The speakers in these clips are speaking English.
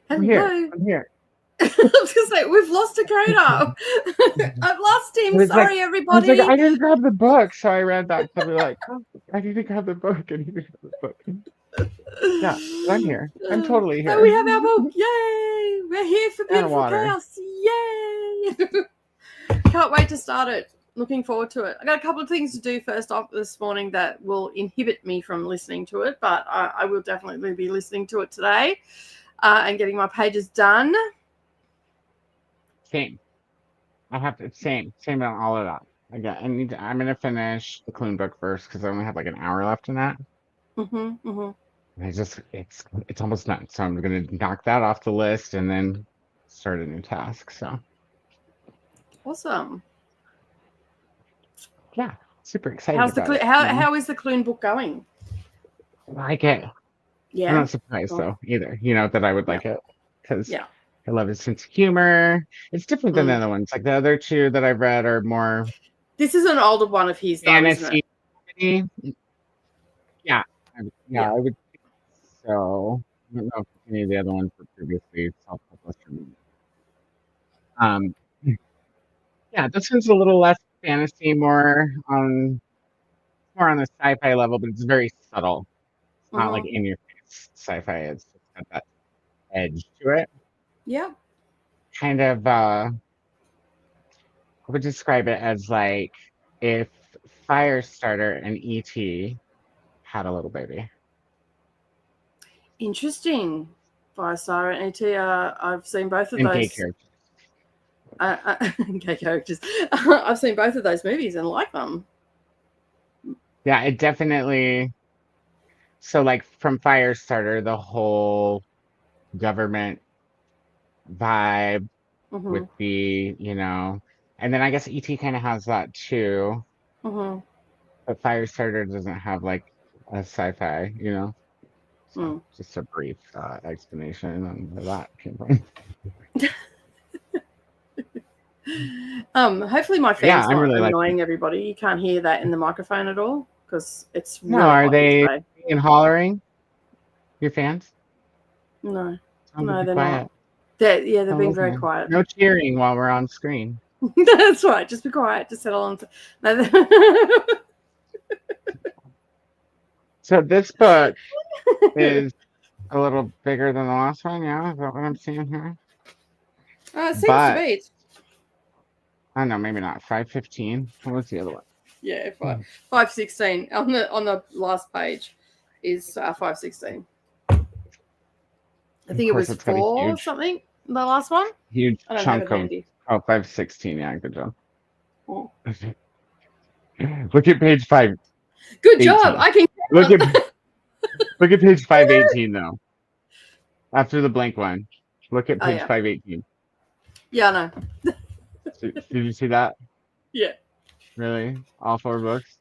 I'm Hello. here. I was gonna say we've lost Koda. I've lost him. Sorry, everybody. I was like, I didn't grab the book, so I read that. So we're like, oh, I need to grab the book. I need to grab the book. Yeah, I'm here. I'm totally here. So we have our book. Yay! We're here for beautiful chaos. Yay! Can't wait to start it. Looking forward to it. I got a couple of things to do first off this morning that will inhibit me from listening to it, but I will definitely be listening to it today and getting my pages done. Same. I have to same on all of that. I'm gonna finish the Clune book first because I only have like an hour left in that. It's almost done, so I'm gonna knock that off the list and then start a new task. So awesome. Yeah, super excited. How is the Clune book going? I like it. Yeah, I'm not surprised though either. That I would like it because I love his sense of humor. It's different than the other ones. Like the other two that I've read are more. This is an older one of his, though, isn't it? Yeah, I would think so. I don't know if any of the other ones were previously self-published. Yeah, this one's a little less fantasy, more on the sci-fi level, but it's very subtle. It's not like in your face sci-fi. It's just got that edge to it. Yeah. Kind of I would describe it as like if Firestarter and E.T. had a little baby. Interesting. Firestarter and E.T. I've seen both of those. Gay characters. Gay characters. I've seen both of those movies and like them. Yeah, it definitely. So, like from Firestarter, the whole government vibe would be, and then I guess E.T. kind of has that too. But Firestarter doesn't have like a sci-fi, So just a brief explanation on where that came from. Hopefully my fan's not really annoying everybody. You can't hear that in the microphone at all because it's really are they and hollering? Your fans? No, they're not. They're being very quiet. No cheering while we're on screen. That's right. Just be quiet. Just settle on. So this book is a little bigger than the last one. Yeah, is that what I'm seeing here? It seems to be. I don't know, maybe not. 515. What was the other one? Yeah, 516 on the last page is 516. I think it was 4 or something. The last one. Huge chunk of 516. Yeah, good job. Oh. Look at page 5. Good job. I can look at page 518 though. After the blank one, look at page 518. Yeah, I know. Did you see that? Yeah. Really? All 4 books?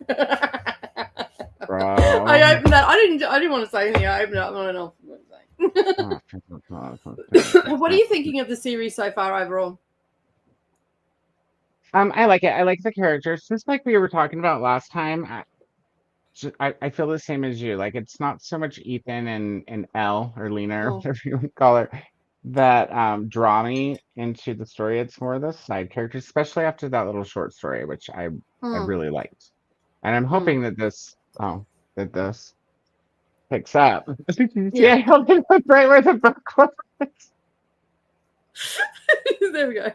Bro. I opened that. I didn't want to say anything. I opened it up. I don't know what to say. What are you thinking of the series so far overall? I like it. I like the characters. Just like we were talking about last time, I feel the same as you. Like it's not so much Ethan and Elle or Lena or whatever you want to call her that draw me into the story. It's more the side characters, especially after that little short story, which I really liked. And I'm hoping that this picks up. Yeah, I held it up right where the book was. There we go.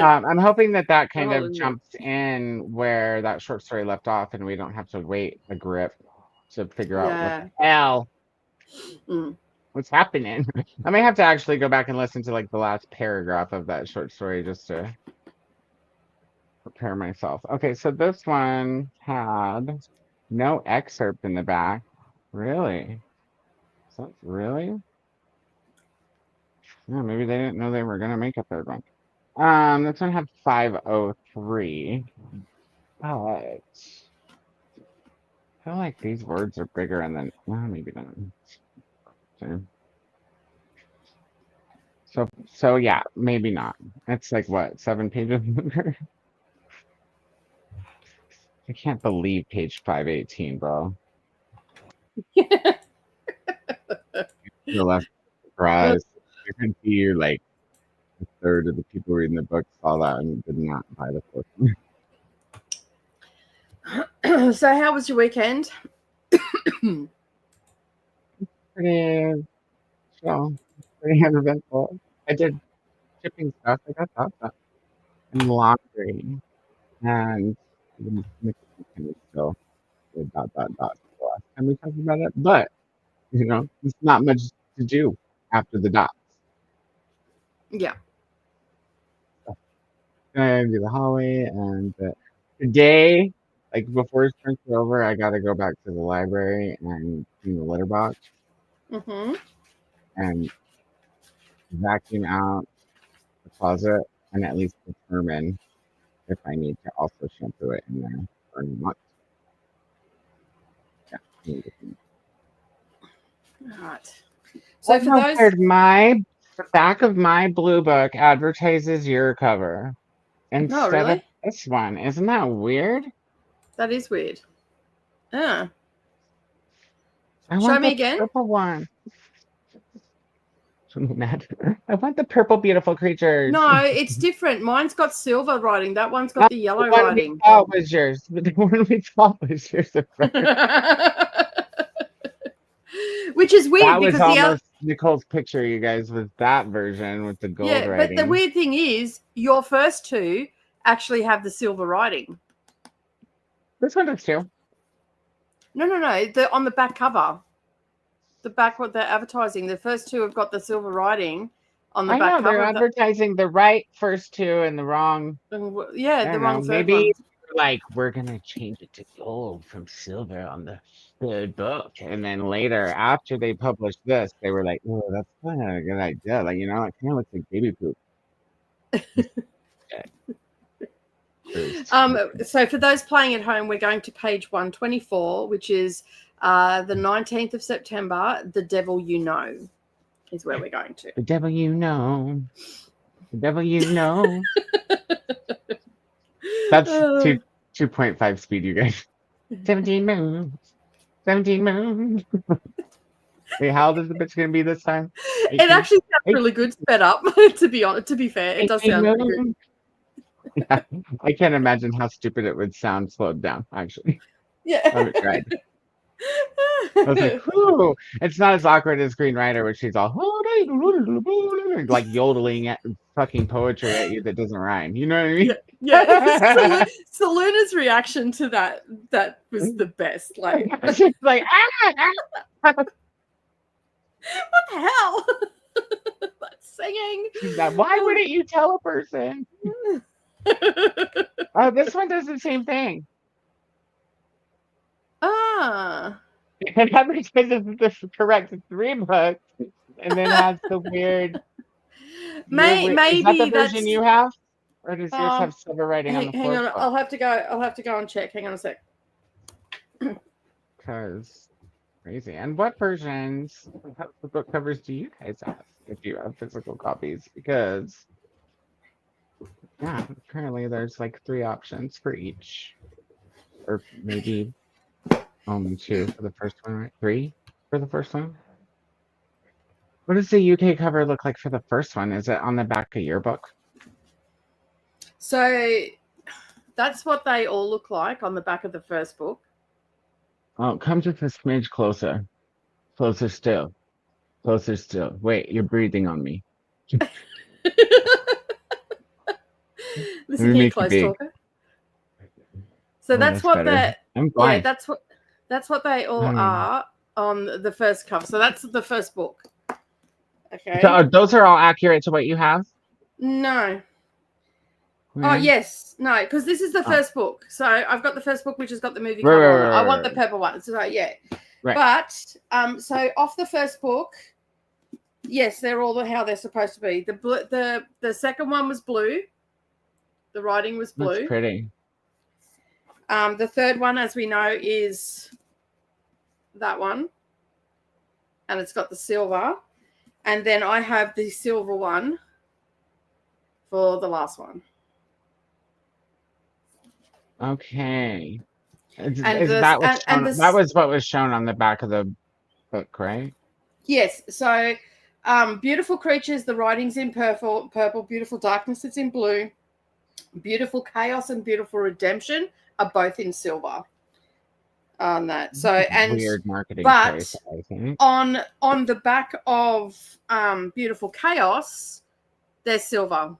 I'm hoping that kind of jumps in where that short story left off, and we don't have to wait a grip to figure out what the hell what's happening. I may have to actually go back and listen to like the last paragraph of that short story just to prepare myself. Okay, so this one had no excerpt in the back. Really? So really? Yeah, maybe they didn't know they were gonna make a third one. This one had 503. But I feel like these words are bigger and then maybe not. So yeah, maybe not. It's like what, 7 pages? I can't believe page 518, bro. the left surprise. You can see like a third of the people reading the book saw that and did not buy the fourth one. So how was your weekend? Pretty chill, pretty uneventful. I did shipping stuff. I got that done. And laundry. And the kitchen is still dot. The last time we talked about it. But, there's not much to do after the dots. Yeah. Gonna do the hallway, and today, like before sprints are over, I gotta go back to the library and clean the litter box and vacuum out the closet and at least determine if I need to also shampoo it in there or not. Yeah. All right. So for those, the back of my blue book advertises your cover instead of this one. Isn't that weird? That is weird. Yeah. Show me again. Purple one. I want the purple beautiful creatures. No, it's different. Mine's got silver writing. That one's got the yellow writing. The one we thought was yours. But the one we thought was yours. Which is weird. That was almost Nicole's picture, you guys, with that version with the gold writing. But the weird thing is, your first two actually have the silver writing. This one does too. No. On the back cover. The back what they're advertising. The first two have got the silver writing on the back cover. They're advertising the right first two and the wrong. Yeah, the wrong third maybe one. We're gonna change it to gold from silver on the third book, and then later after they published this, they were like, "Oh, that's kind of a good idea." It kind of looks like baby poop. So for those playing at home, we're going to page 124, which is the 19th of September. The Devil You Know is where we're going to. The Devil You Know. The Devil You Know. That's 2.5 speed, you guys. 17 moons. 17 moons. Wait, how old is the bitch going to be this time? 18? It actually sounds really good sped up, to be fair. It does sound really good. Yeah, I can't imagine how stupid it would sound slowed down, actually. Yeah. I would try. I was like, whoo. It's not as awkward as Green Rider, where she's all like yodeling at fucking poetry at you that doesn't rhyme. You know what I mean? Yeah. Selena's reaction to that was the best. Like, she's like, what the hell? That's singing. She's like, why wouldn't you tell a person? This one does the same thing. It advertises the correct 3 books, and then has the weird. Maybe is that the version you have, or does yours have silver writing on the hang on, I'll have to go and check. Hang on a sec. Because crazy. And what versions of the book covers do you guys have if you have physical copies? Because currently there's 3 options for each, or maybe only 2 for the first one, right? 3 for the first one. What does the UK cover look like for the first one? Is it on the back of your book? So that's what they all look like on the back of the first book. Oh, come just a smidge closer. Closer still. Closer still. Wait, you're breathing on me. Listen here, close talker. So that's what I'm fine. Yeah, that's what they all are on the first cover. So that's the first book. Okay. So those are all accurate to what you have? No. Oh yes, no, because this is the first book. So I've got the first book, which has got the movie cover on it. I want the purple one. So yeah. Right. But so off the first book, yes, they're all how they're supposed to be. The second one was blue. The writing was blue. That's pretty. The third one, as we know, is that one, and it's got the silver. And then I have the silver one for the last one. Okay. That was what was shown on the back of the book, right? Yes. So, beautiful creatures. The writing's in purple. Beautiful darkness. It's in blue. Beautiful chaos and beautiful redemption are both in silver. On that. So and weird marketing choice, I think. On the back of Beautiful Chaos, there's silver.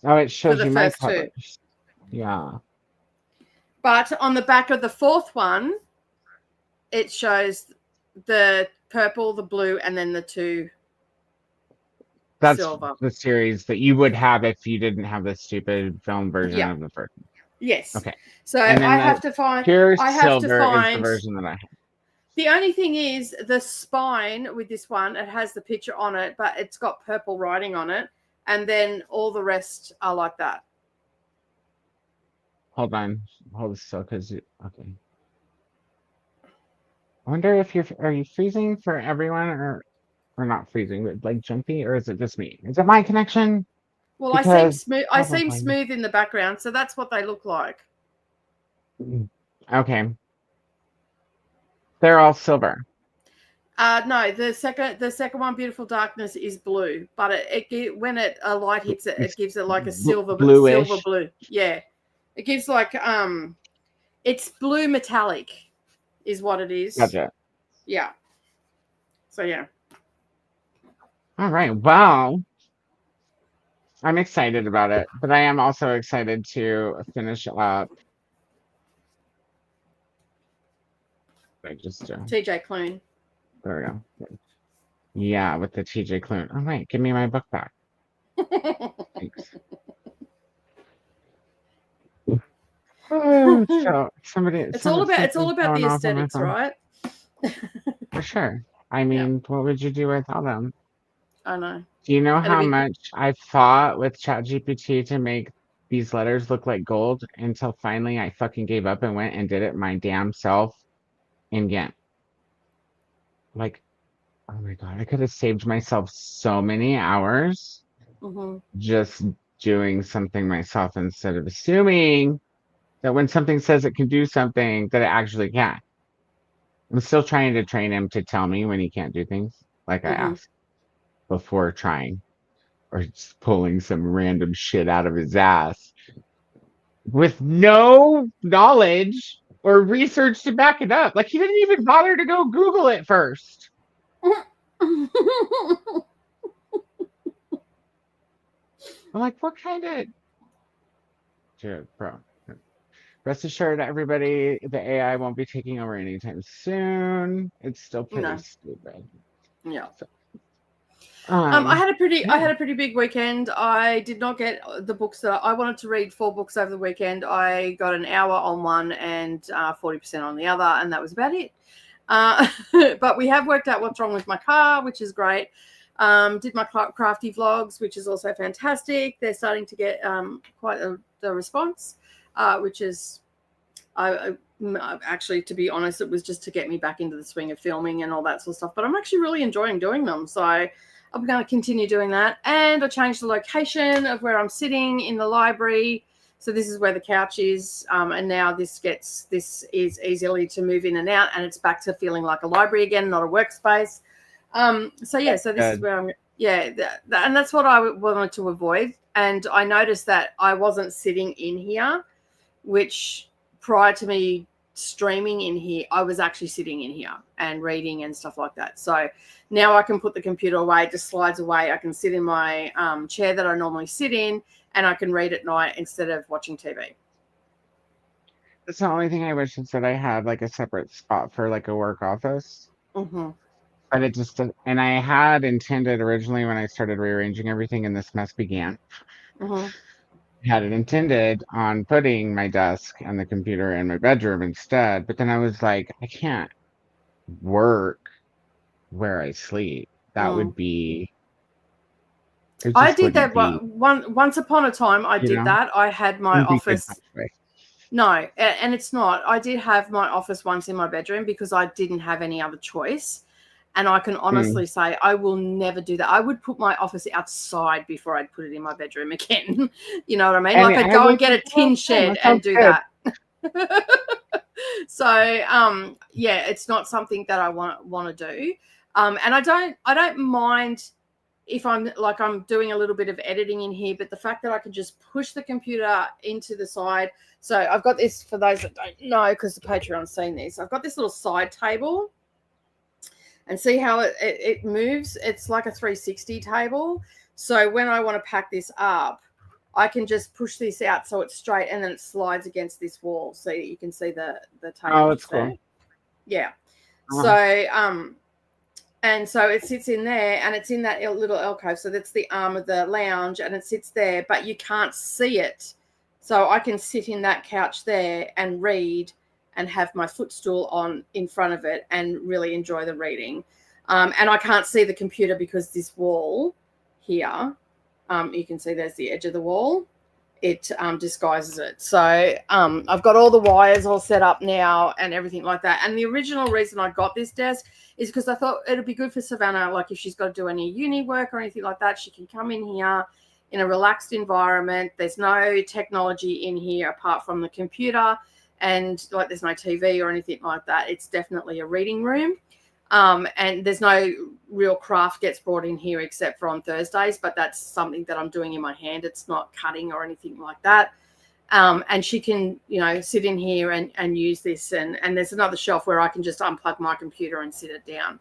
Oh, it shows you my covers. Two. Yeah. But on the back of the fourth one, it shows the purple, the blue, and then the two. That's silver. The series that you would have if you didn't have the stupid film version of the first one. Yes. Okay. So I have to find. Pure silver is the version that I have. The only thing is the spine with this one, it has the picture on it, but it's got purple writing on it. And then all the rest are like that. Hold on. Hold still, because okay. I wonder if are you freezing for everyone or not freezing, but like jumpy, or is it just me? Is it my connection? Well, I seem smooth in the background, so that's what they look like. Okay. They're all silver. No, the second one, Beautiful Darkness, is blue, but it when a light hits it, it gives it like a silver blue. Yeah, it gives like it's blue metallic, is what it is. Gotcha. Yeah. So yeah. All right. Well, I'm excited about it, but I am also excited to finish up. TJ Clune. There we go. Yeah, with the TJ Clune. All right, give me my book back. Thanks. So it's all about the aesthetics, right? For sure. I mean, what would you do without them? I know. Do you know how much I fought with ChatGPT to make these letters look like gold until finally I fucking gave up and went and did it my damn self in Ghent? Like, oh my God, I could have saved myself so many hours just doing something myself instead of assuming that when something says it can do something, that it actually can. I'm still trying to train him to tell me when he can't do things like I asked before trying, or just pulling some random shit out of his ass with no knowledge or research to back it up. Like, he didn't even bother to go Google it first. I'm like, what kind of... Dude, bro. Rest assured, everybody, the AI won't be taking over anytime soon. It's still pretty stupid. Yeah. So, I had a pretty big weekend. I did not get the books that I wanted to read. 4 books over the weekend. I got an hour on one and 40% on the other, and that was about it. But we have worked out what's wrong with my car, which is great. Did my crafty vlogs, which is also fantastic. They're starting to get quite the response, which is, I actually, to be honest, it was just to get me back into the swing of filming and all that sort of stuff. But I'm actually really enjoying doing them, so I'm going to continue doing that. And I changed the location of where I'm sitting in the library. So this is where the couch is, and now this is easily to move in and out, and it's back to feeling like a library again, not a workspace. So this is where I'm. Yeah, and that's what I wanted to avoid. And I noticed that I wasn't sitting in here, which prior to me streaming in here, I was actually sitting in here and reading and stuff like that. So now I can put the computer away, it just slides away. I can sit in my chair that I normally sit in, and I can read at night instead of watching TV. That's the only thing I wish is that I had like a separate spot for like a work office. But it just, and I had intended originally when I started rearranging everything and this mess began, had it intended on putting my desk and the computer in my bedroom instead. But then I was like, I can't work where I sleep. That would be. I did that once upon a time. I did that. I had my office. No, and it's not. I did have my office once in my bedroom because I didn't have any other choice. And I can honestly say I will never do that. I would put my office outside before I'd put it in my bedroom again. You know what I mean? Like I'd go and get a tin shed and do that. So yeah, it's not something that I want to do. And I don't mind if I'm doing a little bit of editing in here, but the fact that I can just push the computer into the side. So I've got this, for those that don't know, because the Patreon's seen this, I've got this little side table, and see how it moves. It's like a 360 table. So when I want to pack this up, I can just push this out so it's straight, and then it slides against this wall. So you can see the table. Oh, that's cool. Yeah. So and so it sits in there, and it's in that little alcove. So that's the arm of the lounge, and it sits there, but you can't see it. So I can sit in that couch there and read and have my footstool on in front of it and really enjoy the reading. And I can't see the computer because this wall here, you can see there's the edge of the wall. It disguises it. So I've got all the wires all set up now and everything like that. And the original reason I got this desk is because I thought it'd be good for Savannah, like if she's got to do any uni work or anything like that, she can come in here in a relaxed environment. There's no technology in here apart from the computer, and like there's no TV or anything like that. It's definitely a reading room. And there's no real craft gets brought in here except for on Thursdays, but that's something that I'm doing in my hand. It's not cutting or anything like that. And she can, sit in here and use this. And there's another shelf where I can just unplug my computer and sit it down.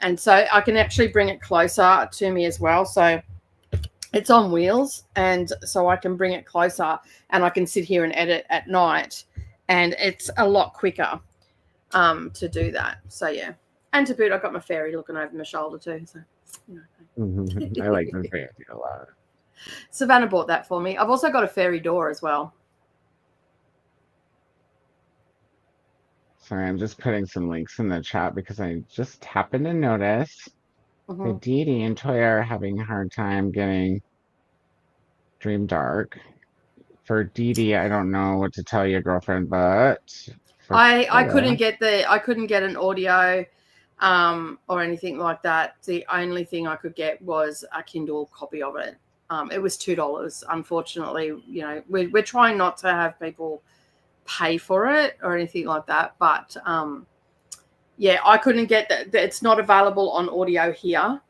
And so I can actually bring it closer to me as well. So it's on wheels, and so I can bring it closer, and I can sit here and edit at night, and it's a lot quicker to do that. So yeah. And to boot, I've got my fairy looking over my shoulder too. So, I like the fairy a lot. Savannah bought that for me. I've also got a fairy door as well. Sorry, I'm just putting some links in the chat because I just happened to notice that Dee Dee and Toya are having a hard time getting Dream Dark. For Dee Dee, I don't know what to tell you, girlfriend, but I couldn't get an audio or anything like that. The only thing I could get was a Kindle copy of it. It was $2. Unfortunately, we're trying not to have people pay for it or anything like that. But yeah, I couldn't get that. It's not available on audio here.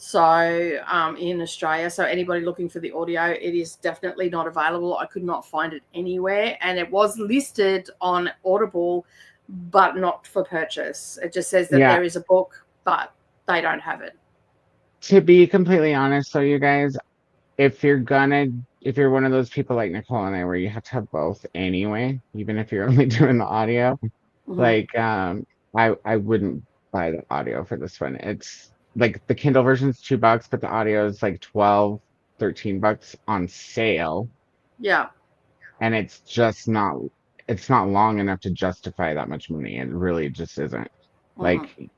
So in Australia, so anybody looking for the audio, it is definitely not available. I could not find it anywhere, and it was listed on Audible, but not for purchase. It just says that there is a book, but they don't have it. To be completely honest, so you guys, if you're one of those people like Nicole and I, where you have to have both anyway, even if you're only doing the audio, like I wouldn't buy the audio for this one. It's like the Kindle version is $2, but the audio is like $12, $13 on sale. Yeah. And it's just not long enough to justify that much money. It really just isn't. Like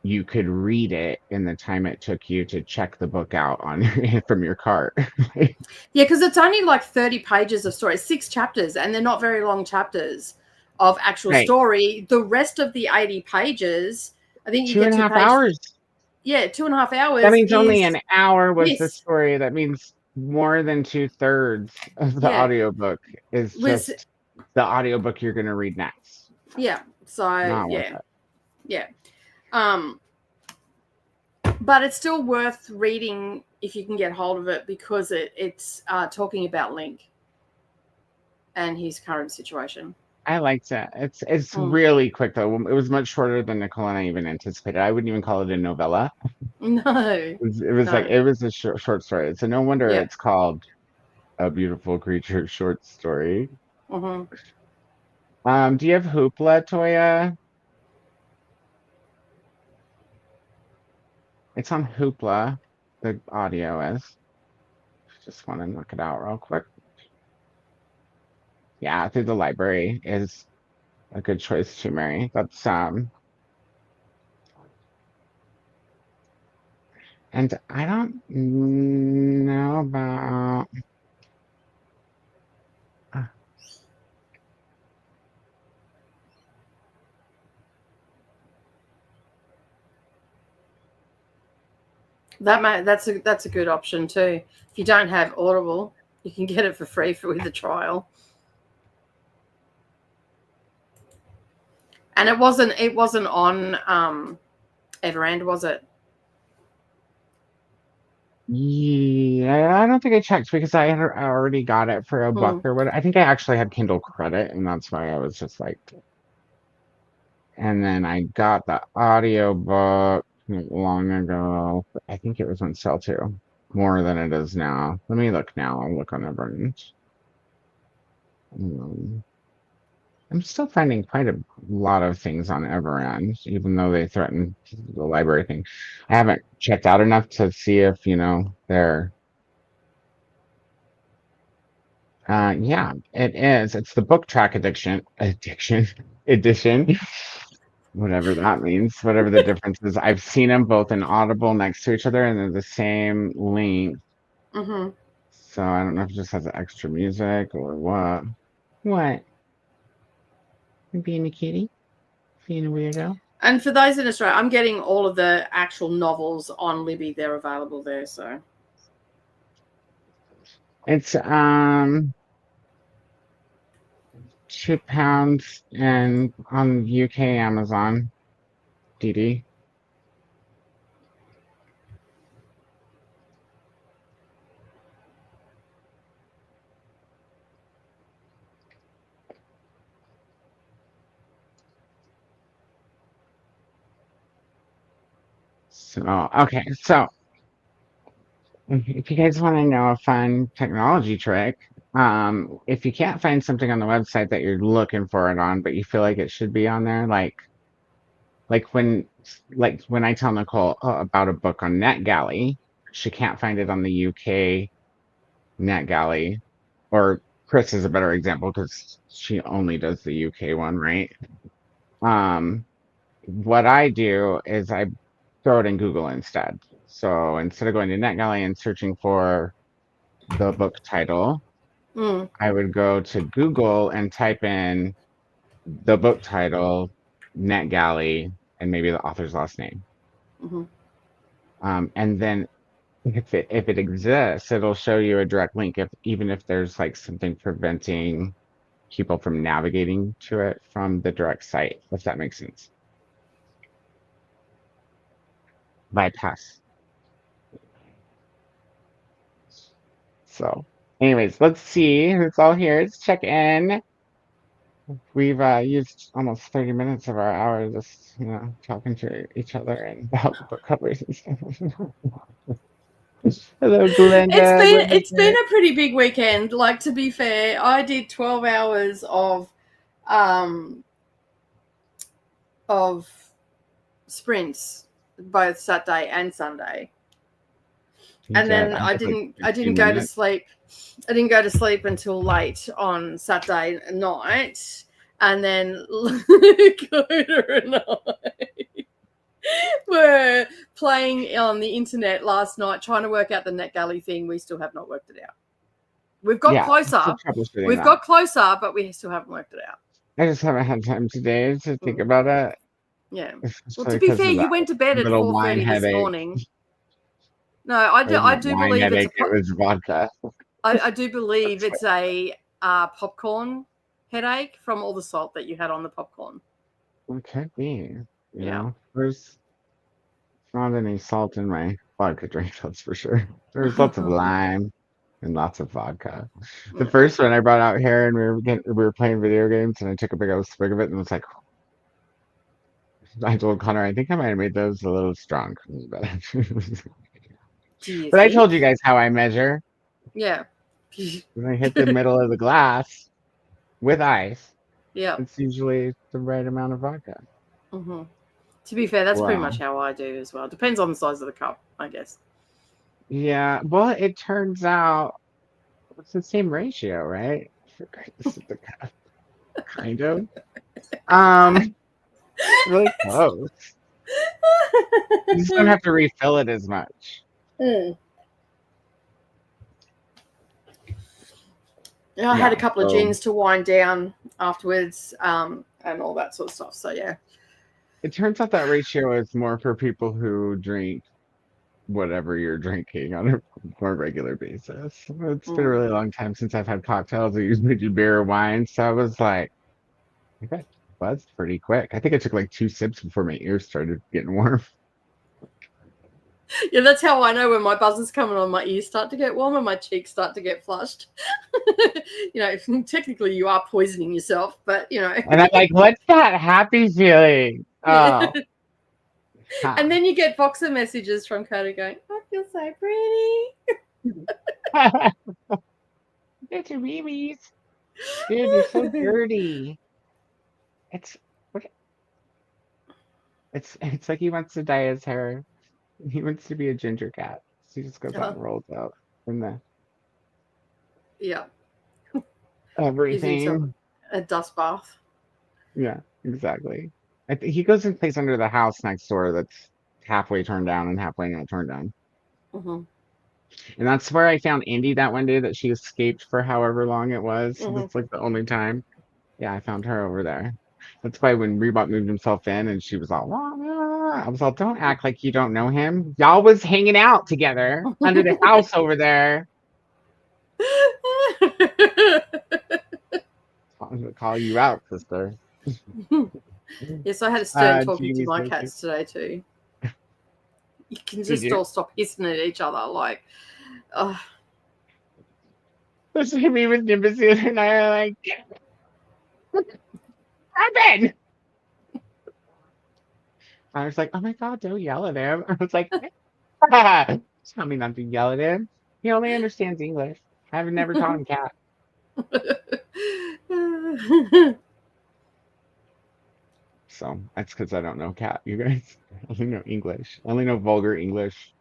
you could read it in the time it took you to check the book out from your cart. Yeah, because it's only like 30 pages of story, 6 chapters, and they're not very long chapters of actual story. The rest of the 80 pages, I think you get 2.5 hours. Yeah, 2.5 hours. That means only an hour was the story. That means more than 2/3 of the audiobook is just the audiobook you're going to read next. Yeah. So yeah. But it's still worth reading if you can get hold of it, because it's talking about Link and his current situation. I liked it. It's really quick though. It was much shorter than Nicole and I even anticipated. I wouldn't even call it a novella. No. It was a short story. So no wonder it's called A Beautiful Creature Short Story. Do you have Hoopla, Toya? It's on Hoopla. The audio is. Just want to knock it out real quick. Yeah, Through the Library is a good choice too, Mary. That's and I don't know about that's a good option too. If you don't have Audible, you can get it for free with the trial. And it wasn't on Everand, was it? Yeah, I don't think I checked because I had already got it for a buck or what. I think I actually had Kindle credit, and that's why I was just like. And then I got the audio book long ago. I think it was on sale too, more than it is now. Let me look now. I'll look on Everend. I'm still finding quite a lot of things on Everend, even though they threaten the library thing. I haven't checked out enough to see if, they're. Yeah, it is. It's the book track edition, whatever that means, whatever the difference is. I've seen them both in Audible next to each other, and they're the same length. So I don't know if it just has extra music or what. What? You being a kitty? Being a weirdo? And for those in Australia, I'm getting all of the actual novels on Libby. They're available there, so. It's £2 and on UK Amazon, DD. So okay, so if you guys want to know a fun technology trick, if you can't find something on the website that you're looking for it on, but you feel like it should be on there, like when I tell Nicole about a book on NetGalley, she can't find it on the UK NetGalley, or Chris is a better example because she only does the UK one, right? What I do is I throw it in Google instead. So instead of going to NetGalley and searching for the book title, I would go to Google and type in the book title, NetGalley, and maybe the author's last name. And then if it exists, it'll show you a direct link, even if there's like something preventing people from navigating to it from the direct site, if that makes sense. Bypass. So anyways, let's see who's all here. Let's check in. We've used almost 30 minutes of our hour just, talking to each other and about book covers and stuff. Hello, Glenda. It's been a pretty big weekend. Like, to be fair, I did 12 hours of sprints both Saturday and Sunday. And then I didn't go to sleep. I didn't go to sleep until late on Saturday night. And then Koda and I were playing on the internet last night, trying to work out the NetGalley thing. We still have not worked it out. We've got closer. We've got closer, but we still haven't worked it out. I just haven't had time today to think about it. Yeah. Well, to be fair, you went to bed at 4:30 this morning. No, I do believe it was vodka. I do believe it's a popcorn headache from all the salt that you had on the popcorn. It could be. There's not any salt in my vodka drink, that's for sure. There's lots of lime and lots of vodka. The first one I brought out here, and we were playing video games, and I took a big old swig of it, and was like, I told Connor, I think I might have made those a little strong. But I told you guys how I measure. Yeah. When I hit the middle of the glass with ice, it's usually the right amount of vodka. To be fair, that's pretty much how I do as well. Depends on the size of the cup, I guess. Yeah, well, it turns out it's the same ratio, right? Kind of. Really close. You just don't have to refill it as much. I had a couple of gins to wind down afterwards, and all that sort of stuff. So yeah. It turns out that ratio is more for people who drink whatever you're drinking on a more regular basis. It's been a really long time since I've had cocktails. I usually do beer or wine, so I was like, okay. buzzed pretty quick. I think I took like 2 sips before my ears started getting warm. Yeah, that's how I know when my buzz is coming on. My ears start to get warm and my cheeks start to get flushed. Technically you are poisoning yourself, but And I'm like, what's that happy feeling? Oh. And then you get boxer messages from Koda going, I feel so pretty. It's your babies. Dude, you're so dirty. It's like he wants to dye his hair. He wants to be a ginger cat. So he just goes out and rolls out in the everything. A dust bath. Yeah, exactly. I think he goes and plays under the house next door that's halfway turned down and halfway not turned down. Mm-hmm. And that's where I found Indy that one day that she escaped for however long it was. Mm-hmm. That's like the only time. Yeah, I found her over there. That's why when Reebok moved himself in and she was all, I was all, don't act like you don't know him. Y'all was hanging out together under the house over there. I'm going to call you out, sister. Yes, I had a stern talking to my cats today too. You can just all stop hissing at each other, like. Especially me with Nimbus the other night, I'm like, happened? I was like, oh my God, don't yell at him. I was like, tell me not to yell at him. He only understands English. I've never taught him cat. So that's because I don't know cat, you guys. I only know English. I only know vulgar English.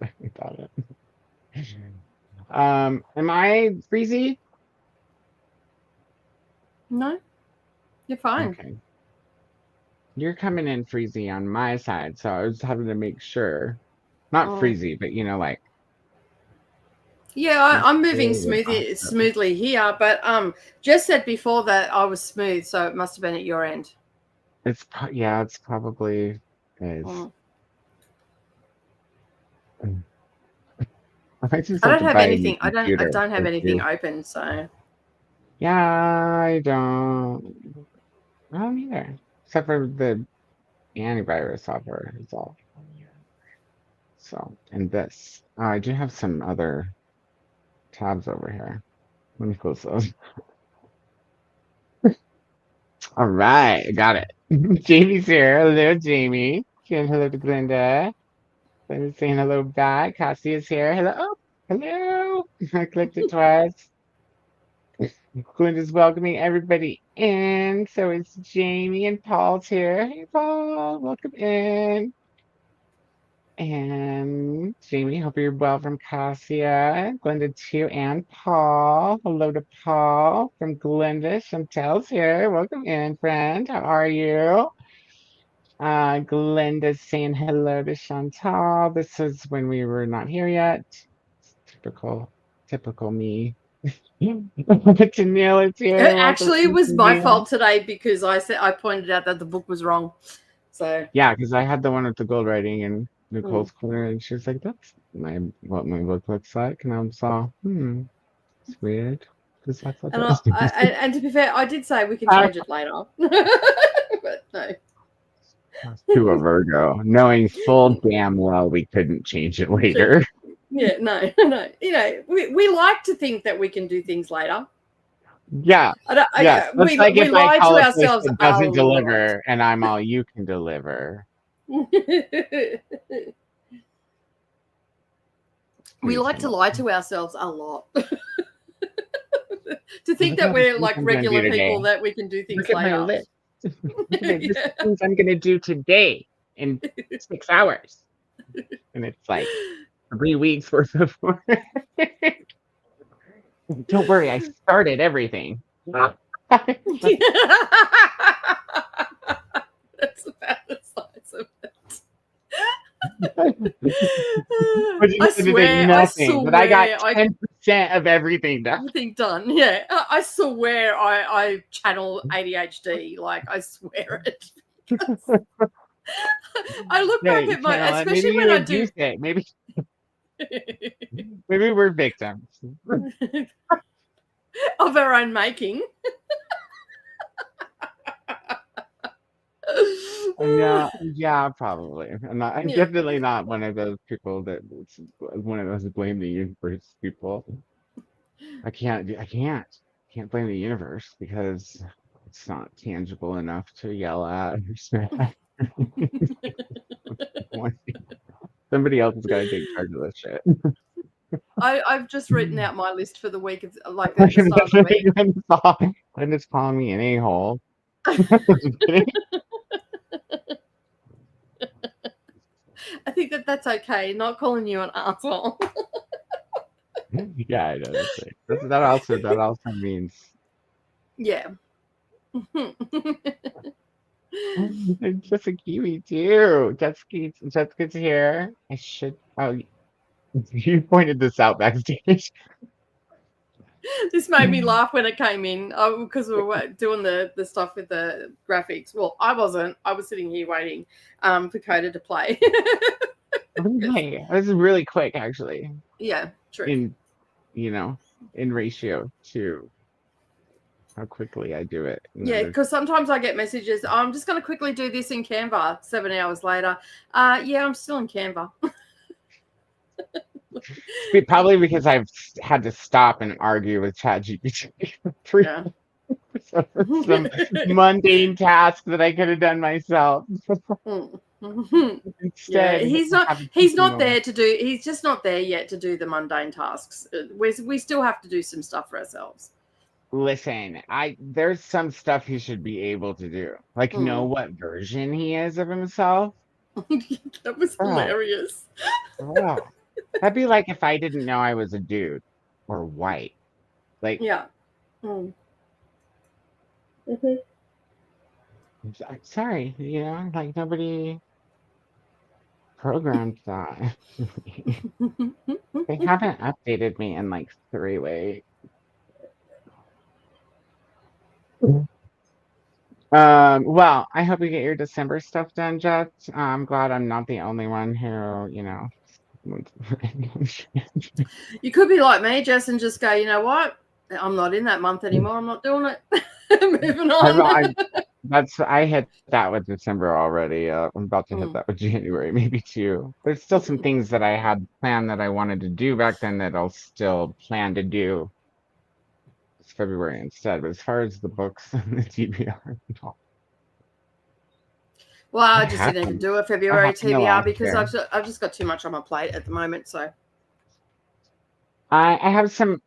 I thought it. Am I freezy? No, you're fine. Okay. You're coming in freezy on my side, so I was having to make sure. Not freezy, but like. Yeah, I'm moving smoothly here, but Jess said before that I was smooth, so it must have been at your end. It's probably is. I don't have anything. I don't have anything open, so. Yeah, I don't either, except for the antivirus software. It's all. So, and this, I do have some other tabs over here. Let me close those. All right, I got it. Jamie's here. Hello, Jamie. Saying hello to Glinda. Glinda's saying hello back. Cassie is here. Hello. Oh, hello. I clicked it twice. Glinda's welcoming everybody in. So it's Jamie and Paul's here. Hey, Paul. Welcome in. And Jamie, hope you're well from Cassia. Glinda too, and Paul. Hello to Paul from Glinda. Chantel's here. Welcome in, friend. How are you? Glinda's saying hello to Chantal. This is when we were not here yet. Typical me. Tennille is here. Actually, it was my fault today because I pointed out that the book was wrong. So yeah, because I had the one with the gold writing and Nicole's corner, and she was like, "That's what my book looks like," and I was all, it's weird. And to be fair, I did say we can change it later, but no. To a Virgo, knowing full damn well we couldn't change it later. Yeah, no. We like to think that we can do things later. Yeah. We lie to ourselves. It doesn't deliver, and I'm all, you can deliver. We like to lie to ourselves a lot. To think that we're like regular people, that we can do things later. Things I'm gonna do today in 6 hours, and it's like 3 weeks worth of work. Don't worry, I started everything. That's about the size of it. I swear, but I got 10% of everything done. Everything done, yeah. I swear I channel ADHD, like I swear it. I look back at my, especially when I do it. Maybe we're victims of our own making. Yeah, probably. I'm definitely not one of those people one of those blame the universe people. I can't blame the universe because it's not tangible enough to yell at or smack. Somebody else has got to take charge of this shit. I've just written out my list for the week of like at the start of the week. Glenda's calling me an a-hole. I think that's okay. Not calling you an asshole. Yeah, I know that's right. That also means Yeah. just a kiwi too. Jessica's here. Oh, you pointed this out backstage. This made me laugh when it came in because we were doing the stuff with the graphics. Well, I wasn't. I was sitting here waiting for Koda to play. Okay. This is really quick, actually. Yeah, true. In ratio to how quickly I do it. Yeah, because sometimes I get messages. I'm just going to quickly do this in Canva. 7 hours later. Yeah, I'm still in Canva. Probably because I've had to stop and argue with ChatGPT for some mundane task that I could have done myself. Instead, yeah, he's not there to do. He's just not there yet to do the mundane tasks. We still have to do some stuff for ourselves. Listen, there's some stuff he should be able to do. Like know what version he is of himself. That was hilarious. Wow. That'd be like if I didn't know I was a dude or white. Like, yeah. Sorry, like nobody programmed that. They haven't updated me in like 3 weeks. Well, I hope you get your December stuff done, Jet. I'm glad I'm not the only one who, You could be like me, Jess, and just go, you know what? I'm not in that month anymore. I'm not doing it. Moving on. I hit that with December already. I'm about to hit that with January, maybe too. There's still some things that I had planned that I wanted to do back then that I'll still plan to do this February instead. But as far as the books and the TBR, well, I just didn't even do a February TBR because I've just got too much on my plate at the moment. So I have some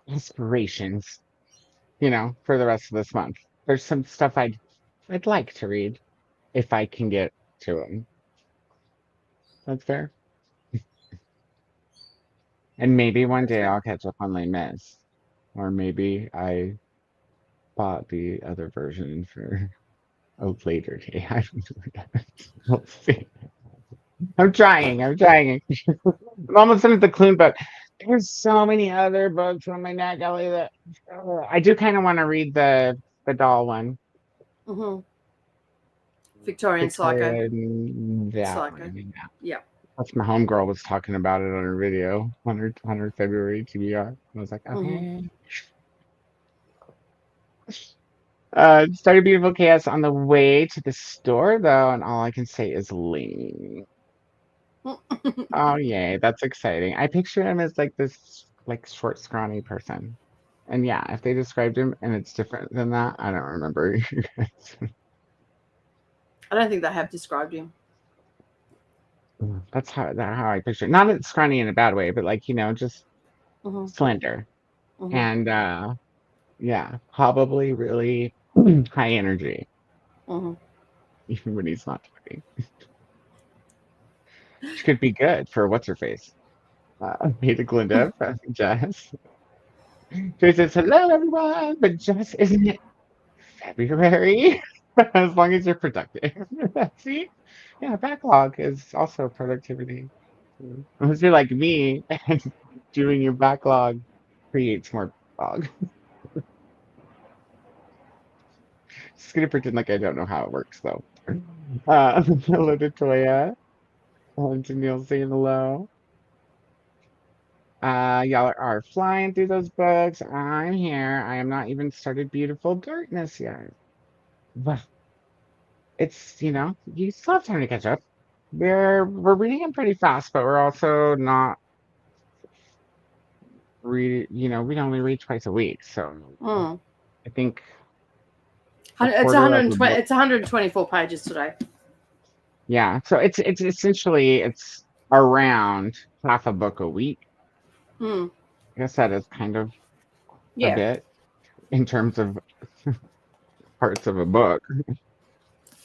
aspirations, for the rest of this month. There's some stuff I'd like to read if I can get to them. That's fair. And maybe one day I'll catch up on Les Mis. Or maybe I bought the other version for a later day. I don't know. We'll see. I'm trying. I'm almost done with the Clune book. There's so many other books on my neck, Ellie, that I do kind of want to read the doll one. Victorian Psycho. Yeah. That's my homegirl was talking about it on her video on her February TBR. I was like, okay. Started Beautiful Chaos on the way to the store though, and all I can say is lean. Oh yay, that's exciting. I picture him as like this short, scrawny person. And yeah, if they described him and it's different than that, I don't remember. I don't think they have described him. That's how I picture it. Not as scrawny in a bad way, but just slender. And yeah, probably really high energy. Even when he's not talking. Which could be good for what's her face. Peter Glinda, Jess. She says, hello everyone, but Jess, isn't it February? As long as you're productive. See? Yeah, backlog is also productivity. Unless you're like me, and doing your backlog creates more backlog. Just gonna pretend like I don't know how it works though. Hello to Toya. And to Neil saying hello. Y'all are flying through those books. I'm here. I am not even started Beautiful Darkness yet. But it's, you still have time to catch up. We're reading them pretty fast, but we're also not we only read twice a week, so I think it's 120. It's 124 pages today. Yeah, so it's essentially it's around half a book a week. I guess that is kind of a bit in terms of parts of a book,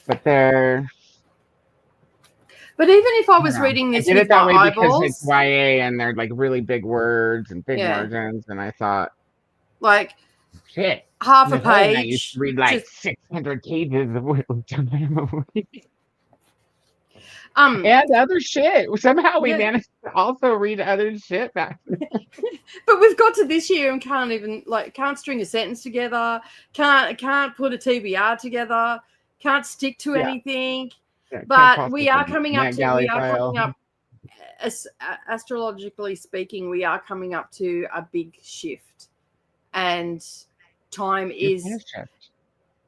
but they're. But even if I was reading this with my eyeballs, because it's YA and they're like really big words and big margins, and I thought, like, shit, half a page. I used to read like 600 pages of time a week. And other shit. Somehow we managed to also read other shit back then. But we've got to this year and can't string a sentence together, can't put a TBR together, can't stick to anything. Yeah, but we are coming up astrologically speaking, we are coming up to a big shift, and time is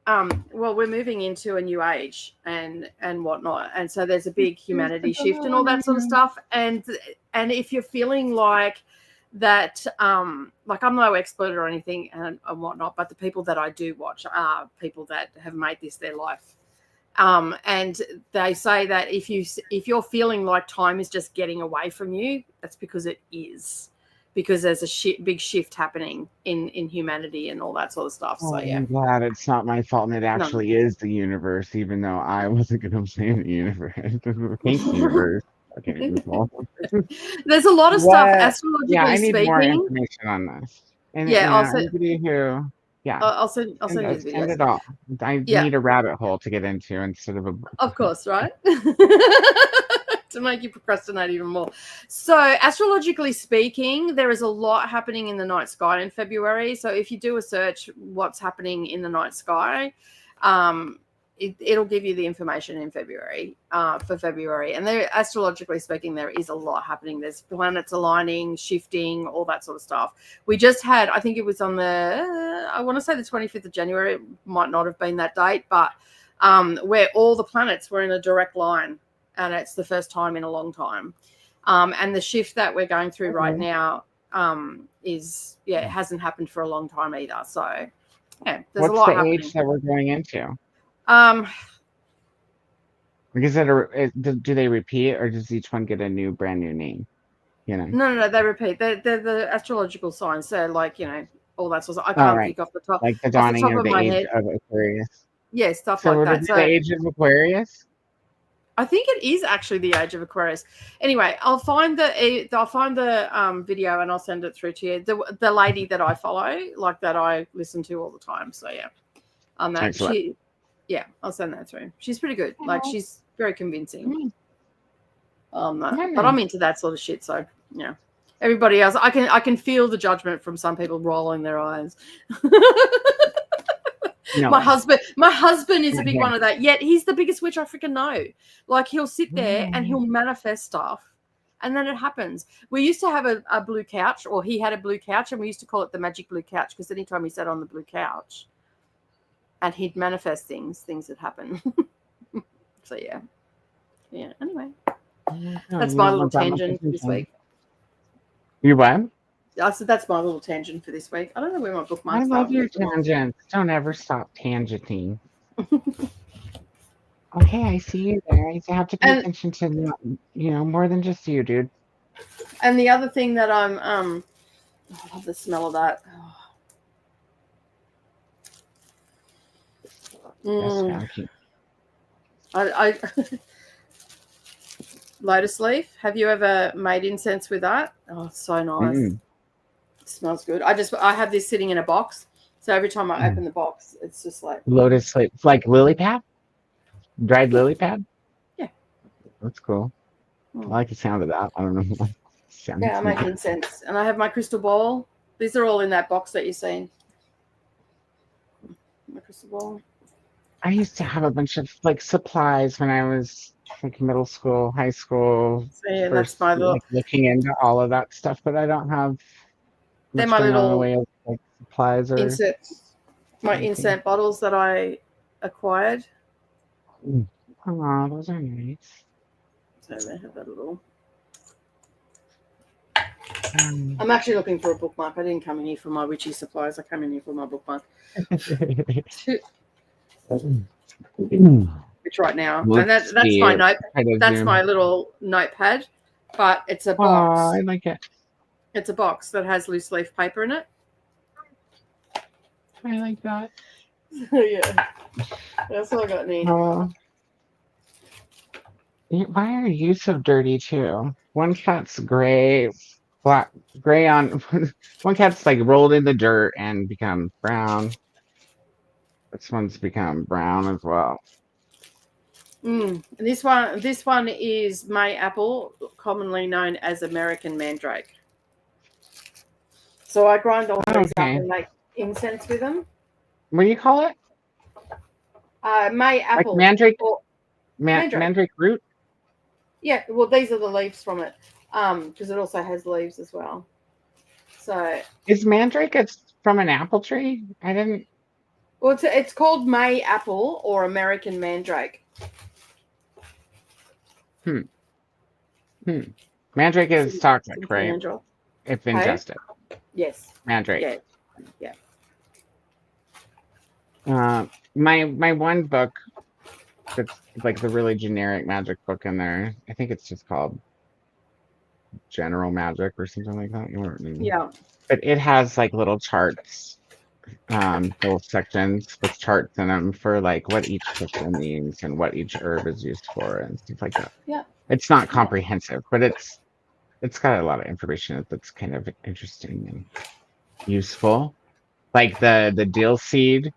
well, we're moving into a new age and whatnot, and so there's a big humanity shift and all that sort of stuff. And if you're feeling like that, like, I'm no expert or anything and whatnot, but the people that I do watch are people that have made this their life. And they say that if you're feeling like time is just getting away from you, that's because it is. Because there's a big shift happening in humanity and all that sort of stuff. So yeah, I'm glad it's not my fault, and it actually is the universe, even though I wasn't going to say the universe. Thank universe. There's a lot of stuff astrologically speaking. I need more information on this. And I'll send. I'll send you the videos. Send it all. I need a rabbit hole to get into instead of a. Of course, right? To make you procrastinate even more. So, astrologically speaking, there is a lot happening in the night sky in February. So, if you do a search, what's happening in the night sky, it'll give you the information in February for February. And there, astrologically speaking, there is a lot happening. There's planets aligning, shifting, all that sort of stuff. We just had, I think it was on I want to say the 25th of January. It might not have been that date, but where all the planets were in a direct line. And it's the first time in a long time. And the shift that we're going through right now is, it hasn't happened for a long time either. So, yeah, there's a lot happening. What's the age that we're going into? Because do they repeat, or does each one get a brand new name? No, they repeat. They're the astrological signs. So, like, all that sort of stuff. I can't pick off the top. Like the dawning of the age of Aquarius. Yeah, stuff like that. So, the age of Aquarius? I think it is actually the age of Aquarius. Anyway, I'll find the video and I'll send it through to you. The lady that I follow, like, that I listen to all the time. So yeah, I'll send that through. She's pretty good. Like, she's very convincing. But I'm into that sort of shit. So yeah, everybody else, I can feel the judgment from some people rolling their eyes. My husband is a big one of that. Yet he's the biggest witch I freaking know. Like, he'll sit there and he'll manifest stuff, and then it happens. We used to have a blue couch, or he had a blue couch, and we used to call it the magic blue couch, because anytime he sat on the blue couch and he'd manifest things would happen. So yeah. Anyway, that's my little tangent for this week. You what? I said that's my little tangent for this week. I don't know where my bookmarks are. I love your tangents. Don't ever stop tangenting. Okay, I see you there. You have to pay attention to, more than just you, dude. And the other thing that I love the smell of that. I lotus leaf. Have you ever made incense with that? Oh, it's so nice. It smells good. I have this sitting in a box, so every time I open the box, it's just like lotus leaf, like lily pad, dried lily pad. Yeah, that's cool. I like the sound of that. I don't know. I make incense, and I have my crystal ball. These are all in that box that you've seen. My crystal ball. I used to have a bunch of supplies when I was middle school, high school. So, yeah, that's my little looking into all of that stuff, but I don't have. They're my little way of supplies or incense bottles that I acquired. Oh, those are nice. So they have that little. I'm actually looking for a bookmark. I didn't come in here for my witchy supplies. I came in here for my bookmark. Which right now, and that's my note. That's my little notepad, but it's a box. Oh, I like it. It's a box that has loose leaf paper in it. I like that. Yeah, that's all I got. Neat. Why are you so dirty too? One cat's gray, gray on. One cat's like rolled in the dirt and become brown. This one's become brown as well. This one is May apple, commonly known as American mandrake. So I grind all these up and make incense with them. What do you call it? May apple. Like mandrake. Mandrake root. Yeah, well, these are the leaves from it, because it also has leaves as well. So is mandrake? It's from an apple tree. I didn't. Well, it's called May apple or American mandrake. Mandrake is toxic, right? If ingested. Yes. Mandrake. Yeah. My one book that's like the really generic magic book in there. I think it's just called General Magic or something like that. Yeah. But it has like little charts, little sections with charts in them for like what each crystal means and what each herb is used for and stuff like that. Yeah. It's not comprehensive, but it's got a lot of information that's kind of interesting and useful. Like the dill seed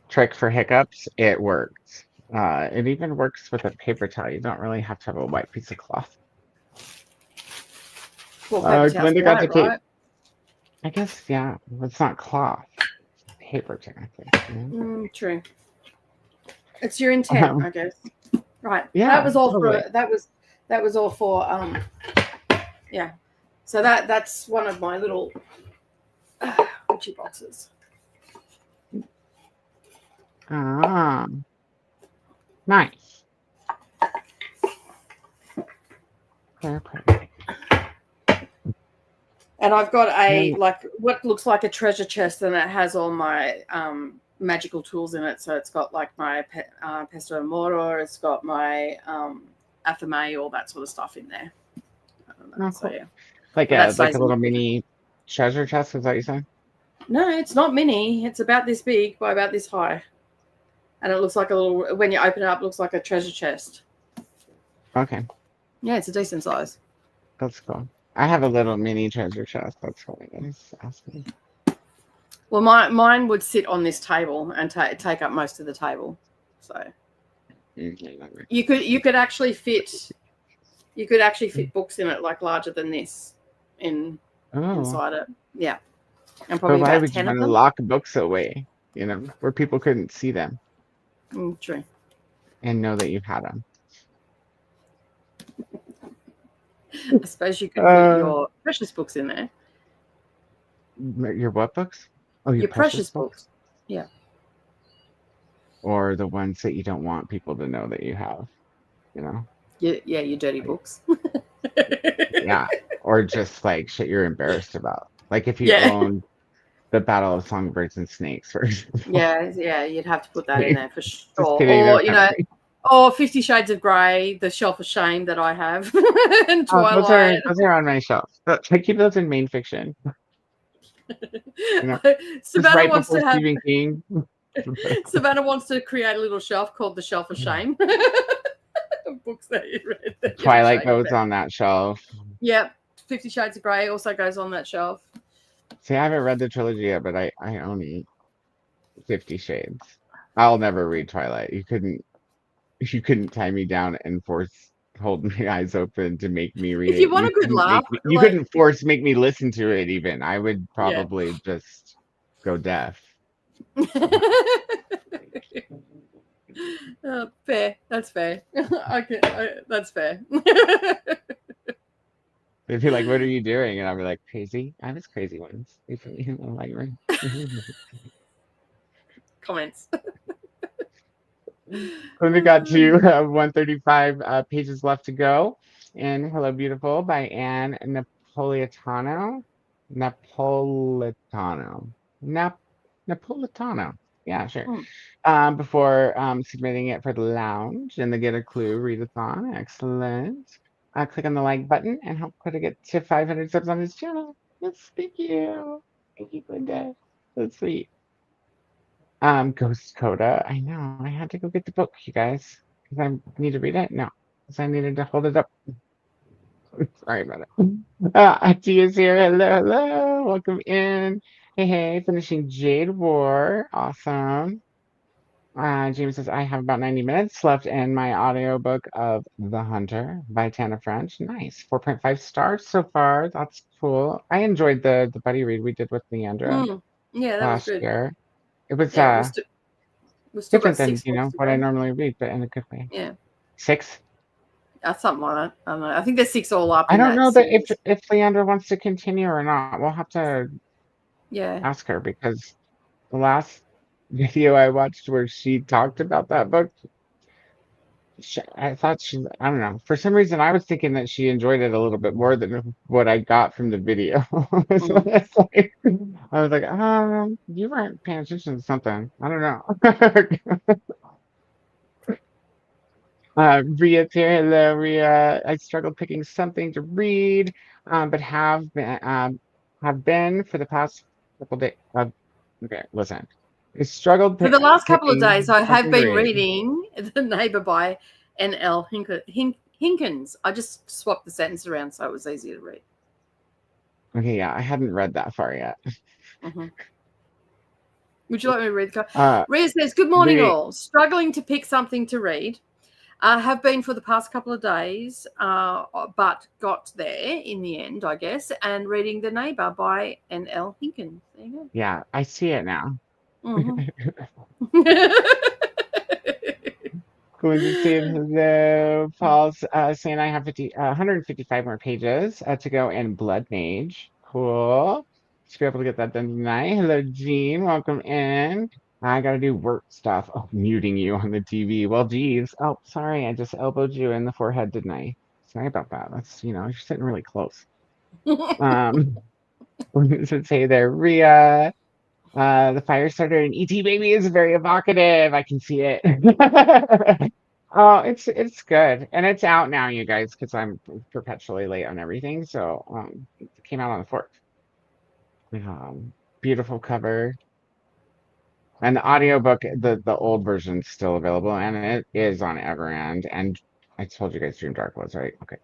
trick for hiccups, it works. It even works with a paper towel. You don't really have to have a white piece of cloth. Well, paper towel's white, right? I guess, yeah. It's not cloth. It's paper technically. True. It's your intent, I guess. Right. Yeah. That was all totally. That was all for yeah. So that's one of my little witchy boxes. Ah. Nice. Perfect. And I've got a like what looks like a treasure chest, and it has all my magical tools in it. So it's got like my pesto moro, it's got my athame, all that sort of stuff in there. So yeah, like a little mini treasure chest. Is that what you said? No, it's not mini. It's about this big by about this high, and it looks like a little. When you open it up, it looks like a treasure chest. Okay. Yeah, it's a decent size. That's cool. I have a little mini treasure chest. That's what I was asking. Well, mine would sit on this table and take up most of the table. So you could actually fit books in it like larger than this inside it. Yeah, and probably why about would 10 you of them. lock books away? Where people couldn't see them. True. And know that you had them. I suppose you could put your precious books in there. Your what books? Oh, your precious books. Yeah. Or the ones that you don't want people to know that you have, Yeah, your dirty books. Yeah. Or just like shit you're embarrassed about. Like if you own the Battle of Songbirds and Snakes, for example. Yeah, you'd have to put that in there for sure. Or 50 Shades of Grey, the Shelf of Shame that I have, and Twilight. Those are on my shelf. I keep those in main fiction. Savannah wants to have. Stephen King. Savannah wants to create a little shelf called the Shelf of Shame. Books that you read. Twilight goes on that shelf. Yep. 50 Shades of Grey also goes on that shelf. See, I haven't read the trilogy yet, but I own 50 Shades. I'll never read Twilight. You couldn't tie me down and hold my eyes open to make me read it. If you want a good laugh, you couldn't make me listen to it even. I would probably just go deaf. Fair. That's fair. Okay, that's fair. They'd be like, "What are you doing?" And I'd be like, "Crazy. I was crazy once." Comments. Glenda got to 135 pages left to go. And Hello Beautiful by Anne Napolitano. Napolitano. Napolitano. Yeah, sure. Before submitting it for the lounge and the Get a Clue readathon. Excellent. Click on the like button and help Koda get to 500 subs on his channel. Yes, thank you. Thank you, Glenda. That's sweet. Ghost Koda. I know. I had to go get the book, you guys. Because I need to read it? No. Because I needed to hold it up. Sorry about it. Tia's here. Hello, hello. Welcome in. Hey, hey. Finishing Jade War. Awesome. James says, I have about 90 minutes left in my audiobook of The Hunter by Tana French. Nice. 4.5 stars so far. That's cool. I enjoyed the buddy read we did with Leandra Yeah, that was good. year. It was we've still different got than, 6 books what I normally read, but in a good way. Yeah. 6? Something like that. I don't know. I think there's 6 all up. I don't know that if Leandra wants to continue or not. We'll have to ask her, because the last video I watched where she talked about that book, I thought I don't know. For some reason, I was thinking that she enjoyed it a little bit more than what I got from the video. So I was like, you weren't paying attention to something. I don't know. Ria's here. Hello, Ria. I struggled picking something to read, but have been for the past couple days. Okay, listen. I struggled for the last couple of days. I have been read. reading The Neighbor by N.L. Hinkins. I just swapped the sentence around so it was easier to read. Okay, yeah, I hadn't read that far yet. Would you like me to read the card? Ria says, good morning, all. Struggling to pick something to read. Have been for the past couple of days, but got there in the end, I guess, and reading The Neighbor by N.L. Hinkins. There you go. Yeah, I see it now. Going to say hello. Paul's saying I have 155 more pages to go in Blood Mage. Cool. Should be able to get that done tonight. Hello, Jean. Welcome in. I gotta do work stuff. Oh, muting you on the TV. Well, geez. Oh, sorry. I just elbowed you in the forehead, didn't I? Sorry about that. That's, you're sitting really close. To say there, Ria. The fire starter in ET Baby is very evocative. I can see it. Oh, it's good, and it's out now, you guys, because I'm perpetually late on everything. So it came out on the 4th. Beautiful cover, and the audiobook, the old version is still available, and it is on Everend. And I told you guys Dream Dark was right. Okay.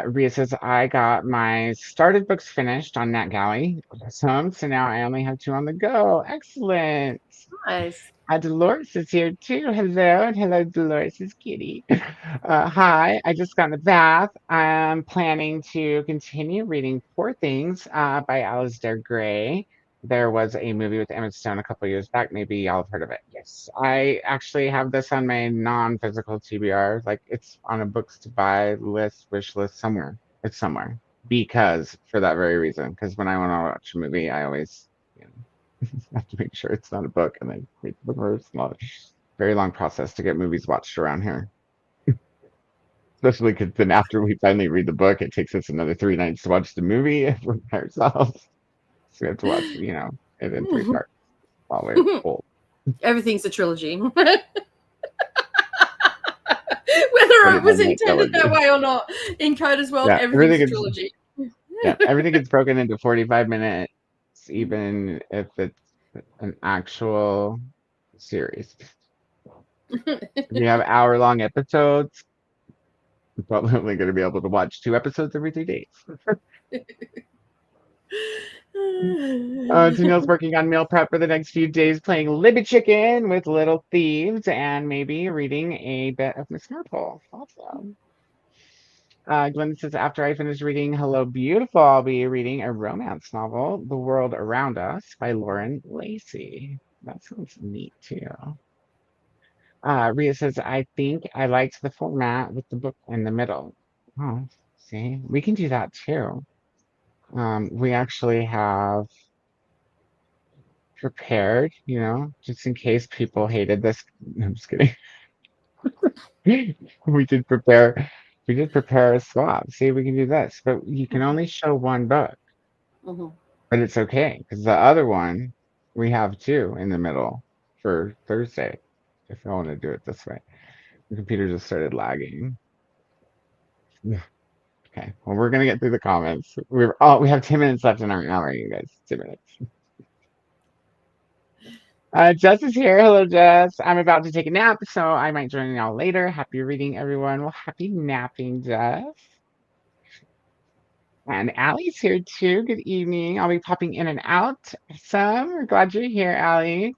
Ria says, I got my started books finished on NetGalley. Awesome. So now I only have 2 on the go. Excellent. Nice. Dolores is here too. Hello, and hello, Dolores' kitty. Hi, I just got in the bath. I'm planning to continue reading Poor Things by Alasdair Gray. There was a movie with Emma Stone a couple years back. Maybe y'all have heard of it. Yes. I actually have this on my non-physical TBR. Like, it's on a books to buy list, wish list, somewhere. It's somewhere. Because, for that very reason. Because when I want to watch a movie, I always have to make sure it's not a book, and then read the book. It's not a very long process to get movies watched around here. Especially because then after we finally read the book, it takes us another 3 nights to watch the movie by ourselves. So we have to watch, it in 3 parts while we're old. Everything's a trilogy. Whether it was intended that way or not, in Koda's world, everything's a trilogy. Yeah, everything gets broken into 45 minutes, even if it's an actual series. If you have hour-long episodes, you're probably only going to be able to watch 2 episodes every 3 days. Danielle's working on meal prep for the next few days, playing Libby Chicken with Little Thieves, and maybe reading a bit of Miss Marple. Awesome. Glenn says, after I finish reading Hello Beautiful, I'll be reading a romance novel, The World Around Us by Lauren Lacey. That sounds neat, too. Rhea says, I think I liked the format with the book in the middle. Oh, see, we can do that, too. We actually have prepared, just in case people hated this. No, I'm just kidding. We did prepare. We did prepare a swap. See, we can do this, but you can only show one book. But it's okay because the other one we have two in the middle for Thursday. If I want to do it this way, the computer just started lagging. Okay, well, we're gonna get through the comments. We have 10 minutes left in our hour, you guys. 2 minutes. Jess is here. Hello, Jess. I'm about to take a nap, so I might join y'all later. Happy reading, everyone. Well, happy napping, Jess. And Allie's here too. Good evening. I'll be popping in and out. Awesome. We're glad you're here, Allie.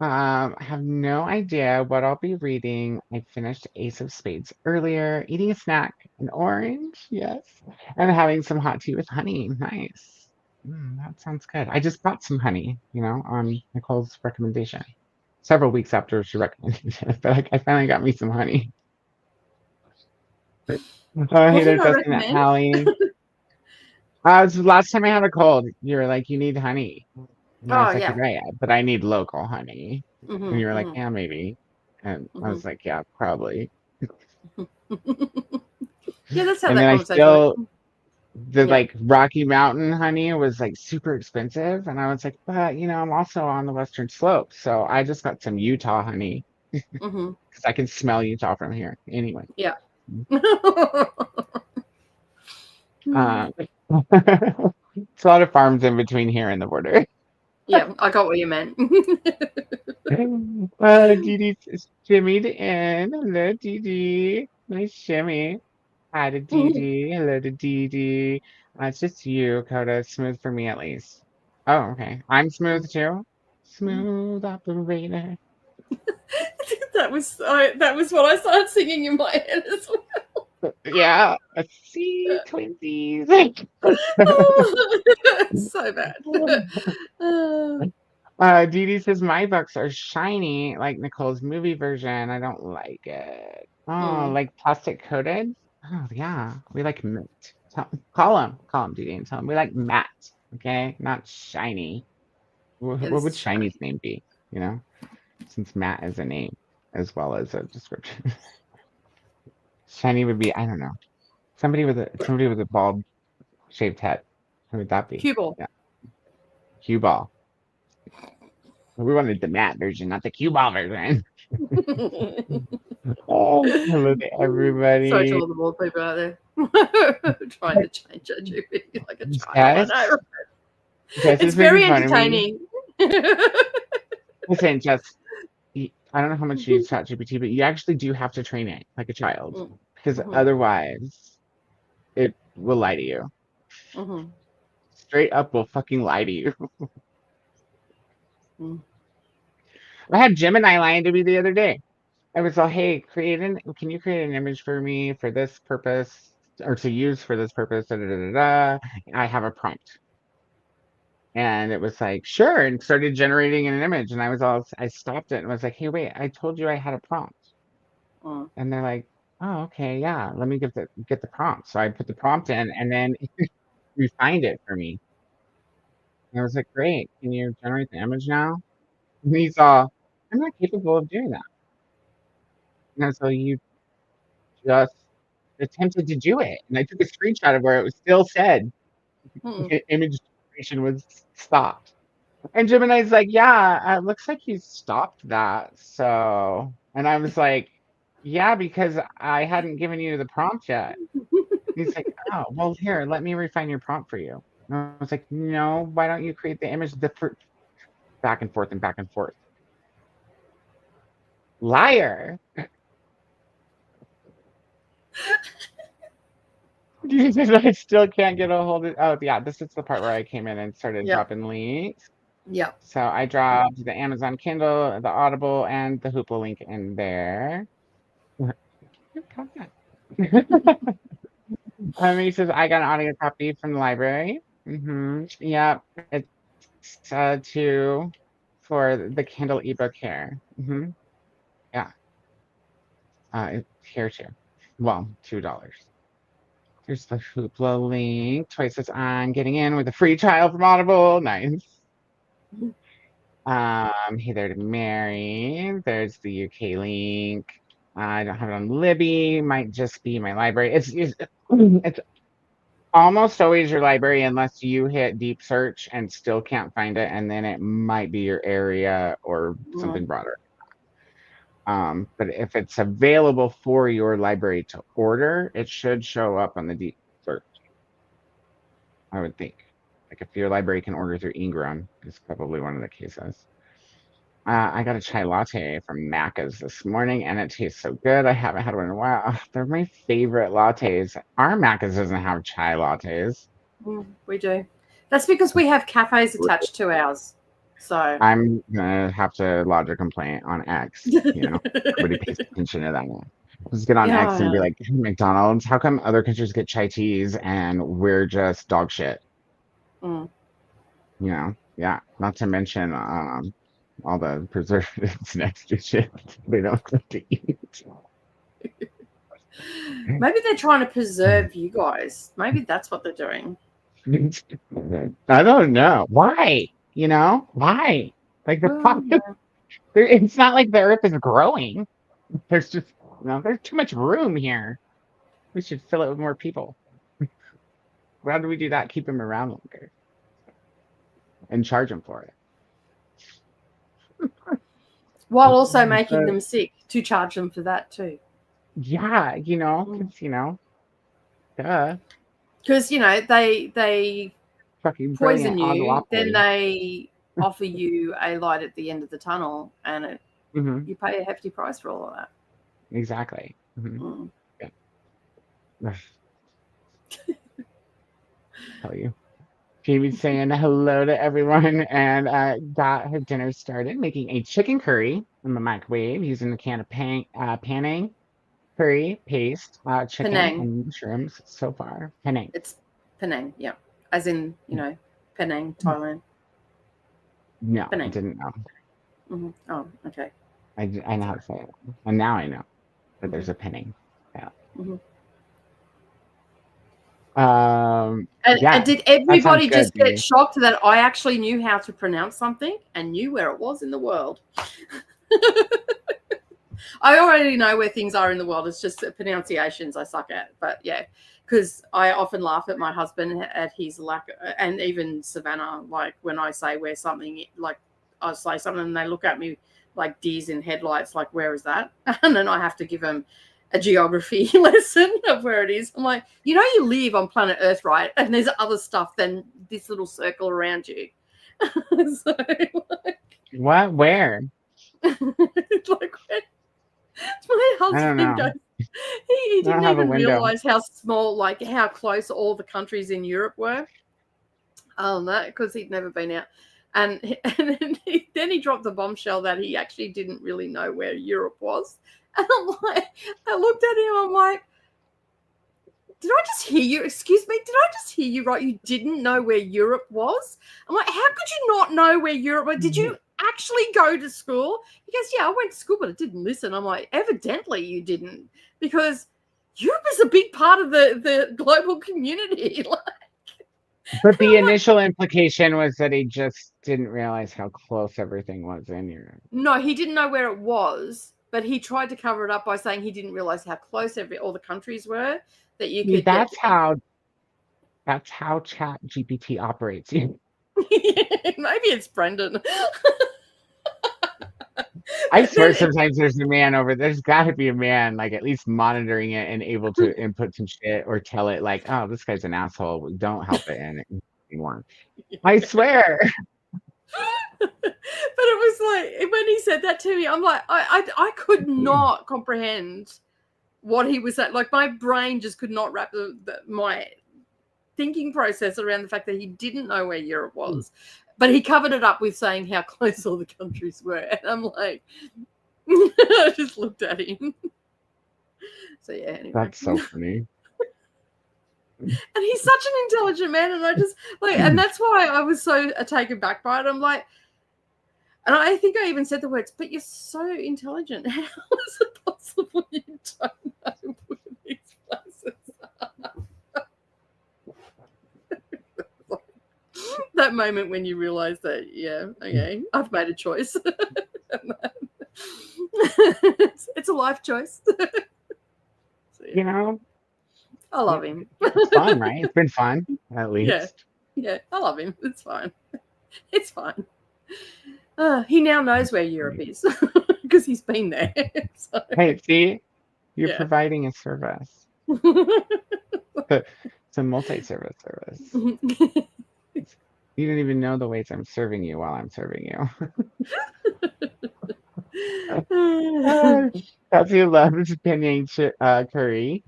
I have no idea what I'll be reading. I finished Ace of Spades earlier, eating a snack, an orange, yes, and having some hot tea with honey. Nice. That sounds good. I just bought some honey, on Nicole's recommendation. Several weeks after she recommended it, but I finally got me some honey. Hey there, Justin and Allie. Last time I had a cold, you were like, you need honey. And I was like, right, but I need local honey. And you were like, yeah, maybe. And I was like, yeah, probably. Yeah, that's how and that then conversation like Rocky Mountain honey was like super expensive. And I was like, but I'm also on the Western Slope. So I just got some Utah honey. Because I can smell Utah from here. Anyway. Yeah. It's a lot of farms in between here and the border. Yeah, I got what you meant. Dee shimmied in. Hello, Dee. Nice shimmy. Hi to Dee. Hello to Dee. It's just you, Koda. Smooth for me at least. Oh, okay. I'm smooth too. Smooth operator. that was what I started singing in my head as well. Yeah, see, twinsies. So bad. Dee says my books are shiny like Nicole's movie version. I don't like it. Oh, like plastic coated? Oh yeah, we like matte. Call him, Dee, and tell him we like matte. Okay, not shiny. What would shiny's name be? Since matte is a name as well as a description. Shiny would be, I don't know, somebody with a bald shaved head. Who would that be? Cue ball. Yeah. Cue ball. We wanted the matte version, not the cue ball version. Oh, hello to everybody. Sorry to all the bald people out there trying to change ChatGPT like a child. Yes. It's very entertaining. Listen, Jess, I don't know how much you use ChatGPT, but you actually do have to train it like a child because otherwise it will lie to you. Straight up will fucking lie to you. I had Gemini lying to me the other day. I was like, hey, can you create an image for me for this purpose or to use for this purpose? Da, da, da, da. I have a prompt. And it was like, sure, and started generating an image. And I stopped it and was like, hey, wait, I told you I had a prompt. And they're like, oh, okay, yeah, let me get the prompt. So I put the prompt in and then it refined it for me. And I was like, great, can you generate the image now? And he's all, I'm not capable of doing that. And so you just attempted to do it. And I took a screenshot of where it was still said image generation was stopped. And Gemini's like, yeah, it looks like you stopped that. So, and I was like, yeah, because I hadn't given you the prompt yet. He's like, oh, well, here, let me refine your prompt for you. And I was like, no, why don't you create the image back and forth and back and forth? Liar. I still can't get a hold of. Oh, yeah, this is the part where I came in and started dropping links. Yeah. So I dropped the Amazon Kindle, the Audible, and the Hoopla link in there. He says, I got an audio copy from the library. Yeah, it's $2 for the Kindle ebook here. Yeah. Here too. Well, $2. Here's the Hoopla link. Twice as on getting in with a free trial from Audible. Nice. Hey there to Mary. There's the UK link. I don't have it on Libby. Might just be my library. It's almost always your library unless you hit deep search and still can't find it, and then it might be your area or something broader. But if it's available for your library to order, it should show up on the deep search. I would think. Like if your library can order through Ingram, it's probably one of the cases. I got a chai latte from Macca's this morning, and it tastes so good. I haven't had one in a while. Ugh, they're my favorite lattes. Our Macca's doesn't have chai lattes. We do. That's because we have cafes attached to ours. So I'm gonna have to lodge a complaint on X. Nobody pays attention to that one. Let's get on X and be like, hey, McDonald's, how come other countries get chai teas and we're just dog shit? Yeah. Not to mention all the preservatives next to shit they don't get to eat. Maybe they're trying to preserve you guys. Maybe that's what they're doing. I don't know. Why? Why? Like it's not like the earth is growing. There's just there's too much room here. We should fill it with more people. How do we do that? Keep them around longer and charge them for it. While also making them sick to charge them for that too. Yeah, duh. Because they fucking poison you, then they offer you a light at the end of the tunnel, and you pay a hefty price for all of that. Exactly. Yeah. Tell you. Jamie's saying hello to everyone and got her dinner started, making a chicken curry in the microwave using a can of Penang curry paste, chicken and mushrooms so far. Penang. It's Penang, yeah. As in, Penang, Thailand. No, Penang. I didn't know. Oh, okay. I know how to say it. And now I know that there's a Penang. Yeah. And did everybody just get shocked that I actually knew how to pronounce something and knew where it was in the world? I already know where things are in the world. It's just pronunciations I suck at. But yeah, because I often laugh at my husband at his lack, and even Savannah, like when I say where something, like I say something and they look at me like deers in headlights, like where is that? And then I have to give them a geography lesson of where it is. I'm like, you live on planet Earth, right? And there's other stuff than this little circle around you. So, what? Where? Like, my husband goes, he didn't even realize how small, like how close all the countries in Europe were. Because he'd never been out. And then he dropped the bombshell that he actually didn't really know where Europe was. And I'm like, I looked at him, I'm like, did I just hear you? Excuse me, did I just hear you right? You didn't know where Europe was? I'm like, how could you not know where Europe was? Did you actually go to school? He goes, yeah, I went to school, but I didn't listen. I'm like, evidently you didn't, because Europe is a big part of the global community. But the initial implication was that he just didn't realize how close everything was in Europe. No, he didn't know where it was. But he tried to cover it up by saying he didn't realize how close all the countries were that you could. That's how Chat GPT operates. Maybe it's Brendan. I swear sometimes there's got to be a man like at least monitoring it and able to input some shit or tell it like, oh, this guy's an asshole. Don't help it anymore. I swear. But it was like when he said that to me, I'm like, I could not comprehend what he was saying. Like my brain just could not wrap my thinking process around the fact that he didn't know where Europe was. But he covered it up with saying how close all the countries were. And I'm like, I just looked at him. So yeah, anyway. That's so funny. And he's such an intelligent man, and I just and that's why I was so taken back by it. I'm like, and I think I even said the words, but you're so intelligent. How is it possible you don't know where these places are? that moment when you realize that, yeah, okay, I've made a choice. It's a life choice. So, yeah. You know, I love him. It's fun, right? It's been fun, at least. Yeah, I love him. It's fine. It's fine. He now knows where Europe is because he's been there. So. Hey, see, you're providing a service. It's a multi-service service. You don't even know the ways I'm serving you while I'm serving you. Kelsey loves pinyin curry.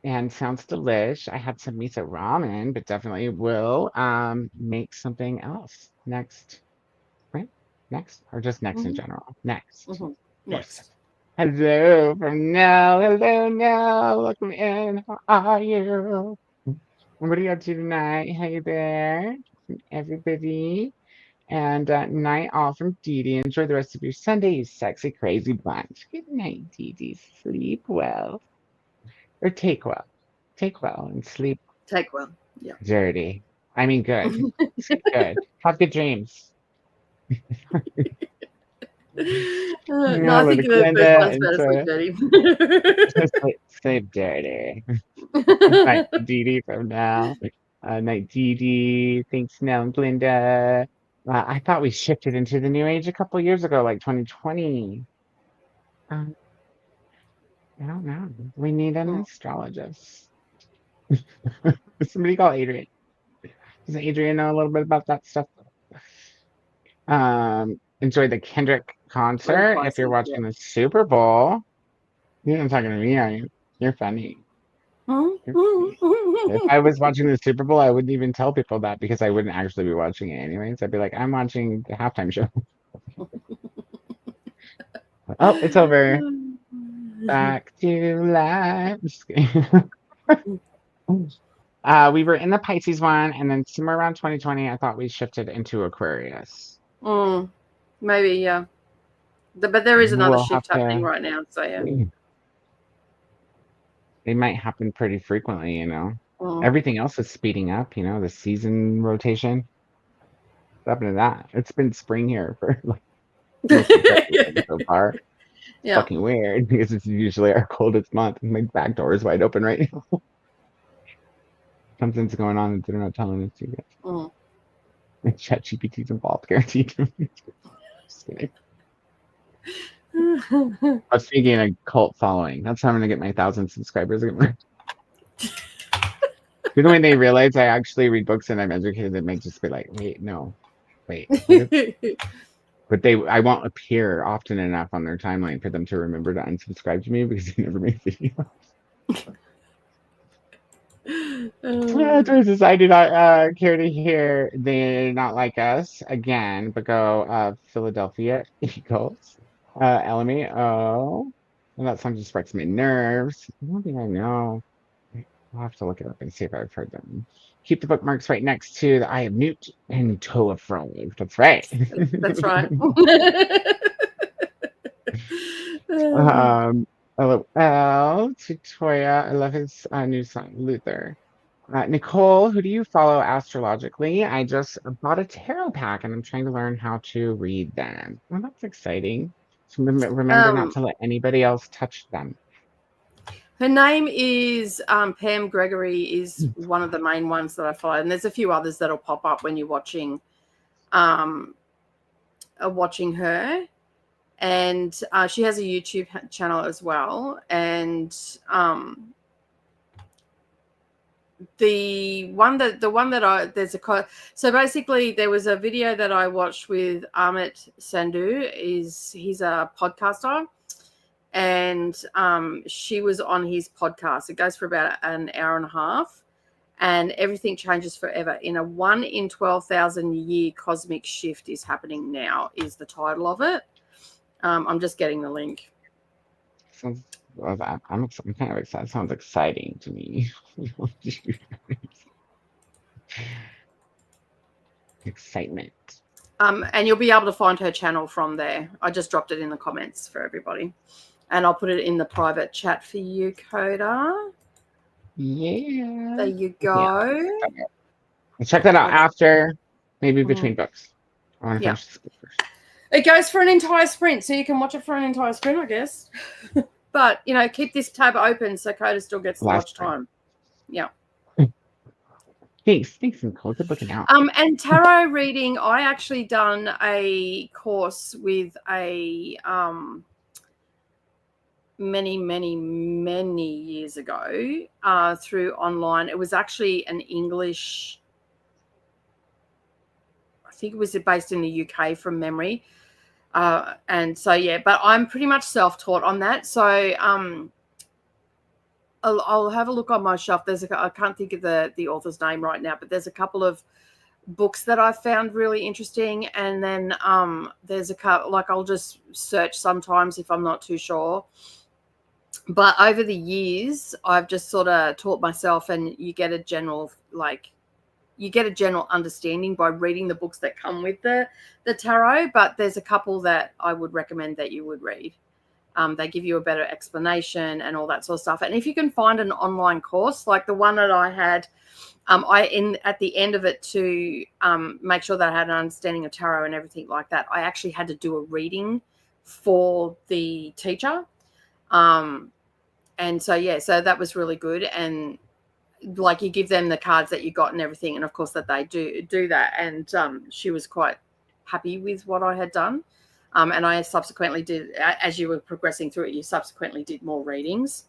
And sounds delish. I had some miso ramen, but definitely will make something else next. Right? Next? Or just next in general? Next. Next. Hello from now. Hello now. Welcome in. How are you? What are you up to tonight? Hey there, everybody. And night off from Dee Dee. Enjoy the rest of your Sunday, you sexy, crazy bunch. Good night, Dee Dee. Sleep well. Or take well. Take well and sleep. Take well. Yeah. Dirty. I mean, good. Sleep good. Have good dreams. No, I think the first one's better. Sleep dirty. Sleep dirty. Night Dee Dee from now. Night Dee Dee. Thanks, Nell and Glinda. I thought we shifted into the new age a couple years ago, like 2020. I don't know. We need an astrologist. Somebody call Adrian. Does Adrian know a little bit about that stuff? Enjoy the Kendrick concert. If you're watching the Super Bowl, you're not talking to me, are you? You're funny. If I was watching the Super Bowl, I wouldn't even tell people that because I wouldn't actually be watching it anyways. I'd be like, I'm watching the halftime show. Oh, it's over. Back to life. Just kidding. We were in the Pisces one, and then somewhere around 2020, I thought we shifted into Aquarius. Maybe, yeah. But there is another shift happening right now, so yeah. They might happen pretty frequently, you know. Everything else is speeding up, you know, the season rotation. What's happened to that? It's been spring here for like so far. It's fucking weird because it's usually our coldest month. My back door is wide open right now. Something's going on that they're not telling us yet. ChatGPT's involved, guaranteed. Just kidding. I was thinking a cult following. That's how I'm gonna get my 1,000 subscribers. You know, when they realize I actually read books and I'm educated, it may just be like, wait, no, wait. But I won't appear often enough on their timeline for them to remember to unsubscribe to me because they never make videos. I do not care to hear they're not like us again, but go Philadelphia Eagles. LMAO. Well, that song just breaks my nerves. I don't think I know. I'll have to look it up and see if I've heard them. Keep the bookmarks right next to the Eye of Newt and Toe of Frog. That's right. That's right. LOL to Toya. I love his new song, Luther. Nicole, who do you follow astrologically? I just bought a tarot pack and I'm trying to learn how to read them. Well, that's exciting. So remember not to let anybody else touch them. Her name is Pam Gregory, is one of the main ones that I follow. And there's a few others that'll pop up when you're watching her. And she has a YouTube channel as well. And so basically there was a video that I watched with Amit Sandhu. He's a podcaster, and she was on his podcast. It goes for about an hour and a half, and everything changes forever. In a 1 in 12,000 year cosmic shift is happening now, is the title of it. I'm just getting the link. I'm kind of excited. It sounds exciting to me. Excitement. And you'll be able to find her channel from there. I just dropped it in the comments for everybody. And I'll put it in the private chat for you, Koda. Yeah. There you go. Yeah. Check that out after. Maybe between books. I want to Yeah. finish this book first. It goes for an entire sprint, so you can watch it for an entire sprint, I guess. But, you know, keep this tab open so Koda still gets the watch time. Yeah. Thanks, Nicole. Good looking out. And tarot reading, I actually done a course with a many years ago through online. It was actually an English, I think it was based in the UK from memory. And so, yeah, but I'm pretty much self-taught on that. So I'll have a look on my shelf. I can't think of the author's name right now, but there's a couple of books that I found really interesting. And then there's a couple, like I'll just search sometimes if I'm not too sure. But over the years, I've just sort of taught myself, and you get a general understanding by reading the books that come with the tarot. But there's a couple that I would recommend that you would read. They give you a better explanation and all that sort of stuff. And if you can find an online course like the one that I had, at the end of it to make sure that I had an understanding of tarot and everything like that, I actually had to do a reading for the teacher. And so, yeah, so that was really good. And like you give them the cards that you got and everything. And of course that they do that. And she was quite happy with what I had done. And I subsequently did, as you were progressing through it, you subsequently did more readings.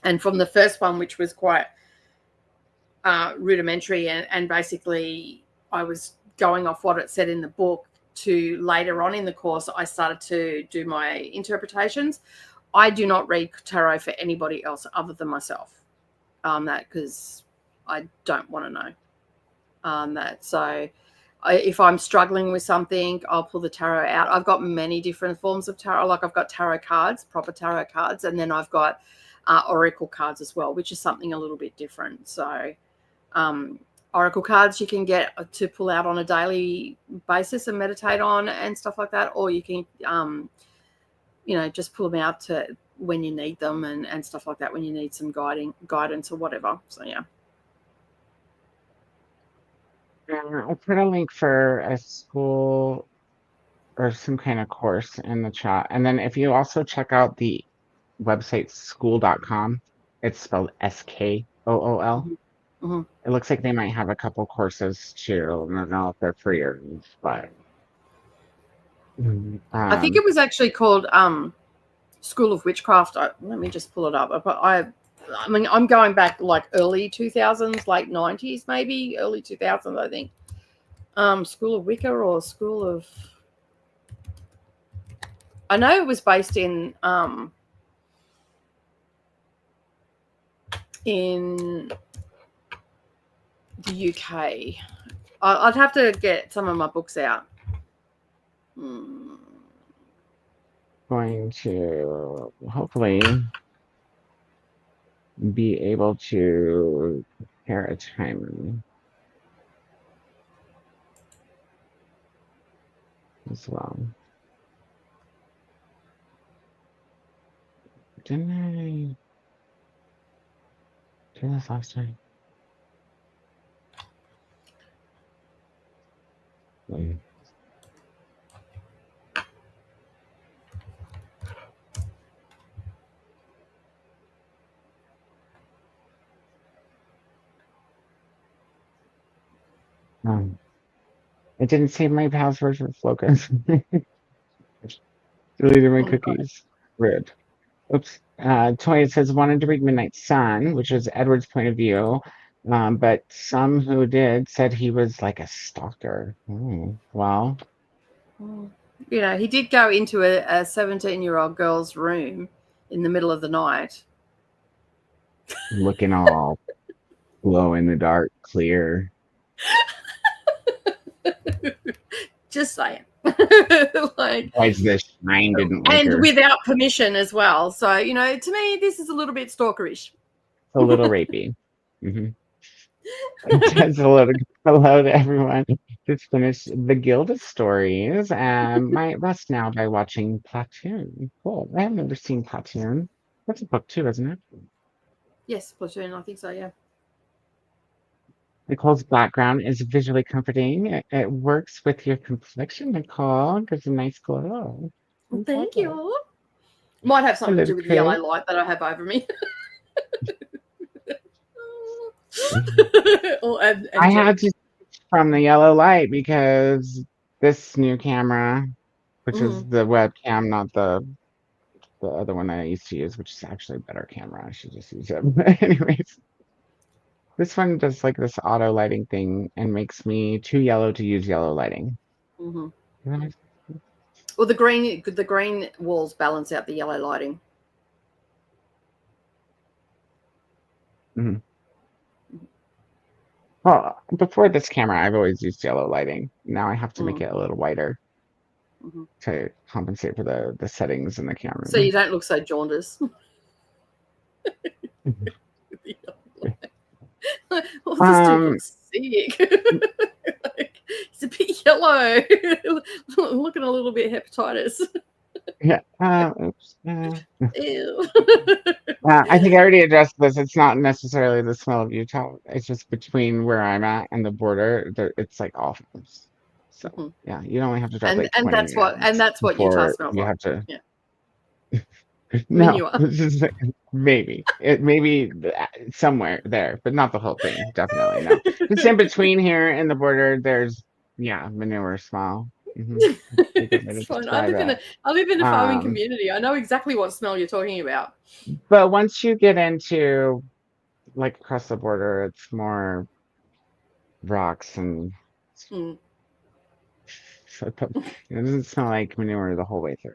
And from the first one, which was quite rudimentary, and basically I was going off what it said in the book, to later on in the course, I started to do my interpretations. I do not read tarot for anybody else other than myself. Because I don't want to know that. So if I'm struggling with something, I'll pull the tarot out. I've got many different forms of tarot. Like I've got tarot cards, proper tarot cards, and then I've got oracle cards as well, which is something a little bit different. So oracle cards you can get to pull out on a daily basis and meditate on and stuff like that, or you can just pull them out to when you need them and stuff like that, when you need some guidance or whatever. So yeah. I'll put a link for a school or some kind of course in the chat. And then if you also check out the website school.com, it's spelled SKOOL. Mm-hmm. It looks like they might have a couple courses too. I don't know if they're free or but I think it was actually called School of Witchcraft. Let me just pull it up. I mean, I'm going back like early 2000s, late 90s, maybe early 2000s, I think. School of Wicca or School of... I know it was based in the UK. I'd have to get some of my books out. Going to hopefully be able to prepare a time as well. Didn't I do this last time? It didn't save my password for Focus. Deleted my cookies. Rude. Oops. Toya says wanted to read Midnight Sun, which was Edward's point of view. But some who did said he was like a stalker. Well. He did go into a 17-year-old girl's room in the middle of the night. Looking all glow in the dark, clear. Just saying. Like the shine didn't wake and her. Without permission as well. So, to me, this is a little bit stalkerish. A little rapey. Just hello to everyone. Just finished the Guild of Stories and might rest now by watching Platoon. Cool. I have never seen Platoon. That's a book too, isn't it? Yes, Platoon. I think so, yeah. Nicole's background is visually comforting. It works with your complexion, Nicole. Gives a nice glow. Well, thank you. Might have something to do with the yellow light that I have over me. I had to from the yellow light because this new camera, which is the webcam, not the other one that I used to use, which is actually a better camera. I should just use it. But anyways, this one does like this auto lighting thing and makes me too yellow to use yellow lighting. Well, the green walls balance out the yellow lighting. Well, before this camera, I've always used yellow lighting. Now I have to make it a little whiter to compensate for the settings in the camera. So you don't look so jaundiced. Oh, this dude looks sick. He's a bit yellow. Looking a little bit hepatitis. Yeah. Ew. I think I already addressed this. It's not necessarily the smell of Utah. It's just between where I'm at and the border. It's like awful. So yeah, you only have to drive like 20 that's what Utah smells you like. have to. Yeah. No, maybe somewhere there, but not the whole thing. Definitely no. Just in between here and the border, there's manure smell. It's fine. I live in a farming community. I know exactly what smell you're talking about. But once you get into like across the border, it's more rocks and so it doesn't smell like manure the whole way through.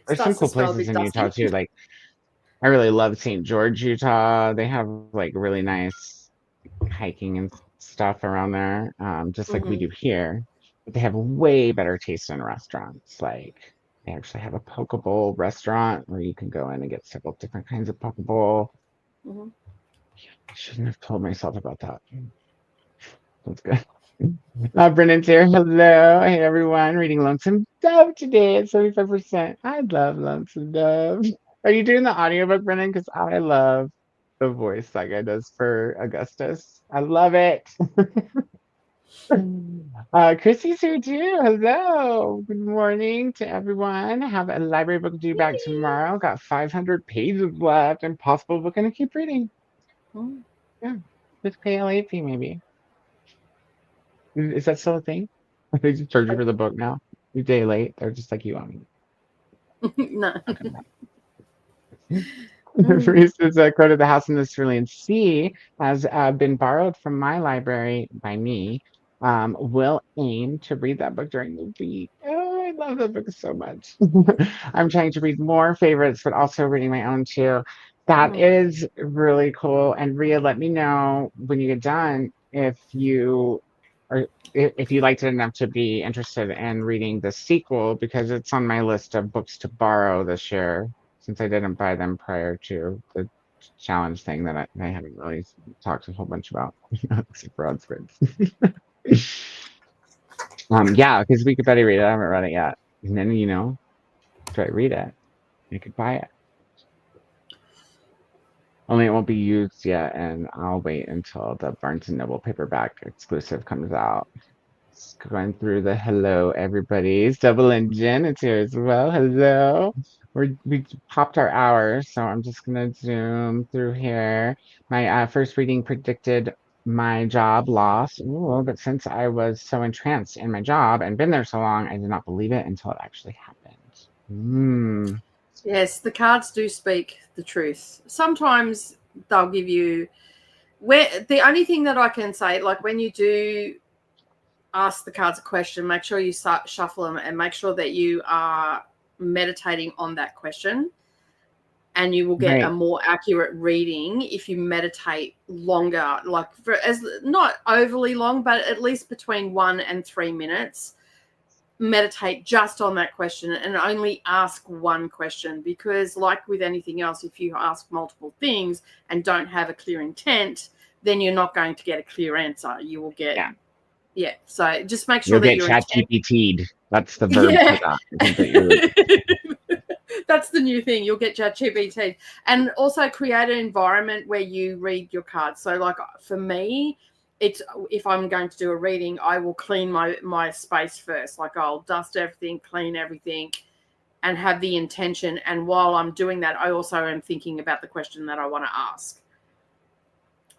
There's some cool places in Utah too. Like I really love St. George, Utah. They have like really nice hiking and stuff around there, just like we do here. But they have way better taste in restaurants. Like they actually have a poke bowl restaurant where you can go in and get several different kinds of poke bowl. I shouldn't have told myself about that. That's good. Brennan's here. Hello. Hey, everyone. Reading Lonesome Dove today at 75%. I love Lonesome Dove. Are you doing the audiobook, Brennan? Because I love the voice that guy does for Augustus. I love it. Chrissy's here too. Hello. Good morning to everyone. I have a library book due back tomorrow. Got 500 pages left. Impossible book, and I keep reading. Yeah. Just pay a late fee, maybe. Is that still a thing? They just charge you for the book now? You day late. They're just like you on me. No. Reese says Koda, the House in the Cerulean Sea has been borrowed from my library by me. Will aim to read that book during the week. Oh, I love that book so much. I'm trying to read more favorites, but also reading my own too. That is really cool. And Rhea, let me know when you get done if you liked it enough to be interested in reading the sequel, because it's on my list of books to borrow this year, since I didn't buy them prior to the challenge thing that I haven't really talked a whole bunch about, except for Odswords. Yeah, because we could better read it. I haven't read it yet. And then, try to read it. You could buy it. Only it won't be used yet, and I'll wait until the Barnes & Noble paperback exclusive comes out. Just going through the hello, everybody's Double Engine. It's here as well. Hello. We popped our hours, so I'm just going to zoom through here. My first reading predicted my job loss. Ooh, but since I was so entranced in my job and been there so long, I did not believe it until it actually happened. Yes, the cards do speak the truth. Sometimes they'll give you the only thing that I can say, like when you do ask the cards a question, make sure you shuffle them and make sure that you are meditating on that question, and you will get a more accurate reading if you meditate longer, like as not overly long, but at least between 1 and 3 minutes. Meditate just on that question and only ask one question, because like with anything else, if you ask multiple things and don't have a clear intent, then you're not going to get a clear answer. You will get so just make sure that you're ChatGPT'd. That's the verb for that. That's the new thing. You'll get ChatGPT. And also create an environment where you read your cards. So like for me, if I'm going to do a reading, I will clean my space first. Like I'll dust everything, clean everything, and have the intention. And while I'm doing that, I also am thinking about the question that I want to ask.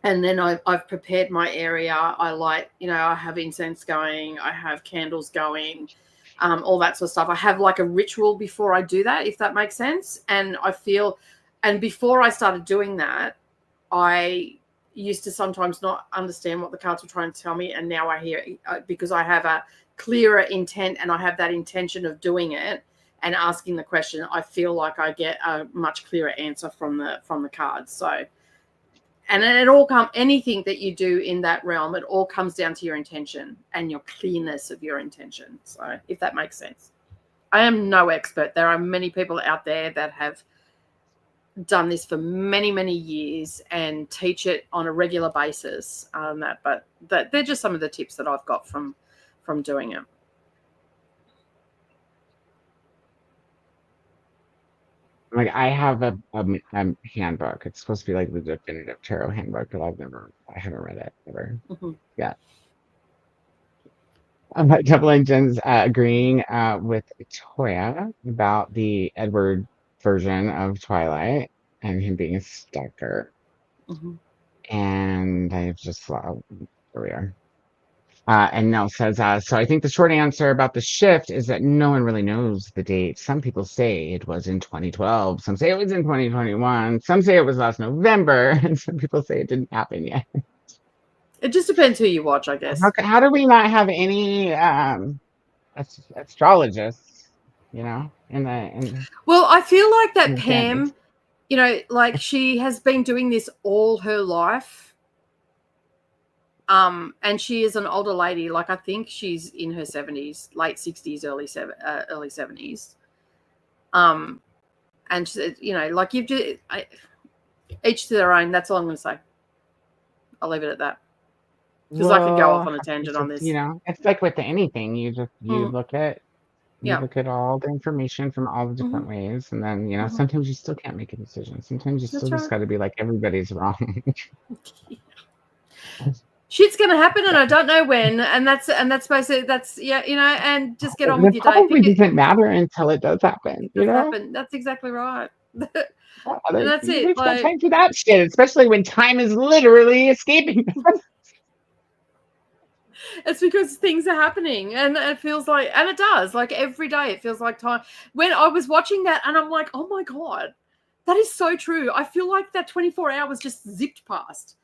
And then I've prepared my area. I light, I have incense going, I have candles going, all that sort of stuff. I have like a ritual before I do that, if that makes sense. And before I started doing that, I used to sometimes not understand what the cards were trying to tell me, and now I hear it because I have a clearer intent, and I have that intention of doing it and asking the question. I feel like I get a much clearer answer from the cards. So, and it all anything that you do in that realm, it all comes down to your intention and your clearness of your intention. So, if that makes sense. I am no expert. There are many people out there that have done this for many, many years and teach it on a regular basis. But they're just some of the tips that I've got from doing it. Like I have a handbook. It's supposed to be like the definitive tarot handbook, but I haven't read it ever. Mm-hmm. Yeah. Double Engines agreeing with Toya about the Edward version of Twilight and him being a stalker. Mm-hmm. And I've just here we are. And Nell says, so I think the short answer about the shift is that no one really knows the date. Some people say it was in 2012. Some say it was in 2021. Some say it was last November. And some people say it didn't happen yet. It just depends who you watch, I guess. How do we not have any astrologists, in the well, I feel like that Pam, like she has been doing this all her life. And she is an older lady. Like I think she's in her 70s, late 60s, early 70s. And she, like you've just each to their own. That's all I'm going to say. I'll leave it at that because I could go off on a tangent on this. It's like with anything. You look at look at all the information from all the different ways, and then sometimes you still can't make a decision. Sometimes you still just got to be like everybody's wrong. Shit's gonna happen, and I don't know when, and that's basically and just get on with your day. It probably doesn't matter until it does happen. Happen. That's exactly right. And that's it. There's no time for that shit, especially when time is literally escaping us. It's because things are happening, and it feels like, and it does, like every day, it feels like time. When I was watching that, and I'm like, oh my God, that is so true. I feel like that 24 hours just zipped past.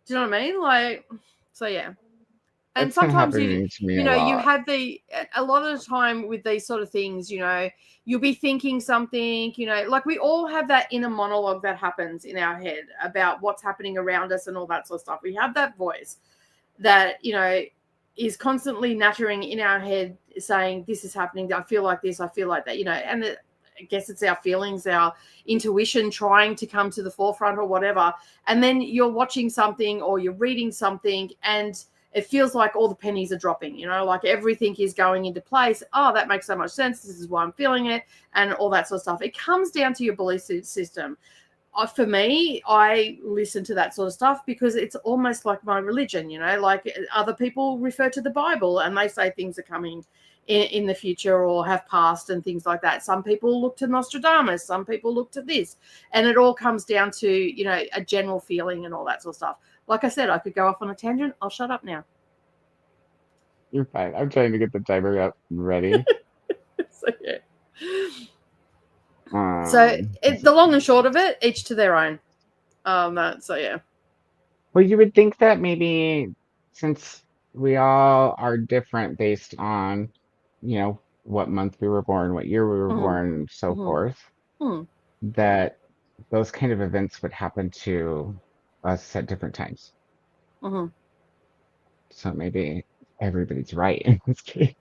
Do you know what I mean? Like, so yeah. And sometimes you have a lot of the time with these sort of things, you'll be thinking something, like we all have that inner monologue that happens in our head about what's happening around us and all that sort of stuff. We have that voice that, is constantly nattering in our head saying, this is happening. I feel like this, I feel like that, and I guess it's our feelings, our intuition trying to come to the forefront or whatever. And then you're watching something or you're reading something and it feels like all the pennies are dropping, like everything is going into place. Oh, that makes so much sense. This is why I'm feeling it and all that sort of stuff. It comes down to your belief system. For me, I listen to that sort of stuff because it's almost like my religion, like other people refer to the Bible and they say things are coming in the future or have passed and things like that. Some people look to Nostradamus, some people look to this, and it all comes down to, a general feeling and all that sort of stuff. Like I said, I could go off on a tangent. I'll shut up now. You're fine. I'm trying to get the timer up ready. So, yeah. The long and short of it, each to their own. So, yeah. Well, you would think that maybe since we all are different based on what month we were born, what year we were born, and so forth, that those kind of events would happen to us at different times. So maybe everybody's right in this case.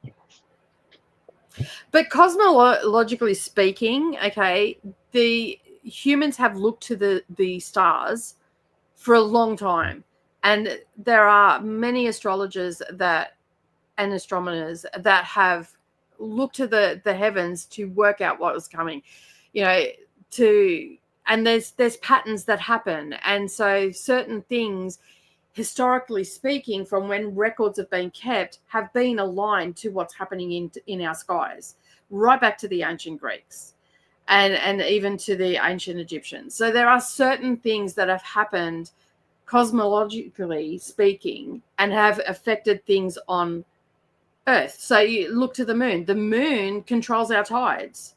But cosmologically speaking, okay, the humans have looked to the stars for a long time. And there are many astrologers and astronomers that have looked to the heavens to work out what was coming, and there's patterns that happen. And so certain things historically speaking, from when records have been kept, have been aligned to what's happening in our skies, right back to the ancient Greeks and even to the ancient Egyptians. So there are certain things that have happened cosmologically speaking and have affected things on Earth. So you look to the moon. The moon controls our tides.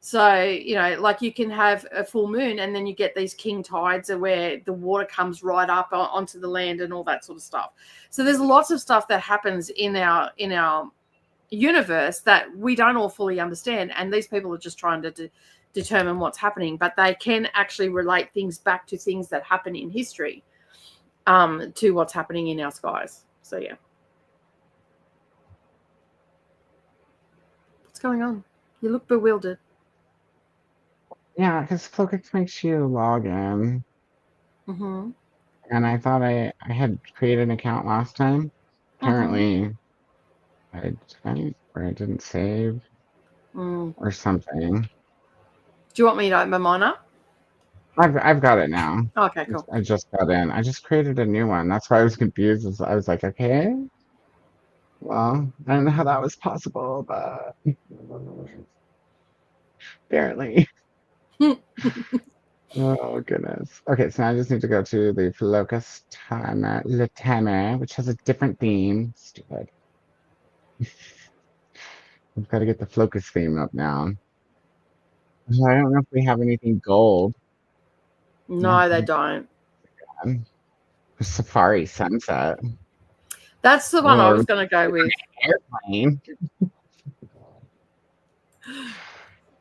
So, you know, like you can have a full moon and then you get these king tides where the water comes right up onto the land and all that sort of stuff. So there's lots of stuff that happens in our universe that we don't all fully understand. And these people are just trying to determine what's happening, but they can actually relate things back to things that happen in history, to what's happening in our skies. So, yeah. What's going on? You look bewildered. Yeah, because Focus makes you log in. Mm-hmm. And I thought I had created an account last time. Apparently, I didn't save or something. Do you want me to open mine up? I've got it now. Okay, cool. I just got in. I just created a new one. That's why I was confused. I was like, okay, well, I don't know how that was possible, but apparently. Oh goodness. Okay, so now I just need to go to the Focus Timer, Le Timer, which has a different theme. Stupid. I've got to get the Focus theme up now. I don't know if we have anything gold. No, they don't. Safari Sunset. That's the one I was going to go with. Airplane.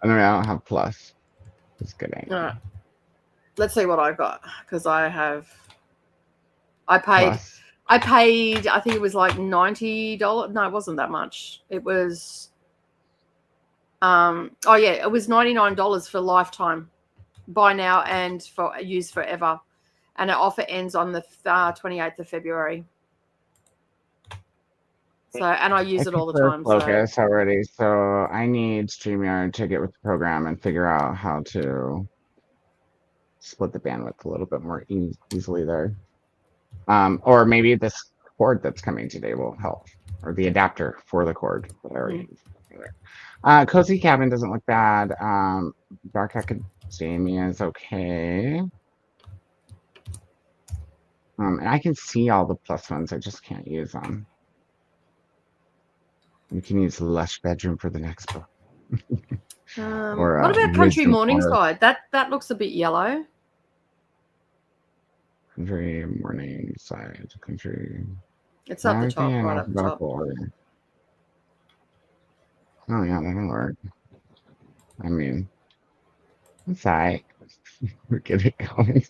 Anyway, I don't have plus. Just kidding. All right. Let's see what I got, because I paid, I think it was like $90. No, it wasn't that much. It was, it was $99 for lifetime, buy now and for use forever. And the offer ends on the 28th of February. So, and I use it all the time. Focus already, so I need StreamYard to get with the program and figure out how to split the bandwidth a little bit more easily there. Or maybe this cord that's coming today will help, or the adapter for the cord that I already used. Cozy Cabin doesn't look bad. Dark Academia is okay. And I can see all the plus ones, I just can't use them. You can use Lush Bedroom for the next book. Or, what about Country Morningside? That looks a bit yellow. Country Morningside. Country. It's up the top, right up the top. Order. Oh yeah, that'll work. I mean, it's alright. We're getting going.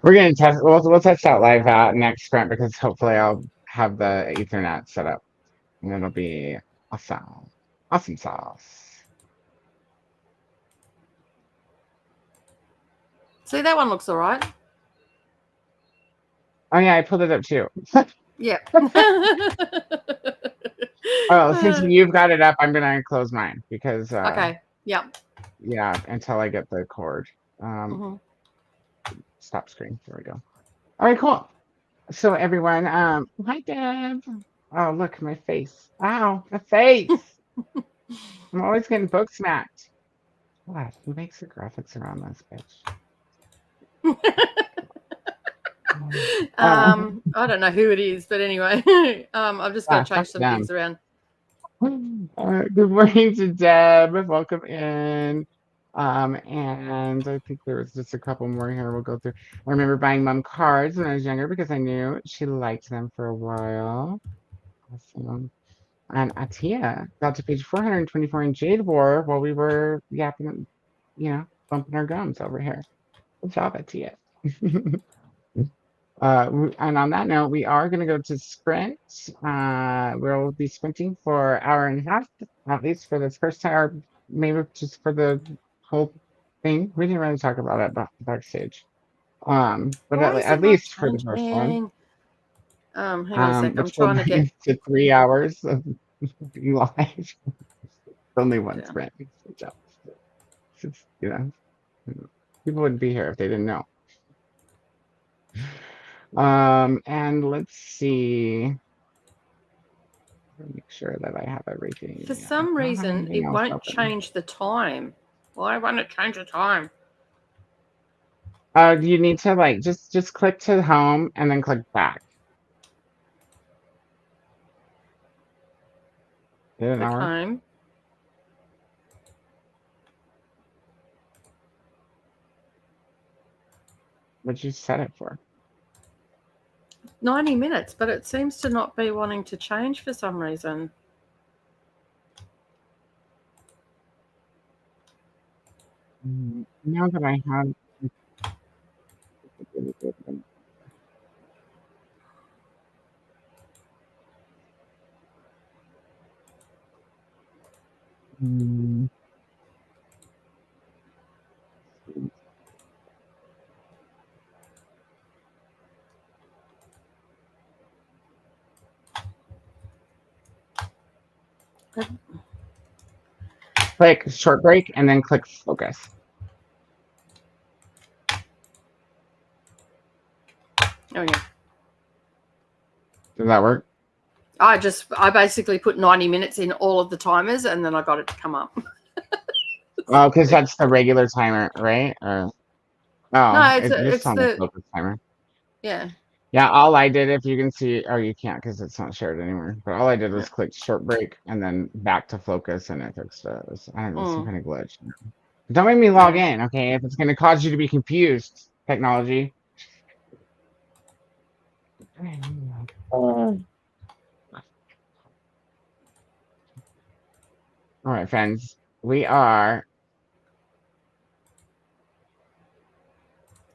We're gonna test. We'll test out live next sprint, because hopefully I'll have the Ethernet set up. And it'll be awesome. Awesome sauce. See, that one looks all right. Oh, yeah, I pulled it up too. Yeah. Oh, since you've got it up, I'm going to close mine because. Okay. Yep. Yeah, until I get the cord. Stop screen. There we go. All right, cool. So, everyone, hi, Deb. Oh, look, my face. Ow, my face. I'm always getting book smacked. What? Who makes the graphics around this bitch? I don't know who it is, but anyway, I'm just going to change some things around. Good morning to Deb. Welcome in. And I think there was just a couple more here we'll go through. I remember buying mom cards when I was younger because I knew she liked them for a while. Awesome. And Atia got to page 424 in Jade War while we were yapping, bumping our gums over here. Good job, Atia. And on that note, we are going to go to sprint. We'll be sprinting for an hour and a half, at least for this first time, or maybe just for the whole thing. We didn't really talk about it backstage. But at least for the first one. Hang on a sec. I'm trying to get to 3 hours of live. It's only one sprint. It's, people wouldn't be here if they didn't know. And let's see. Make sure that I have everything. For some reason, it won't change the time. Why won't it change the time? You need to like just click to home and then click back. Did it not work? Home. What'd you set it for? 90 minutes, but it seems to not be wanting to change for some reason. Now that I have click short break and then click focus. Oh yeah. Does that work? I basically put 90 minutes in all of the timers and then I got it to come up. Oh, because that's the regular timer, right? Or no, it's on the focus timer. Yeah. Yeah, all I did, if you can see, oh, you can't because it's not shared anymore. But all I did was click short break and then back to focus, and it fixed it. I don't know, some kind of glitch. Don't make me log in, okay? If it's going to cause you to be confused, technology. All right, friends, we are.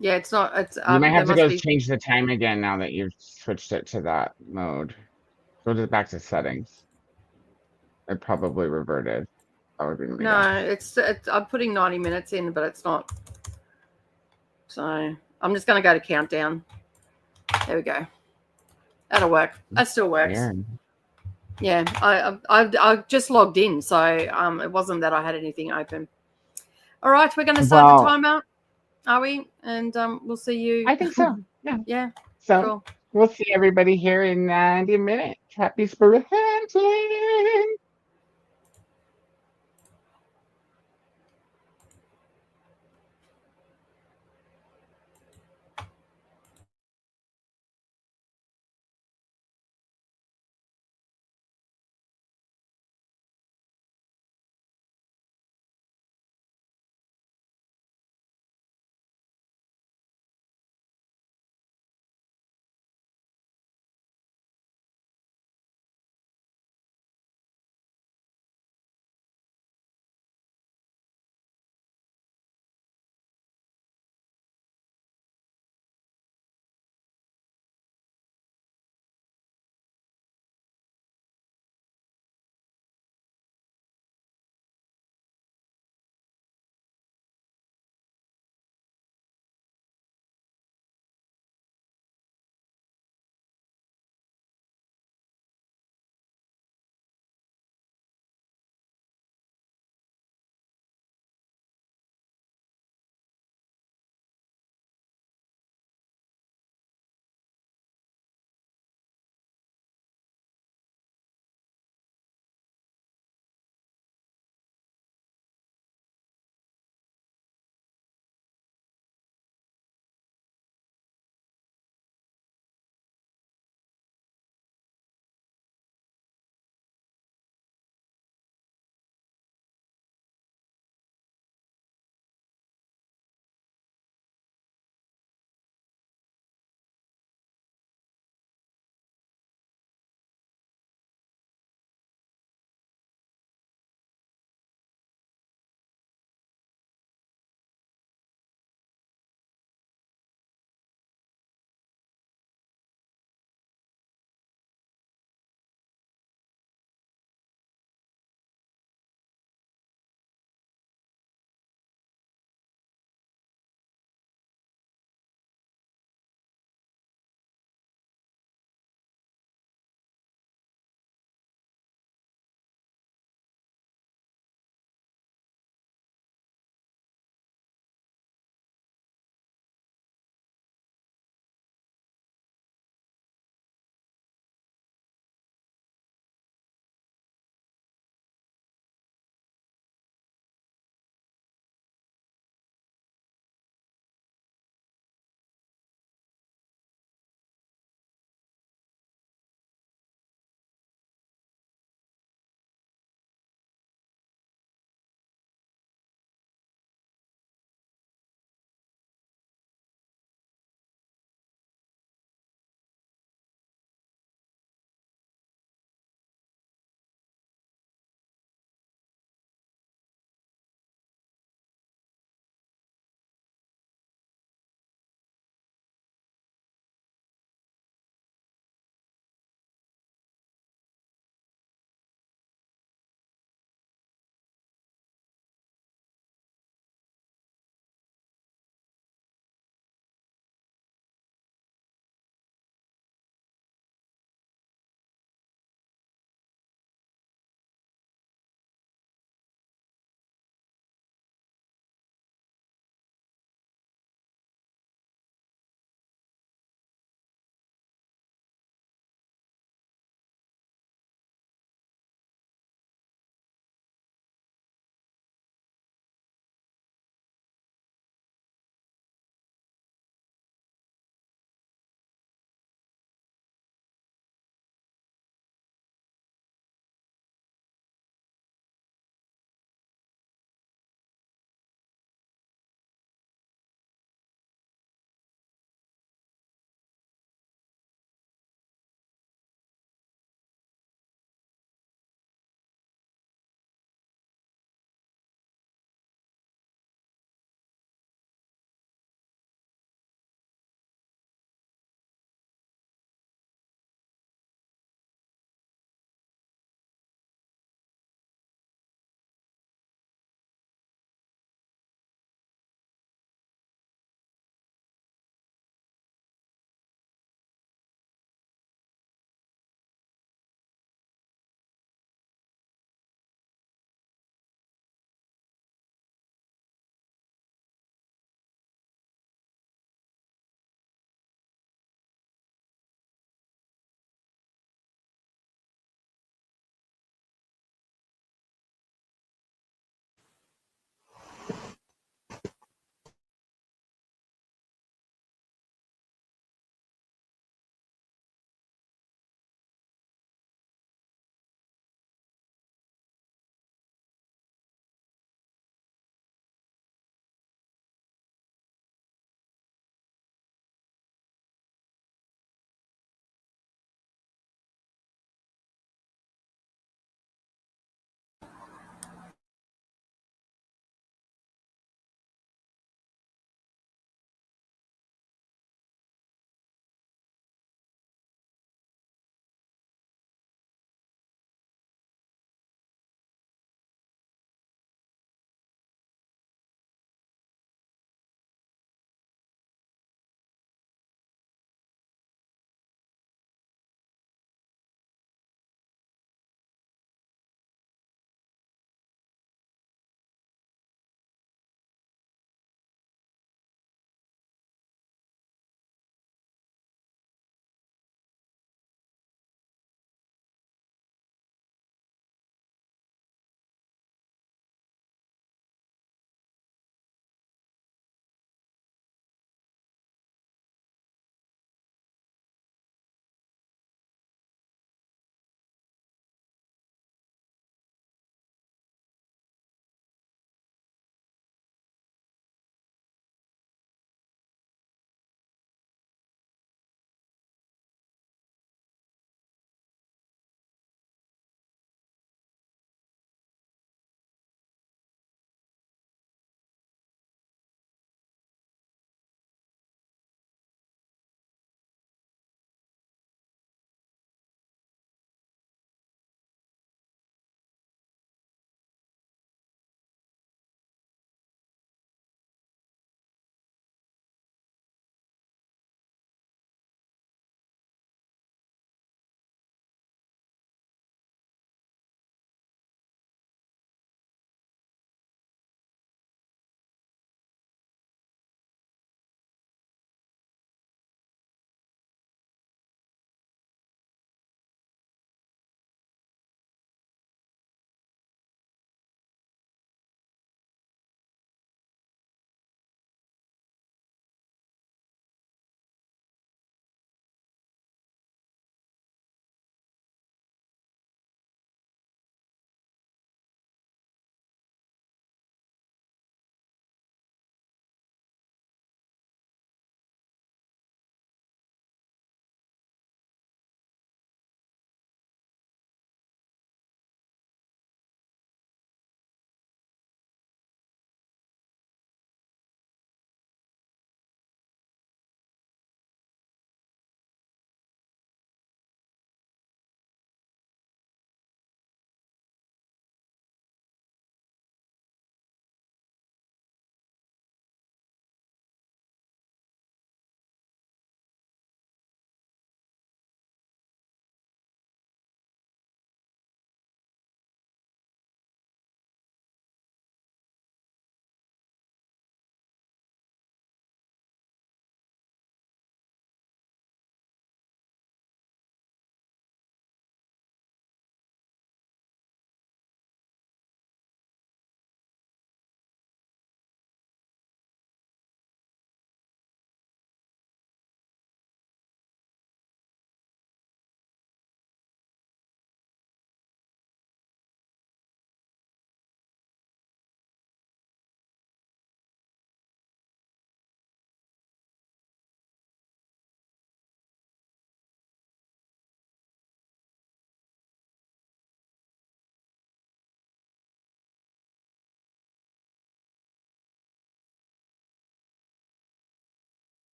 Yeah, it's not. It's you might have to go change the time again now that you've switched it to that mode. Go back to settings. It probably reverted. That would be me. No, it's I'm putting 90 minutes in, but it's not. So I'm just going to go to countdown. There we go. That'll work. That still works. Yeah, I just logged in, so it wasn't that I had anything open. All right, we're going to start the timer, are we? And we'll see you. I think so. Yeah. Yeah. So cool. We'll see everybody here in 90 minutes. Happy Spirit Hunting.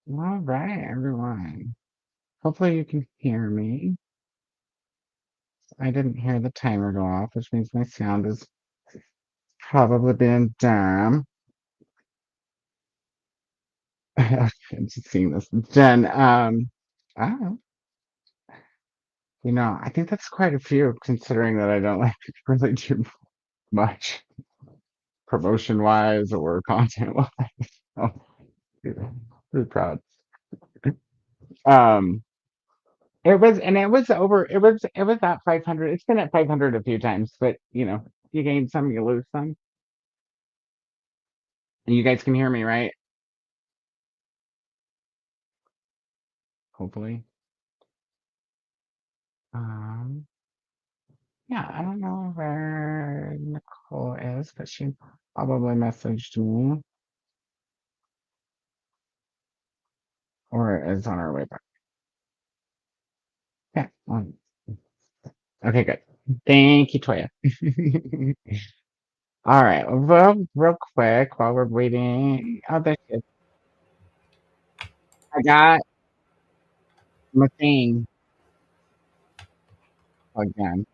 All right, everyone. Hopefully you can hear me. I didn't hear the timer go off, which means my sound is probably being dumb. I'm just seeing this. Jen, I don't know. I think that's quite a few, considering that I don't like really do much promotion wise or content wise. So, pretty proud. Um, it was at 500. It's been at 500 a few times, but you gain some, you lose some. And you guys can hear me, right? Hopefully. Um, yeah, I don't know where Nicole is, but she probably messaged me or is on her way back. Yeah. Okay, good. Thank you, Toya. All right. Well, real quick while we're waiting. Oh, there she is. I got my thing again.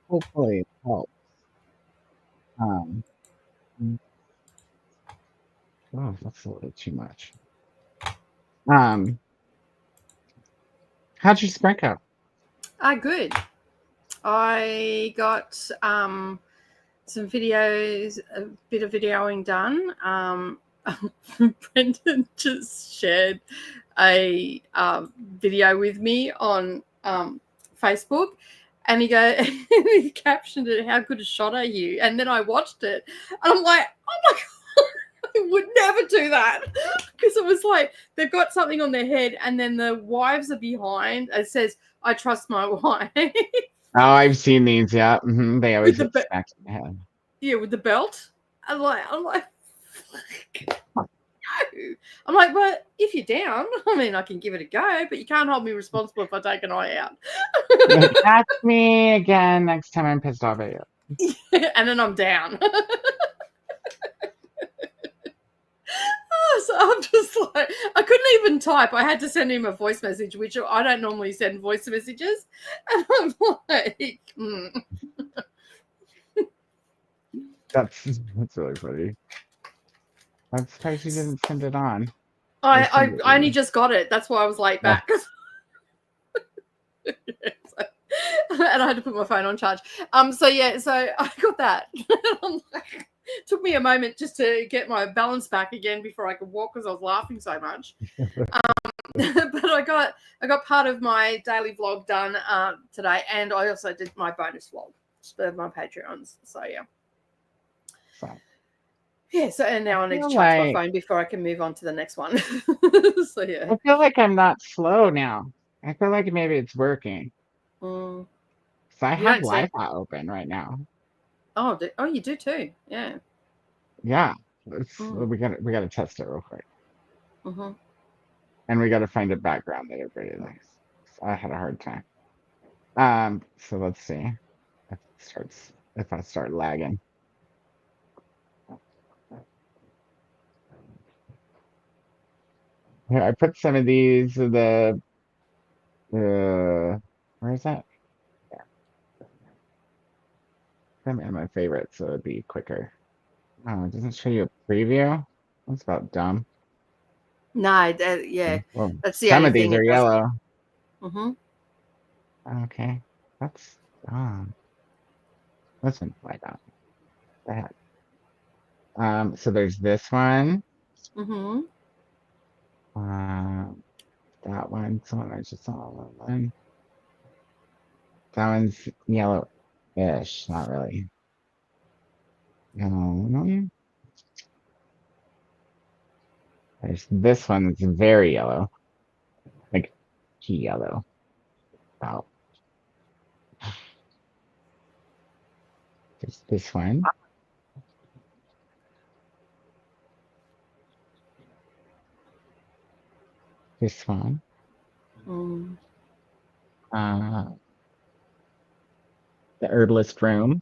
Hopefully it helps. Um, oh, that's a little too much. Um, how'd your spring go? Good. I got some videos, a bit of videoing done. Brendan just shared a video with me on Facebook, and he captioned it, "How good a shot are you?" And then I watched it, and I'm like, "Oh my god, I would never do that," because it was like they've got something on their head, and then the wives are behind. It says, "I trust my wife." Oh, I've seen these. Yeah, they always with get the smacked in the head. Yeah, with the belt. I'm like, no. I'm like, well, if you're down, I mean, I can give it a go, but you can't hold me responsible if I take an eye out. Like, catch me again next time I'm pissed off at you. And then I'm down. So I'm just like, I couldn't even type. I had to send him a voice message, which I don't normally send voice messages. And I'm like, That's really funny. I'm surprised you didn't send it on. I only just got it. That's why I was late back. And I had to put my phone on charge. So I got that. It took me a moment just to get my balance back again before I could walk because I was laughing so much. But I got part of my daily vlog done today, and I also did my bonus vlog for my Patreons. So yeah. Yeah, so and now I need to charge my phone before I can move on to the next one. So yeah. I feel like I'm not slow now. I feel like maybe it's working. So I have Wi-Fi open right now. Oh, you do too. Yeah. Yeah. We gotta test it real quick. Mm-hmm. And we gotta find a background that everybody likes. I had a hard time. So let's see if I start lagging. Here, I put some of these where is that? Yeah. Them in my favorites, so it'd be quicker. Oh, it doesn't show you a preview? That's about dumb. No, yeah. Well, that's the some only of these thing are yellow. Mm-hmm. Okay. That's listen, why not? That. So there's this one. Mm-hmm. That one. Someone I just saw one. That one's yellow-ish, not really. No. There's this one that's very yellow. Like key yellow. Wow. There's this one. This one. The herbalist room.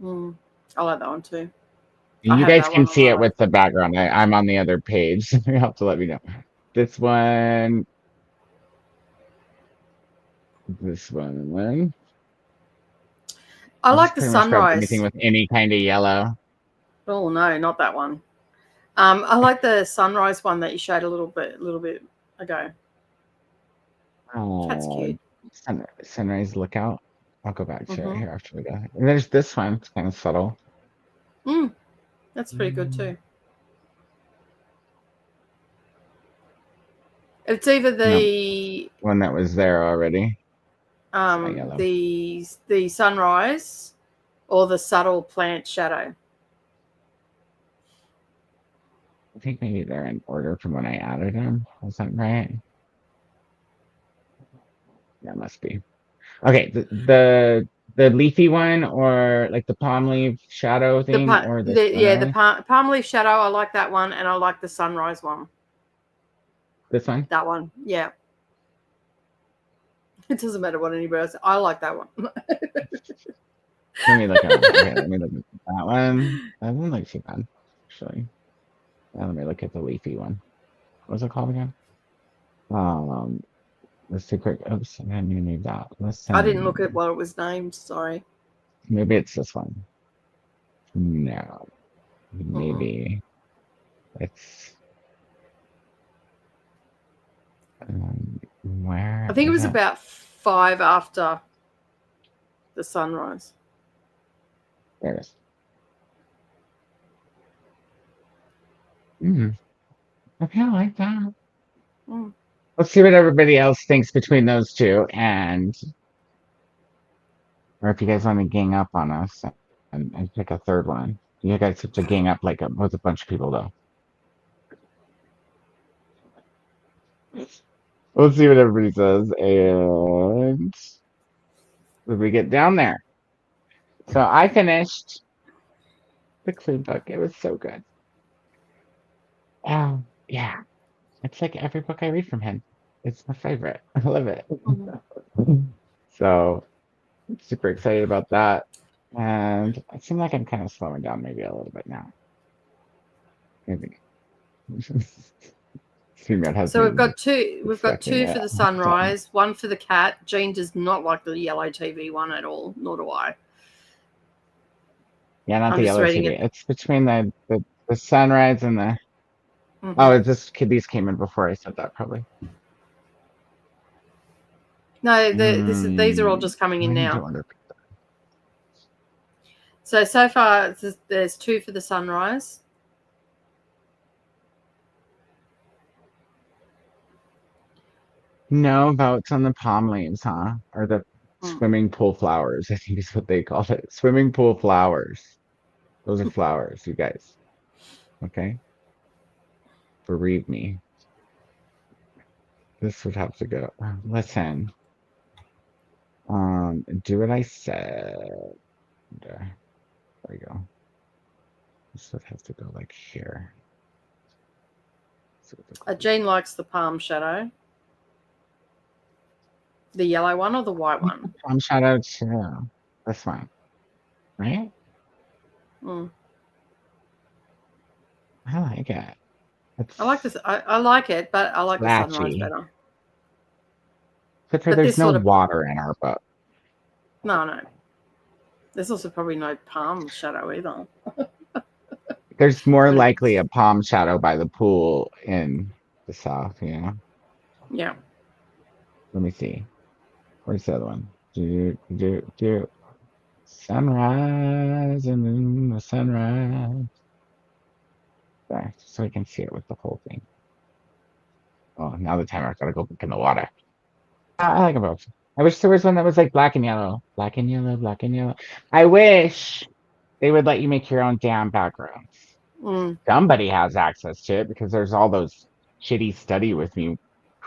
I like that one too. You guys can see it with the background. I'm on the other page. You have to let me know. This one. I like the sunrise. Anything with any kind of yellow. Oh no, not that one. I like the sunrise one that you showed a little bit ago. Oh, that's cute. Sunrise lookout. I'll go back to it here after we go. And there's this one. It's kind of subtle. That's pretty good too. It's either the one that was there already. The sunrise or the subtle plant shadow. I think maybe they're in order from when I added them. Is that right? That must be. Okay, the leafy one, or like the palm leaf shadow thing, or the palm leaf shadow. I like that one, and I like the sunrise one. This one? That one, yeah. It doesn't matter what anybody else. I like that one. Let me look at it. Okay, let me look at that one. That one looks too bad, actually. Now let me look at the leafy one. What's it called again? Let's do quick. Oops, I didn't even need that. I didn't look at what it was named. Sorry. Maybe it's this one. No. Maybe it's. Where? I think it was about 5 after the sunrise. There it is. Okay, I like that. Let's see what everybody else thinks between those two, or if you guys want to gang up on us and pick a third one. You guys have to gang up like with a bunch of people, though. Let's see what everybody says, and when we get down there. So I finished the Clue book. It was so good. Yeah. It's like every book I read from him. It's my favorite. I love it. So super excited about that. And it seems like I'm kind of slowing down maybe a little bit now. Maybe. So we've got two for the sunrise, one for the cat. Jean does not like the yellow TV one at all, nor do I. Yeah, not the yellow TV. It's between the sunrise and the oh, these came in before I said that, probably. No, these are all just coming in now. So far, there's 2 for the sunrise. No votes on the palm leaves, huh? Or the swimming pool flowers, I think is what they called it. Swimming pool flowers. Those are flowers, you guys. Okay? Bereave me. This would have to go. Listen. Do what I said. There we go. This would have to go like here. Jane likes the palm shadow. The yellow one or the white one? Palm shadow too. This one. Right? I like it. I like this. I like it, but I like the sunrise better. But there's no water in our book. No. There's also probably no palm shadow either. There's more likely a palm shadow by the pool in the south, you know? Yeah. Let me see. Where's the other one? Sunrise and then the sunrise. There, so we can see it with the whole thing. Oh, now the timer. I've got to go look in the water. I like them both. I wish there was one that was like black and yellow. Black and yellow, black and yellow. I wish they would let you make your own damn backgrounds. Somebody has access to it because there's all those shitty study with me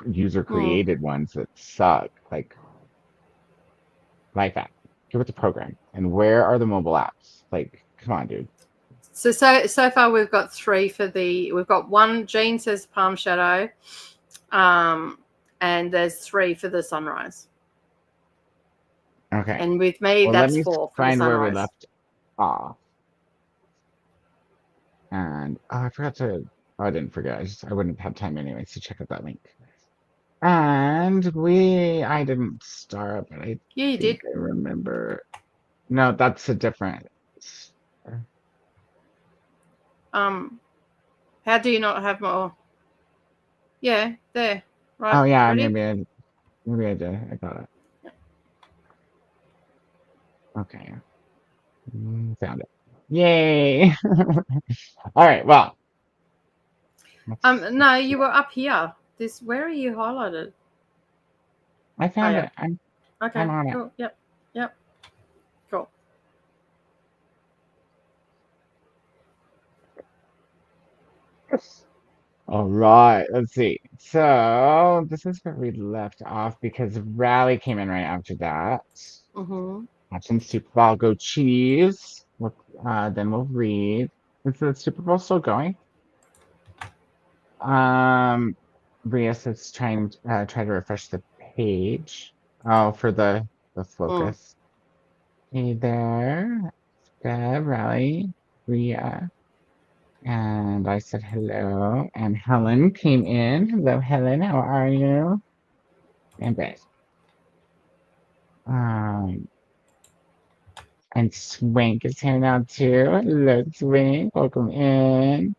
user created ones that suck. Like Life app. Give it the program. And where are the mobile apps? Like, come on, dude. So far we've got 3 for we've got 1, Jean says palm shadow. And there's 3 for the sunrise. Okay. And with me, that's 4 for the sunrise. Find where we left off. And I forgot to. Oh, I didn't forget. I wouldn't have time anyway to check out that link. And I didn't start, but I you did. I remember. No, that's a different. How do you not have more? Yeah, there. Right. Oh yeah, ready? maybe I did. I got it. Okay. Found it. Yay! All right. Well. No, you were up here. Where are you highlighted? I found it. I'm on it. Cool. Yep. Cool. All right, let's see. So this is where we left off because Rally came in right after that. Watching Super Bowl go cheese. Then we'll read. Is the Super Bowl still going? Rias is try to refresh the page. Oh, for the focus. Hey there, Deb, Rally, Ria. And I said hello. And Helen came in. Hello, Helen. How are you? And Beth. And Swank is here now too. Hello, Swank. Welcome in.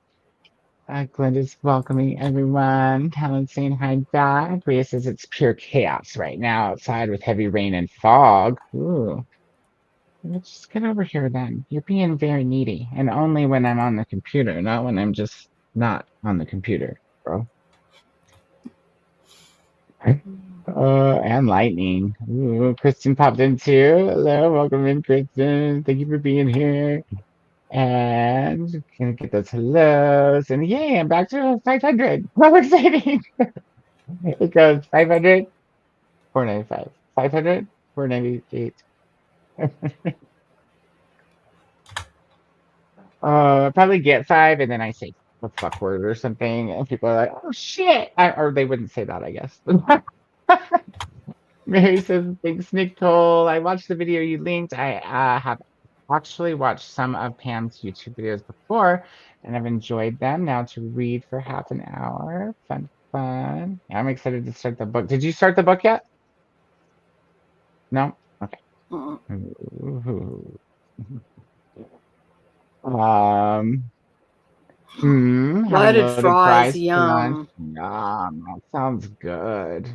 Glenda's welcoming everyone. Helen saying hi back. Rhea says it's pure chaos right now outside with heavy rain and fog. Ooh. Let's just get over here then. You're being very needy. And only when I'm on the computer, not when I'm just not on the computer, bro. And lightning. Ooh, Kristen popped in too. Hello, welcome in, Kristen. Thank you for being here. And gonna get those hellos. And yay, I'm back to 500. How exciting! It goes 500, 495. 500, 498. Probably get 5, and then I say the fuck word or something, and people are like, "Oh shit!" Or they wouldn't say that, I guess. Mary says, "Thanks, Nicole. I watched the video you linked. I have actually watched some of Pam's YouTube videos before, and I've enjoyed them. Now to read for half an hour. Fun, fun. Yeah, I'm excited to start the book. Did you start the book yet? No? Okay. Loaded fries, yum. Yum, that sounds good.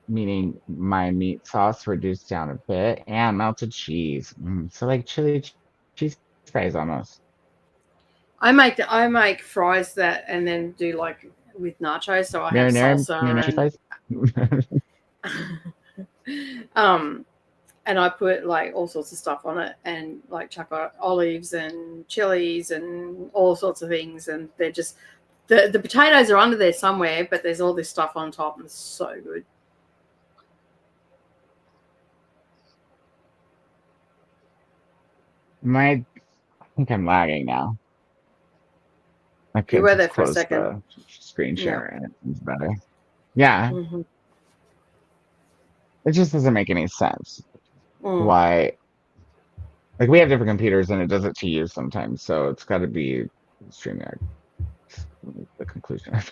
Meaning my meat sauce reduced down a bit and melted cheese. So like chili cheese fries almost. I make fries that and then do like with nachos, so I have salsa and I put like all sorts of stuff on it and like chuck olives and chilies and all sorts of things, and they're just the potatoes are under there somewhere, but there's all this stuff on top and it's so good. I think I'm lagging now. I could you were there for a second. The screen share and it's better. Yeah. It just doesn't make any sense. Why? Like we have different computers and it does it to you sometimes, so it's got to be StreamYard. The conclusion of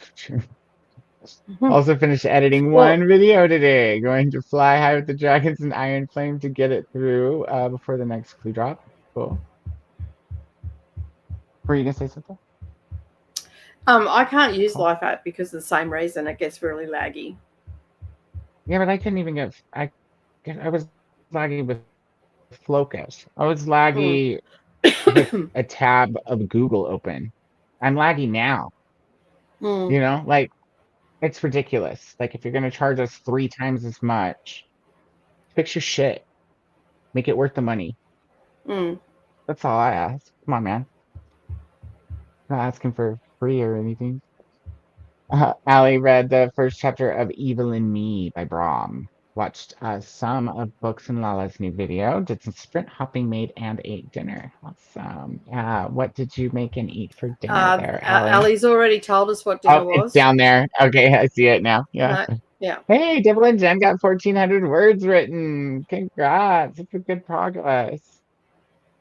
Also finished editing one video today. Going to fly high with the dragons and Iron Flame to get it through before the next clue drop. Cool. Were you gonna say something? I can't use Life App because of the same reason. It gets really laggy. Yeah, but I couldn't even get. I was laggy with Flocus. I was laggy with a tab of Google open. I'm laggy now. You know, like it's ridiculous. Like if you're gonna charge us 3 times as much, fix your shit. Make it worth the money. That's all I ask. Come on, man. Not asking for free or anything. Allie read the first chapter of Evil in Me by Brahm. Watched some of Books and Lala's new video. Did some sprint hopping, made and ate dinner. Awesome. What did you make and eat for dinner there, Allie? Allie's already told us what dinner was. It's down there. Okay, I see it now. Yeah. Yeah. Hey, Devil and Jen got 1,400 words written. Congrats. It's a good progress.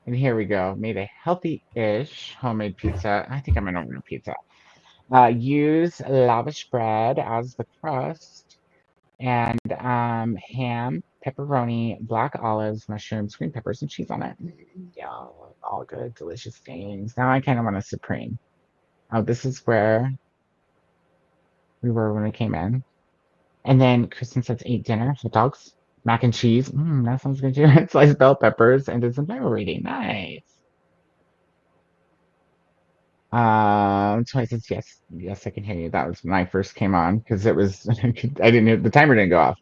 And here we go. Made a healthy-ish homemade pizza. I think I'm gonna order pizza. Use lavish bread as the crust, and ham, pepperoni, black olives, mushrooms, green peppers, and cheese on it. Yeah, all good, delicious things. Now I kind of want a supreme. Oh, this is where we were when we came in. And then Kristen says ate dinner, hot dogs, mac and cheese. That sounds good too. Sliced bell peppers and did some Bible reading. Nice. Twice says yes, yes, I can hear you. That was when I first came on because it was I didn't hear the timer didn't go off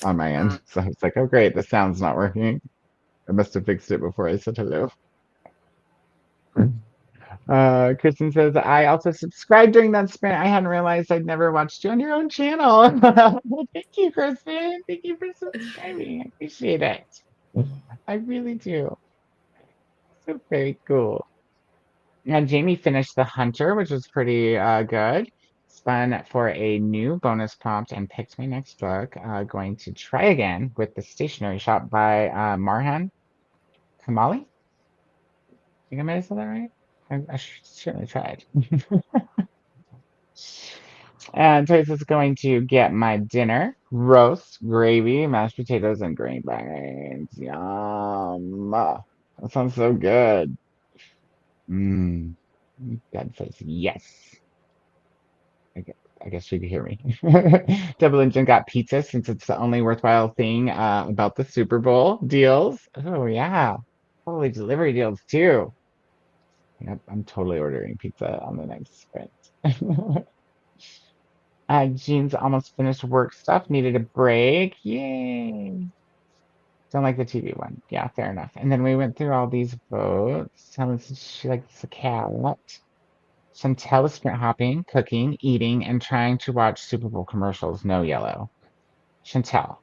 on my end, so I was like, oh great, the sound's not working. I must have fixed it before I said hello. Kristen says I also subscribed during that sprint. I hadn't realized I'd never watched you on your own channel. Well, thank you, Kristen. Thank you for subscribing. I appreciate it. I really do. So very cool. And Jamie finished The Hunter, which was pretty good. Spun for a new bonus prompt and picked my next book. Going to try again with The Stationery Shop by Marhan Kamali. I think I might have said that right. I certainly tried. And Toys is going to get my dinner: roast, gravy, mashed potatoes, and green beans. Yum. That sounds so good. Mmm. God says yes. I guess you can hear me. Double Engine got pizza since it's the only worthwhile thing about the Super Bowl deals. Oh yeah, totally delivery deals too. Yep, I'm totally ordering pizza on the next sprint. Jean's almost finished work stuff. Needed a break. Yay! Don't like the TV one. Yeah, fair enough. And then we went through all these votes. Helen said she likes the cat. Chantel is sprint hopping, cooking, eating, and trying to watch Super Bowl commercials. No yellow. Chantel,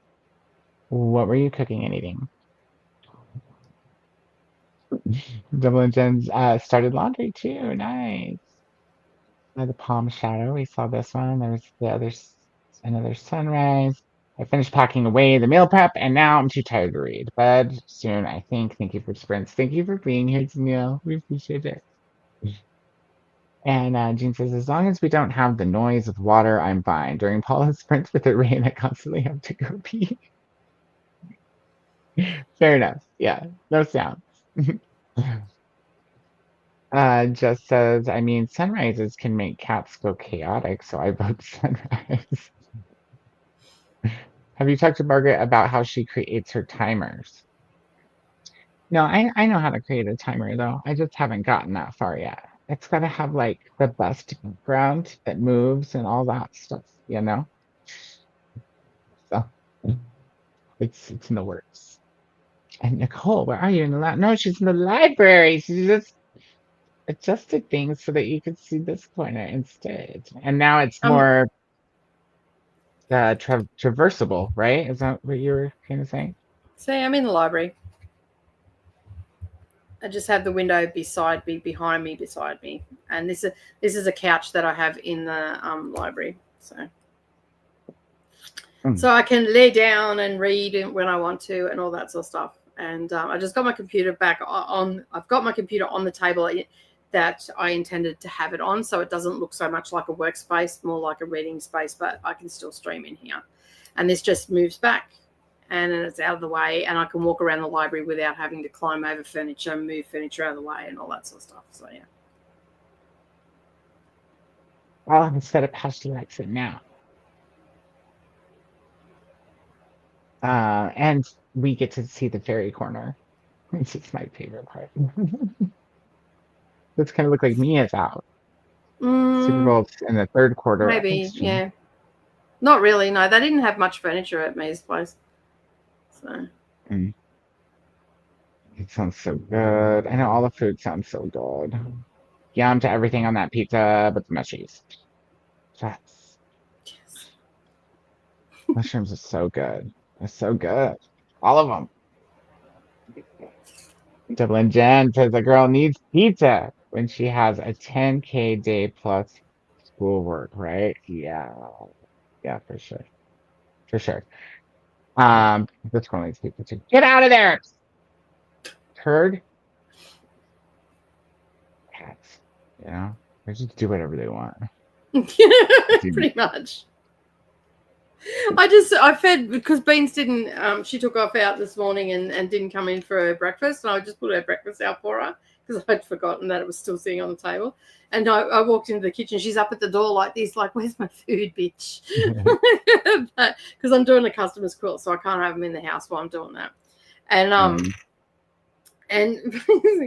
what were you cooking and eating? Double and Jen's started laundry too. Nice. The palm shadow. We saw this one. There's the other, another sunrise. I finished packing away the meal prep, and now I'm too tired to read. Bed soon, I think. Thank you for sprints. Thank you for being here, Danielle. We appreciate it. And Jean says, as long as we don't have the noise of water, I'm fine. During Paula's sprints with the rain, I constantly have to go pee. Fair enough. Yeah, no sounds. Just says, I mean, sunrises can make cats go chaotic, so I vote sunrise. Have you talked to Margaret about how she creates her timers? No, I know how to create a timer though. I just haven't gotten that far yet. It's got to have like the best background that moves and all that stuff, you know? So it's in the works. And Nicole, where are you in the lab? No, she's in the library. She just adjusted things so that you could see this corner instead. And now it's more traversable, right? Is that what you were kind of saying? See, I'm in the library. I just have the window beside me, behind me, beside me, and this is a couch that I have in the library, so I can lay down and read when I want to, and all that sort of stuff. And I just got my computer back on. I've got my computer on the table that I intended to have it on, so it doesn't look so much like a workspace, more like a reading space, but I can still stream in here. And this just moves back, and then it's out of the way, and I can walk around the library without having to climb over furniture, move furniture out of the way, and all that sort of stuff. So, yeah. Well, instead of past the exit now. And we get to see the fairy corner, which is my favorite part. This kind of look like Mia's out. Super Bowl in the third quarter. Maybe, yeah. Not really, no. They didn't have much furniture at Mia's place. So. It sounds so good. I know all the food sounds so good. Yum to everything on that pizza, but the mushies. Yes. Mushrooms are so good. They're so good. All of them. Dublin Jen says the girl needs pizza when she has a 10K day plus schoolwork, right? Yeah. Yeah, for sure. For sure. This girl needs pizza too. Get out of there! Turd. You know, they just do whatever they want. Pretty much. I fed because Beans didn't. She took off out this morning and didn't come in for her breakfast, and I just put her breakfast out for her because I'd forgotten that it was still sitting on the table. And I walked into the kitchen. She's up at the door like this, like, "Where's my food, bitch?" Because I'm doing a customer's quilt, so I can't have them in the house while I'm doing that. And and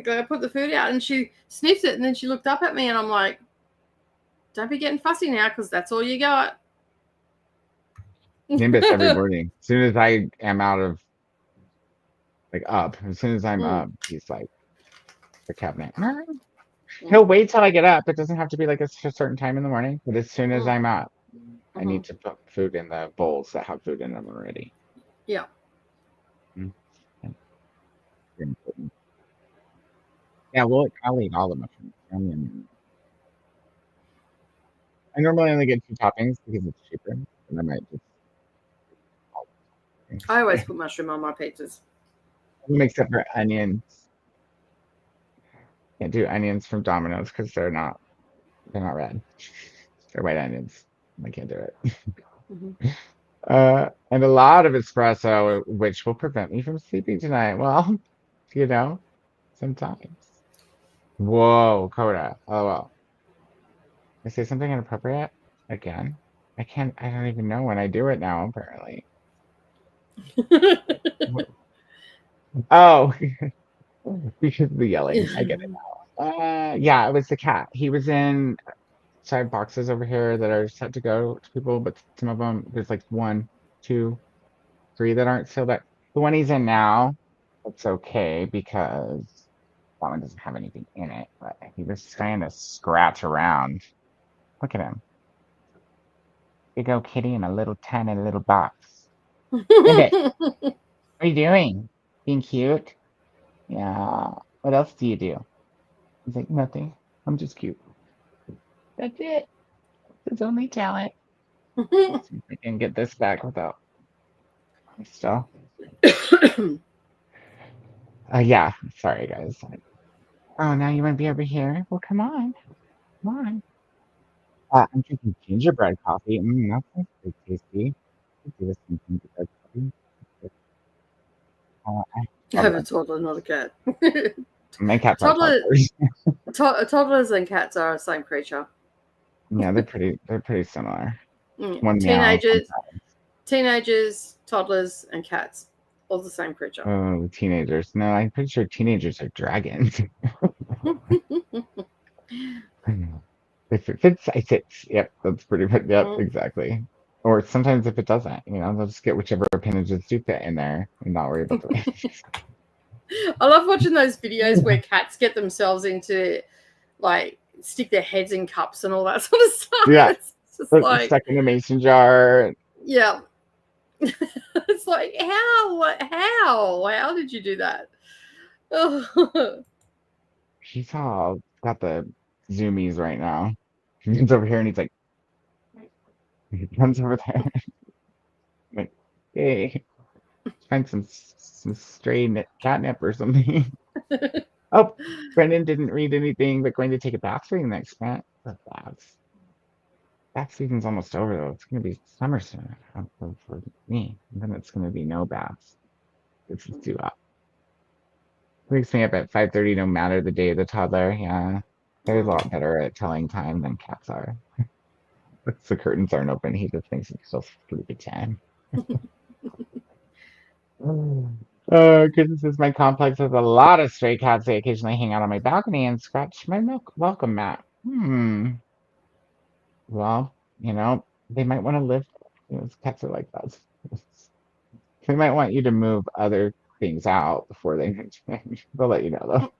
I put the food out, and she sniffed it, and then she looked up at me, and I'm like, "Don't be getting fussy now, because that's all you got." Nimbus every morning. As soon as I am out of up, as soon as I'm up, he's like the cabinet. He'll wait till I get up. It doesn't have to be like a certain time in the morning, but as soon as I'm up, I need to put food in the bowls that have food in them already. Yeah. Yeah, well, I'll eat all the mushrooms. I normally only get 2 toppings because it's cheaper, and I might just. I always put mushroom on my pizzas. Except for onions. Can't do onions from Domino's because they're not red. They're white onions. I can't do it. And a lot of espresso, which will prevent me from sleeping tonight. Well, you know, sometimes. Whoa, Koda. Oh well. I say something inappropriate again. I don't even know when I do it now, apparently. Oh, because of the yelling. I get it now. Yeah, it was the cat. He was in 5 boxes over here that are set to go to people, but some of them, there's like 1, 2, 3 that aren't still there. The one he's in now, it's okay because that one doesn't have anything in it, but he was trying to scratch around. Look at him. Big old kitty in a little tiny little box. What are you doing? Being cute? Yeah. What else do you do? He's like, nothing. I'm just cute. That's it. His only talent. I can get this back without stuff. Yeah. Sorry, guys. Oh, now you want to be over here? Well, come on. Come on. I'm drinking gingerbread coffee. That sounds pretty tasty. Give us some gingerbread coffee. I have a toddler, not a cat. My cats are toddlers. Toddlers and cats are the same creature. Yeah, they're pretty similar. One teenagers, toddlers, and cats, all the same creature. Oh, teenagers. No, I'm pretty sure teenagers are dragons. If it fits, I fits. Yep, that's pretty much. Yep, exactly. Or sometimes if it doesn't, they'll just get whichever appendages do fit in there and not worry about the rest. I love watching those videos where cats get themselves into, like, stick their heads in cups and all that sort of stuff. Yeah, it's just like stuck in a mason jar. Yeah, it's like how did you do that? He's all got the zoomies right now. He comes over here and he's like, he comes over there. Like, hey, find some stray catnip or something. Oh, Brendan didn't read anything, but going to take a bath for the next month. Baths. Bath season's almost over though. It's gonna be summer soon for me. And then it's gonna be no baths. It's just too hot. Wakes me up at 5:30 no matter the day of the toddler. Yeah. They're a lot better at telling time than cats are. If the curtains aren't open, he just thinks he's still sleepy time. Goodness, my complex has a lot of stray cats. They occasionally hang out on my balcony and scratch my welcome mat. Well, they might want to live. Cats are like that. They might want you to move other things out before they they'll let you know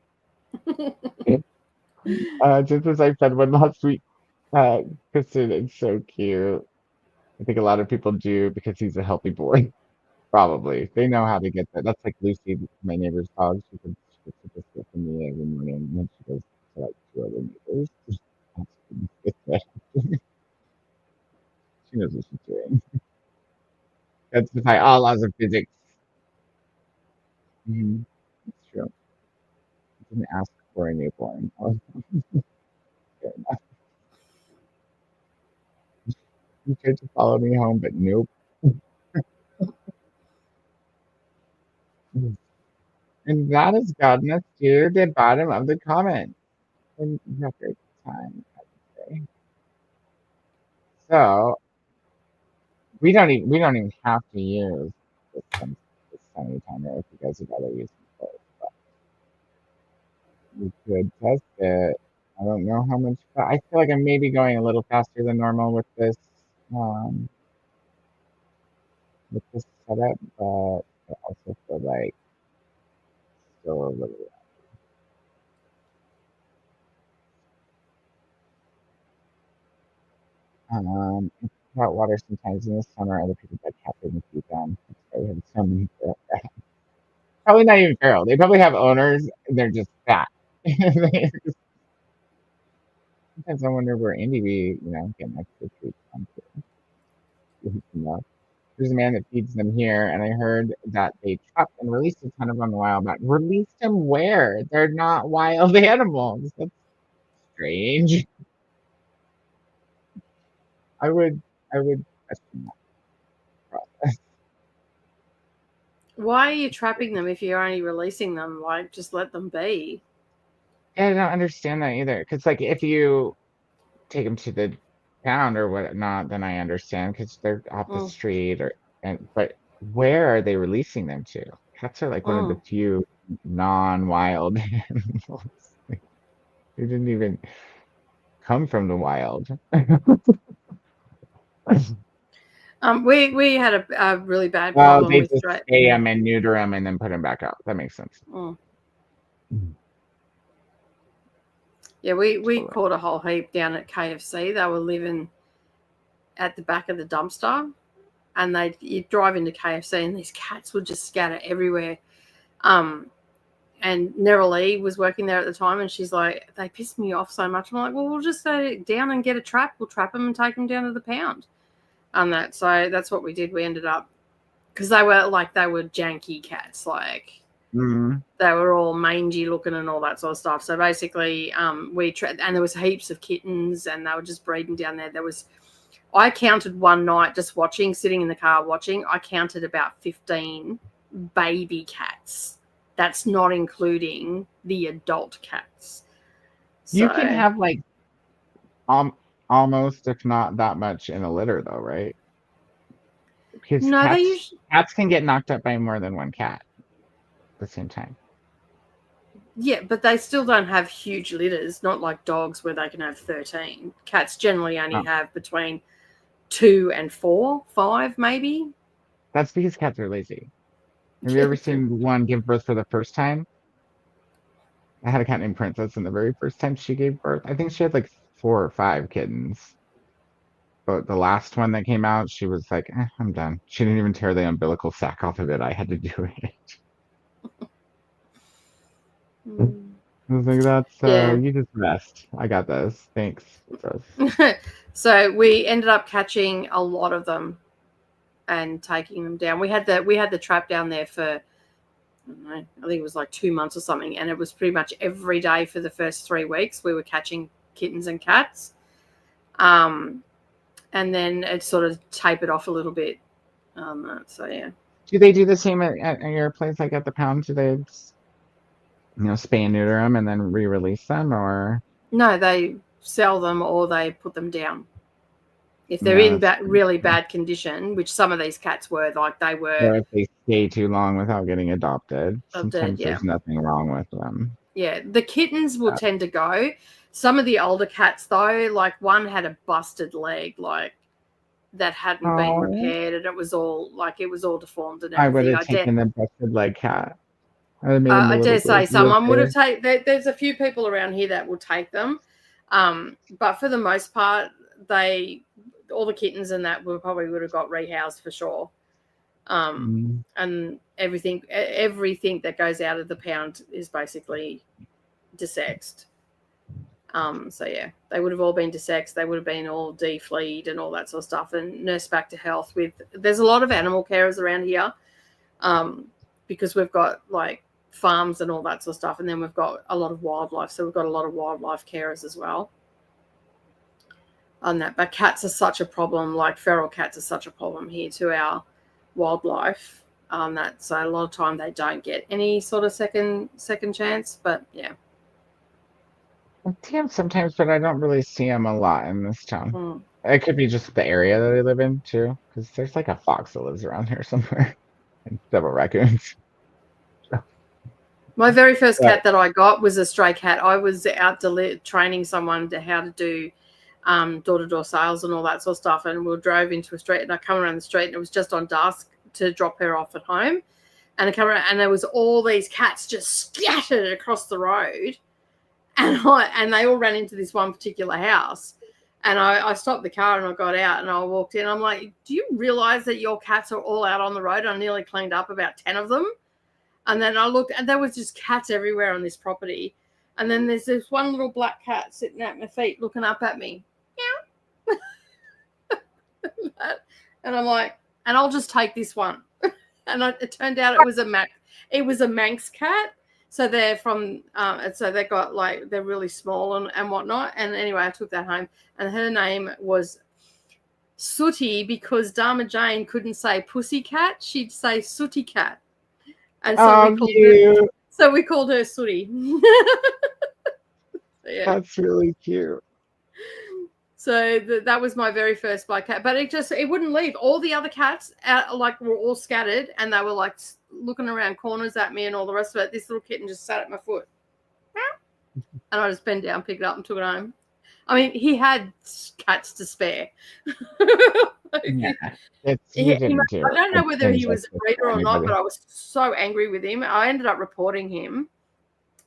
though. Just as I fed one last week, Kristen, it's so cute. I think a lot of people do because he's a healthy boy. Probably. They know how to get that. That's like Lucy, my neighbor's dog. She could just get from me every morning and then she goes to like 2 other neighbors. She knows what she's doing. That's defy all laws of physics. That's true. I didn't ask for a newborn. You tried to follow me home, but nope. And that is goodness to the bottom of the comment. And record time, I would say. So we don't even have to use this tiny timer if you guys would rather use it. But we could test it. I don't know how much. I feel like I'm maybe going a little faster than normal um, with this setup, but I also feel like still a little. It's hot water sometimes in the summer. Other people get captured and feed them. That's why we have so many. Probably not even feral. They probably have owners. And they're just fat. Sometimes I wonder where Indy be, getting extra treats from too. There's a man that feeds them here, and I heard that they trapped and released a ton of them a while back. Released them where? They're not wild animals. That's strange. I would question that process. Why are you trapping them if you're only releasing them? Like, just let them be. Yeah, I don't understand that either. Because, like, if you take them to the pound or whatnot, then I understand because they're off the street but where are they releasing them to? Cats are like one of the few non-wild animals. They didn't even come from the wild. We had a really bad problem they with just spay them and neuter them and then put them back out. That makes sense. Yeah, we caught a whole heap down at KFC. They were living at the back of the dumpster, and you'd drive into KFC and these cats would just scatter everywhere. And Nerelee was working there at the time, and she's like, they pissed me off so much. I'm like, well, we'll just go down and get a trap. We'll trap them and take them down to the pound. So that's what we did. We ended up, because they were janky cats, like they were all mangy looking and all that sort of stuff. So basically, and there was heaps of kittens, and they were just breeding down there. I counted one night just sitting in the car watching. I counted about 15 baby cats. That's not including the adult cats. You can have like almost, if not that much, in a litter, though, right? Because cats can get knocked up by more than one cat at the same time. Yeah, but they still don't have huge litters, not like dogs where they can have 13. Cats generally only have between 2 and 4, 5 maybe. That's because cats are lazy. Have you ever seen one give birth for the first time? I had a cat named Princess, and the very first time she gave birth, I think she had like 4 or 5 kittens. But the last one that came out, she was like, I'm done. She didn't even tear the umbilical sac off of it. I had to do it. I was like, you just rest. I got this. Thanks. So we ended up catching a lot of them and taking them down. We had the trap down there for, I think it was like 2 months or something, and it was pretty much every day for the first 3 weeks we were catching kittens and cats. And then it sort of tapered off a little bit. So yeah. Do they do the same at your place, like at the pound? Do they, spay and neuter them and then re-release them, or? No, they sell them or they put them down. If they're in really bad condition, which some of these cats were, like they were. Or if they stay too long without getting adopted. Sometimes there's nothing wrong with them. Yeah, the kittens will tend to go. Some of the older cats, though, like one had a busted leg, like that hadn't been repaired, and it was all deformed and everything. I would have taken the busted leg cat. I dare say someone would have taken. There's a few people around here that will take them, but for the most part, all the kittens and that probably would have got rehoused for sure. And everything that goes out of the pound is basically desexed. So yeah, they would have all been desexed. They would have been all defleed and all that sort of stuff and nursed back to health. There's a lot of animal carers around here, because we've got like farms and all that sort of stuff, and then we've got a lot of wildlife. So we've got a lot of wildlife carers as well. on that. But cats are such a problem. Like feral cats are such a problem here to our wildlife. That so a lot of time they don't get any sort of second chance. But yeah. I see them sometimes, but I don't really see them a lot in this town. It could be just the area that they live in too, because there's like a fox that lives around here somewhere, and several raccoons. My very first cat that I got was a stray cat. I was out training someone to how to do door-to-door sales and all that sort of stuff, and we drove into a street, and I come around the street, and it was just on dusk to drop her off at home, and I come around, and there was all these cats just scattered across the road, and they all ran into this one particular house, and I stopped the car and I got out and I walked in. I'm like, do you realize that your cats are all out on the road? I nearly cleaned up about 10 of them. And then I looked, and there was just cats everywhere on this property. And then there's this one little black cat sitting at my feet looking up at me. Meow. And I'm like, and I'll just take this one. And it turned out it was a Manx cat. So they're from, so they got like, they're really small and whatnot. And anyway, I took that home, and her name was Sooty, because Dama Jane couldn't say pussy cat. She'd say Sooty cat. And so we called her Sooty. Yeah. That's really cute. So that was my very first black cat, but it wouldn't leave. All the other cats were all scattered, and they were like looking around corners at me and all the rest of it. This little kitten just sat at my foot, and I just bent down, picked it up, and took it home. I mean, he had cats to spare. Yeah, I don't know whether he was a breeder or not, but I was so angry with him. I ended up reporting him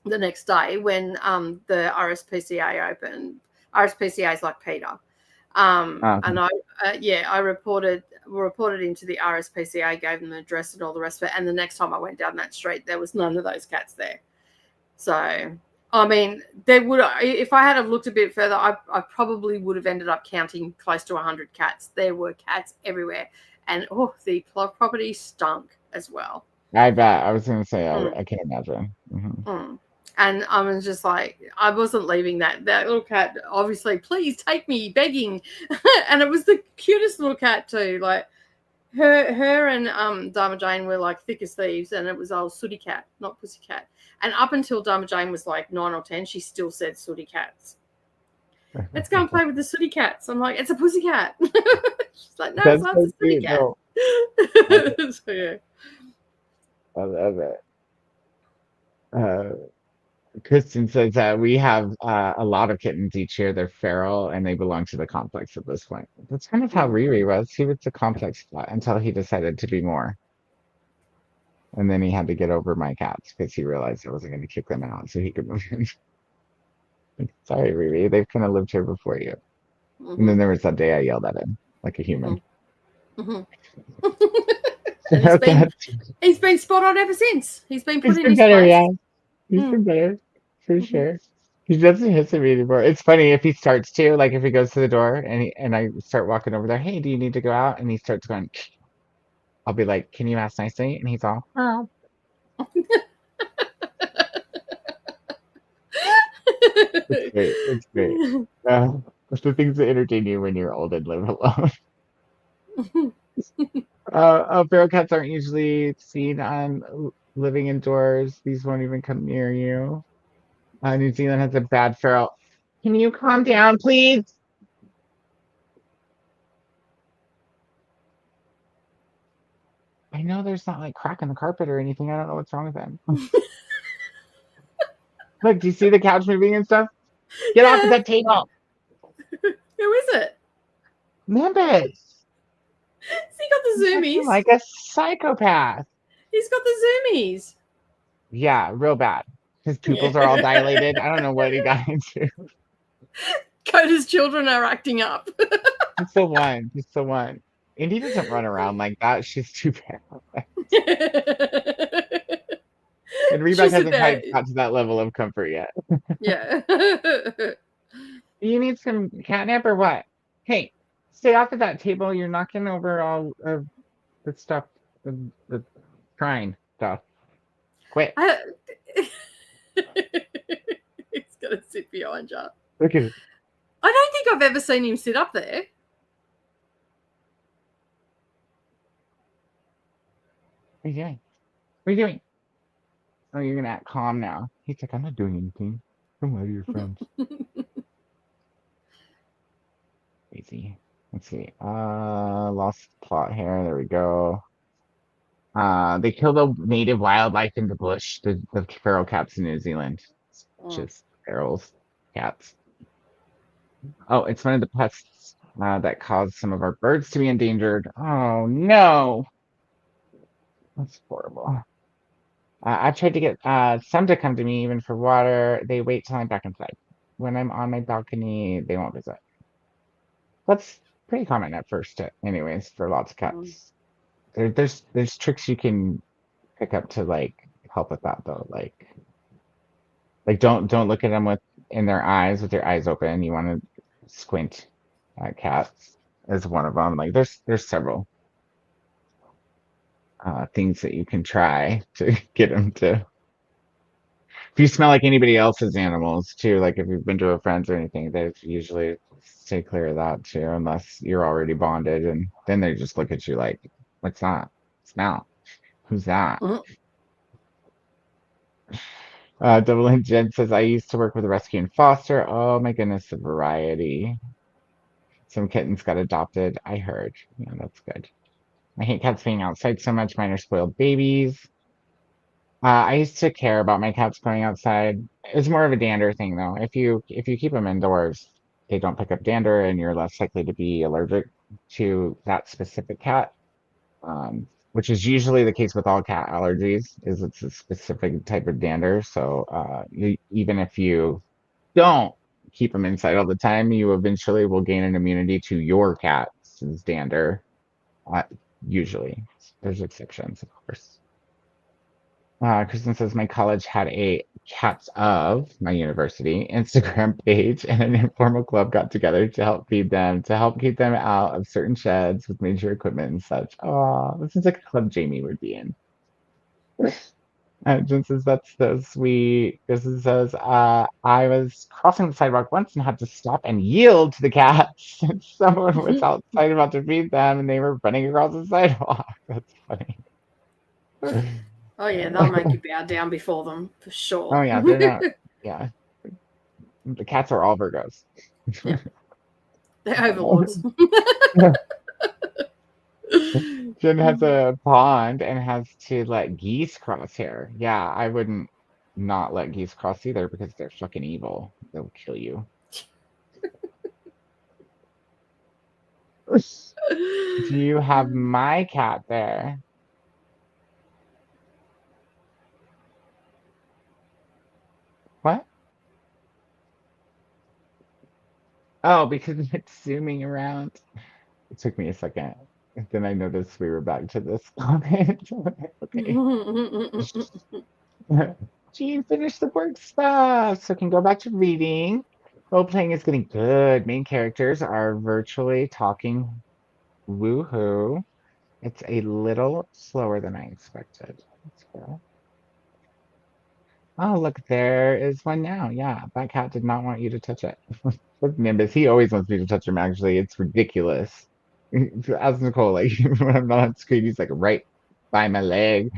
the next day when the RSPCA opened. RSPCA is like PETA. And I reported him to the RSPCA, gave them the address and all the rest of it. And the next time I went down that street, there was none of those cats there. So, I mean, there would, if I had have looked a bit further, I probably would have ended up counting close to 100 cats. There were cats everywhere, and the property stunk as well. I bet. I was going to say, I can imagine. And I was just like, I wasn't leaving that little cat. Obviously, please take me, begging, and it was the cutest little cat too. Like her and Dama Jane were like thick as thieves, and it was old Sooty cat, not pussy cat. And up until Dama Jane was like 9 or 10, she still said Sooty cats. Let's go and play with the Sooty cats. I'm like, it's a pussy cat. She's like, no, it's not a Sooty cat. No. So yeah, I love it. Kristen says that we have a lot of kittens each year. They're feral, and they belong to the complex at this point. That's kind of how Riri was. He was the complex spot until he decided to be more. And then he had to get over my cats because he realized I wasn't going to kick them out so he could move in. Sorry, Riri. They've kind of lived here before you. And then there was that day I yelled at him like a human. He's been spot on ever since. He's been put in his better, place. Yeah. He's been better, for sure. He doesn't hiss at me anymore. It's funny if he starts to, like if he goes to the door and I start walking over there, hey, do you need to go out? And he starts going, I'll be like, can you ask nicely? And he's all, oh. It's great. It's great. It's the things that entertain you when you're old and live alone. Feral cats aren't usually seen on living indoors. These won't even come near you. New Zealand has a bad feral. Can you calm down, please? I know there's not like crack in the carpet or anything. I don't know what's wrong with them. Look, do you see the couch moving and stuff? Get off of that table. Who is it? Members. He got the zoomies. Like a psychopath. He's got the zoomies. Yeah, real bad. His pupils are all dilated. I don't know what he got into. Koda's children are acting up. It's the one. It's the one. Indy doesn't run around like that. She's too paralyzed. And Rebecca hasn't quite got to that level of comfort yet. Yeah. You need some catnip or what? Hey, stay off of that table. You're knocking over all of the stuff, the shrine stuff. Quit. He's gonna sit behind you. Look at it. I don't think I've ever seen him sit up there. What are you doing? What are you doing? Oh, you're gonna act calm now. He's like, I'm not doing anything. Come on, your friends. Crazy. Let's see. Lost plot here. There we go. They kill the native wildlife in the bush, the feral cats in New Zealand. Just ferals, cats. Oh, it's one of the pests that caused some of our birds to be endangered. Oh no, that's horrible. I've tried to get some to come to me even for water. They wait till I'm back inside. When I'm on my balcony, they won't visit. That's pretty common at first, anyways, for lots of cats. There's tricks you can pick up to like help with that though. Like don't look at them in their eyes with your eyes open. You want to squint at cats as one of them. Like there's several things that you can try to get them to. If you smell like anybody else's animals too, like if you've been to a friend's or anything, they usually stay clear of that too, unless you're already bonded, and then they just look at you like, "What's that smell? Who's that?" Double N Jen says, I used to work with a rescue and foster. Oh my goodness, the variety. Some kittens got adopted. I heard. Yeah, that's good. I hate cats being outside so much. Mine are spoiled babies. I used to care about my cats going outside. It's more of a dander thing though. If you keep them indoors, they don't pick up dander and you're less likely to be allergic to that specific cat. Which is usually the case with all cat allergies, is it's a specific type of dander. So even if you don't keep them inside all the time, you eventually will gain an immunity to your cat's dander. Uh, Usually, there's exceptions, of course. Kristen says my college had a Cats of my university Instagram page, and an informal club got together to help feed them, to help keep them out of certain sheds with major equipment and such. Oh, this is like a club Jamie would be in. Jen says that's so sweet. Kristen says, I was crossing the sidewalk once and had to stop and yield to the cats. Someone was outside about to feed them, and they were running across the sidewalk. That's funny. Oh yeah, they'll make you bow down before them for sure. Oh yeah, they're not. Yeah, the cats are all Virgos. Yeah. They're overlords. Jen has a pond and has to let geese cross here. Yeah, I wouldn't not let geese cross either because they're fucking evil. They'll kill you. Do you have my cat there? What? Oh, because it's zooming around. It took me a second. Then I noticed we were back to this comment. Okay. Gee, finished the work stuff, so can go back to reading. Role playing is getting good. Main characters are virtually talking. Woohoo. It's a little slower than I expected. That's cool. Oh, look, there is one now. Yeah, that cat did not want you to touch it. With Nimbus, he always wants me to touch him, actually. It's ridiculous. As Nicole, like, when I'm not on screen, he's like right by my leg.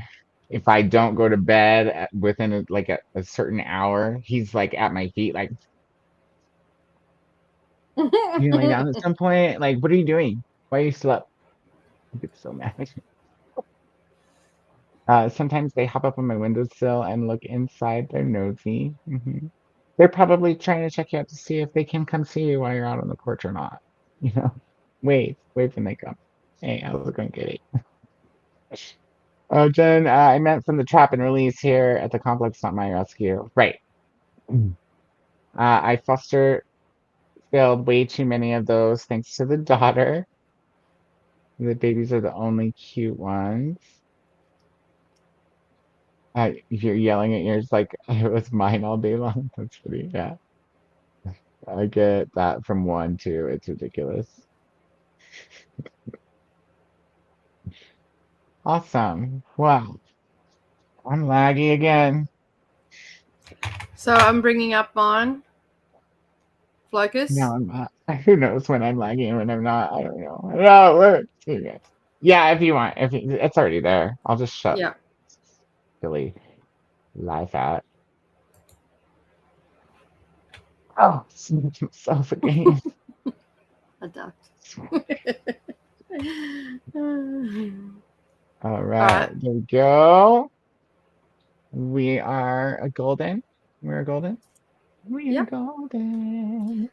If I don't go to bed within a certain hour, he's like at my feet, like, you lay down at some point. Like, what are you doing? Why are you still up? I get so mad. Sometimes they hop up on my windowsill and look inside. They're nosy. They're probably trying to check you out to see if they can come see you while you're out on the porch or not. You know, wave when they come. Hey, how's it going, Kitty? Oh, Jen, I meant from the trap and release here at the complex, not my rescue. Right. I foster failed way too many of those thanks to the daughter. The babies are the only cute ones. You're yelling at yours like it was mine all day long. That's pretty, yeah. I get that from one too. It's ridiculous. Awesome. Wow. I'm laggy again. So I'm bringing up mine. Focus. No, I'm not. Who knows when I'm lagging and when I'm not? I don't know. I don't know how it works. Okay. Yeah, if you want, it's already there. I'll just shut Yeah. Billy live out. Oh, sneak myself again. A duck. All right, there we go. We are a golden. We're a golden. We're golden.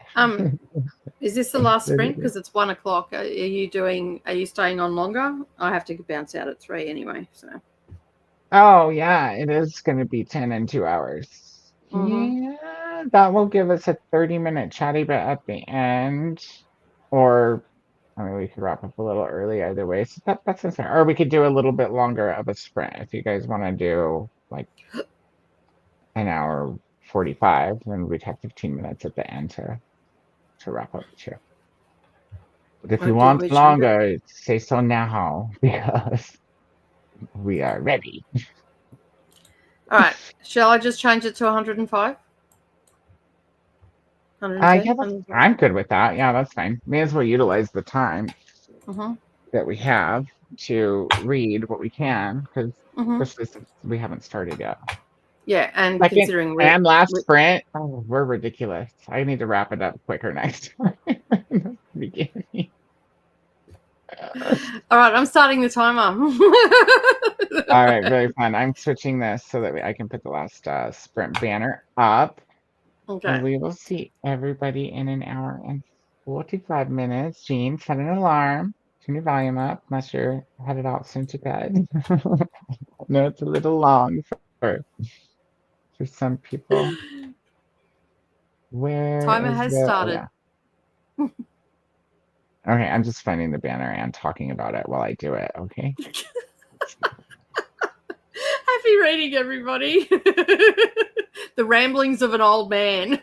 Is this the last sprint? Because it's 1 o'clock. Are you staying on longer? I have to bounce out at 3 anyway. So. Oh yeah, it is going to be 10 and 2 hours. Yeah, that will give us a 30-minute chatty bit at the end. Or I mean, we could wrap up a little early either way. So that's insane. Or we could do a little bit longer of a sprint if you guys want to do like an hour 45, then we'd have 15 minutes at the end to wrap up the show. But if you want longer, say so now because we are ready. All right. Shall I just change it to 105? I'm good with that. Yeah, that's fine. May as well utilize the time that we have to read what we can, because especially since we haven't started yet. Yeah, and Second considering and last sprint, we're ridiculous. I need to wrap it up quicker next time. All right, I'm starting the timer. All right, very fun. I'm switching this so that I can put the last sprint banner up. Okay. And we will see everybody in an hour and 45 minutes. Jean, set an alarm. Turn your volume up unless you're headed out soon to bed. No, it's a little long for some people. Where Timer is has the started. Oh, yeah. Okay, I'm just finding the banner and talking about it while I do it, okay? Happy reading, everybody. The ramblings of an old man.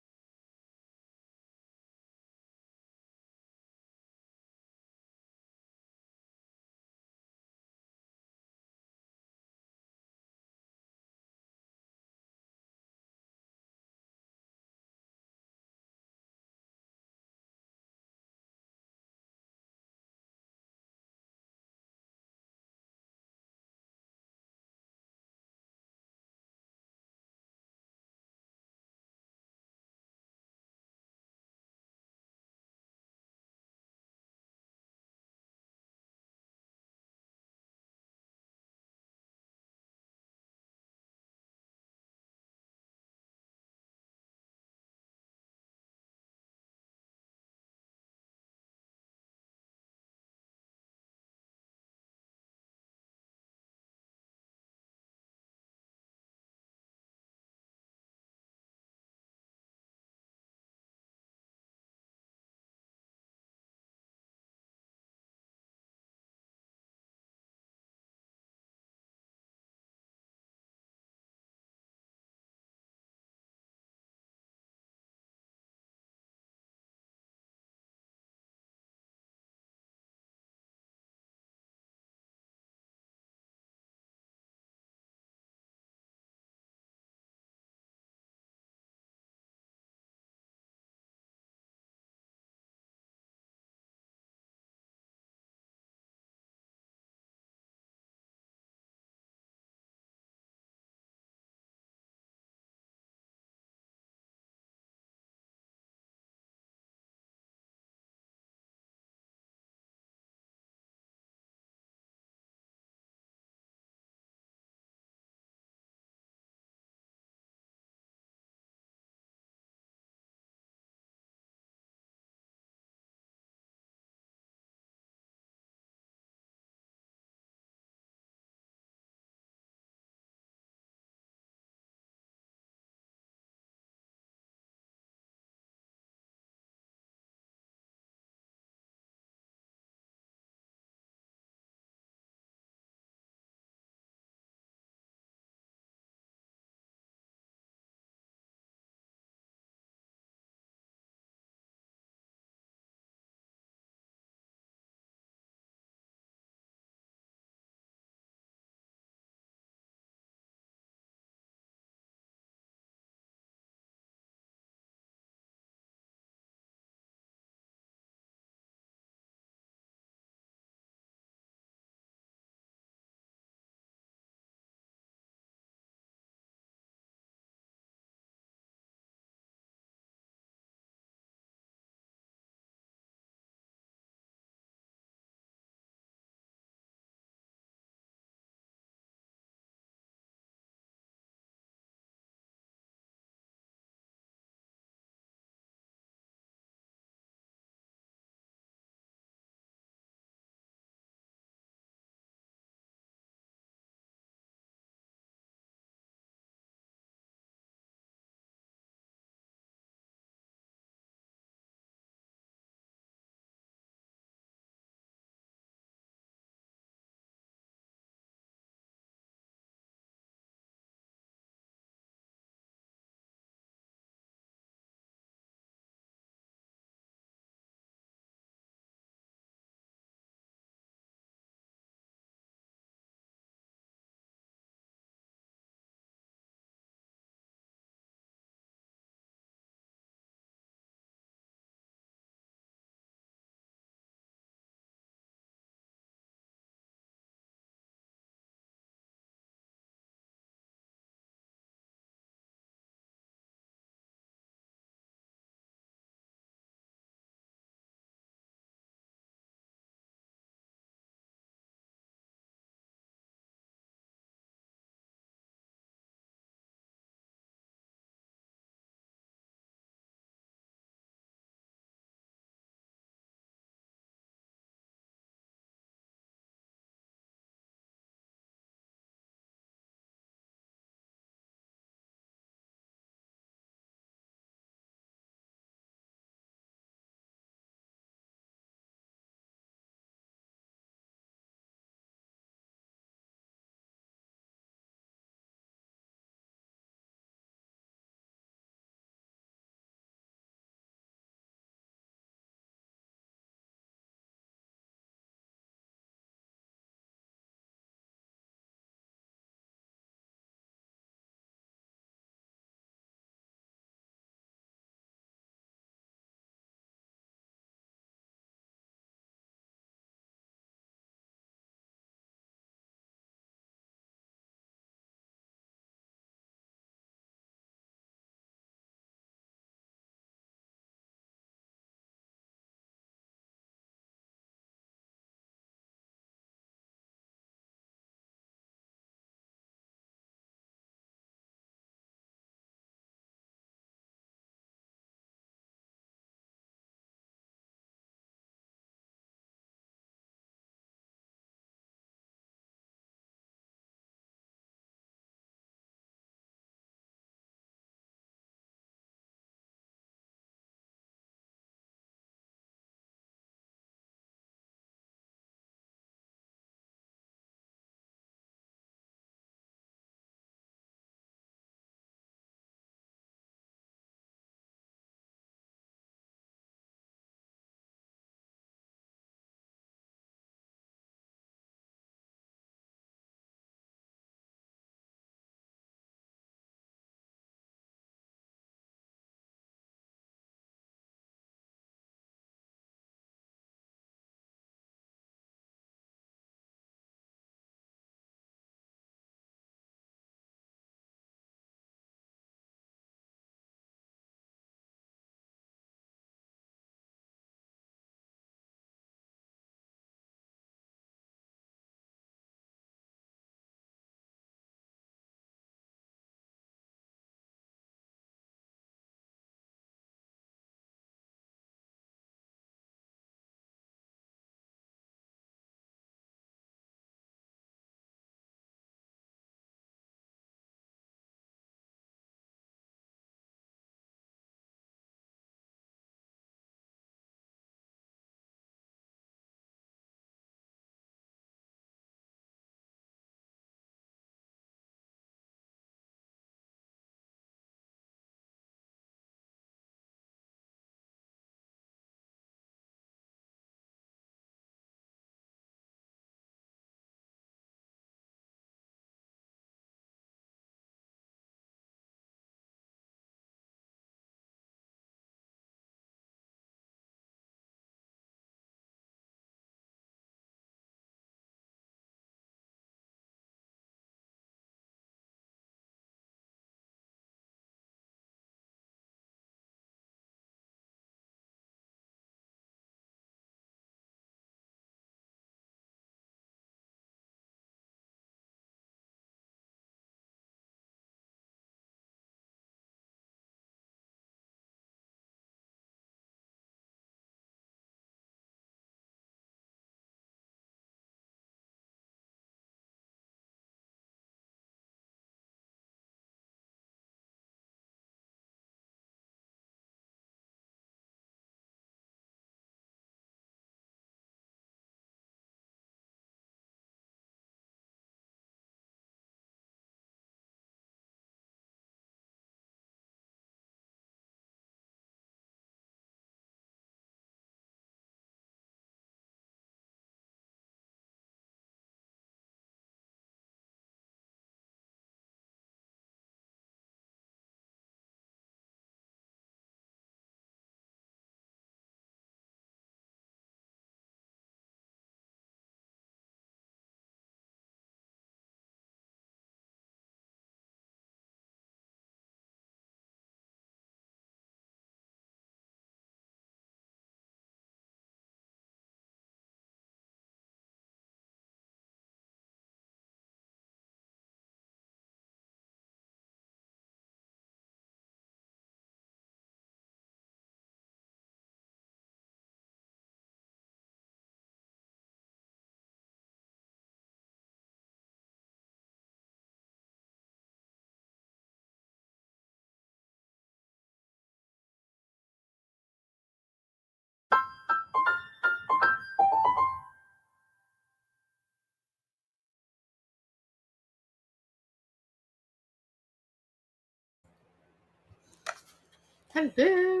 Hello.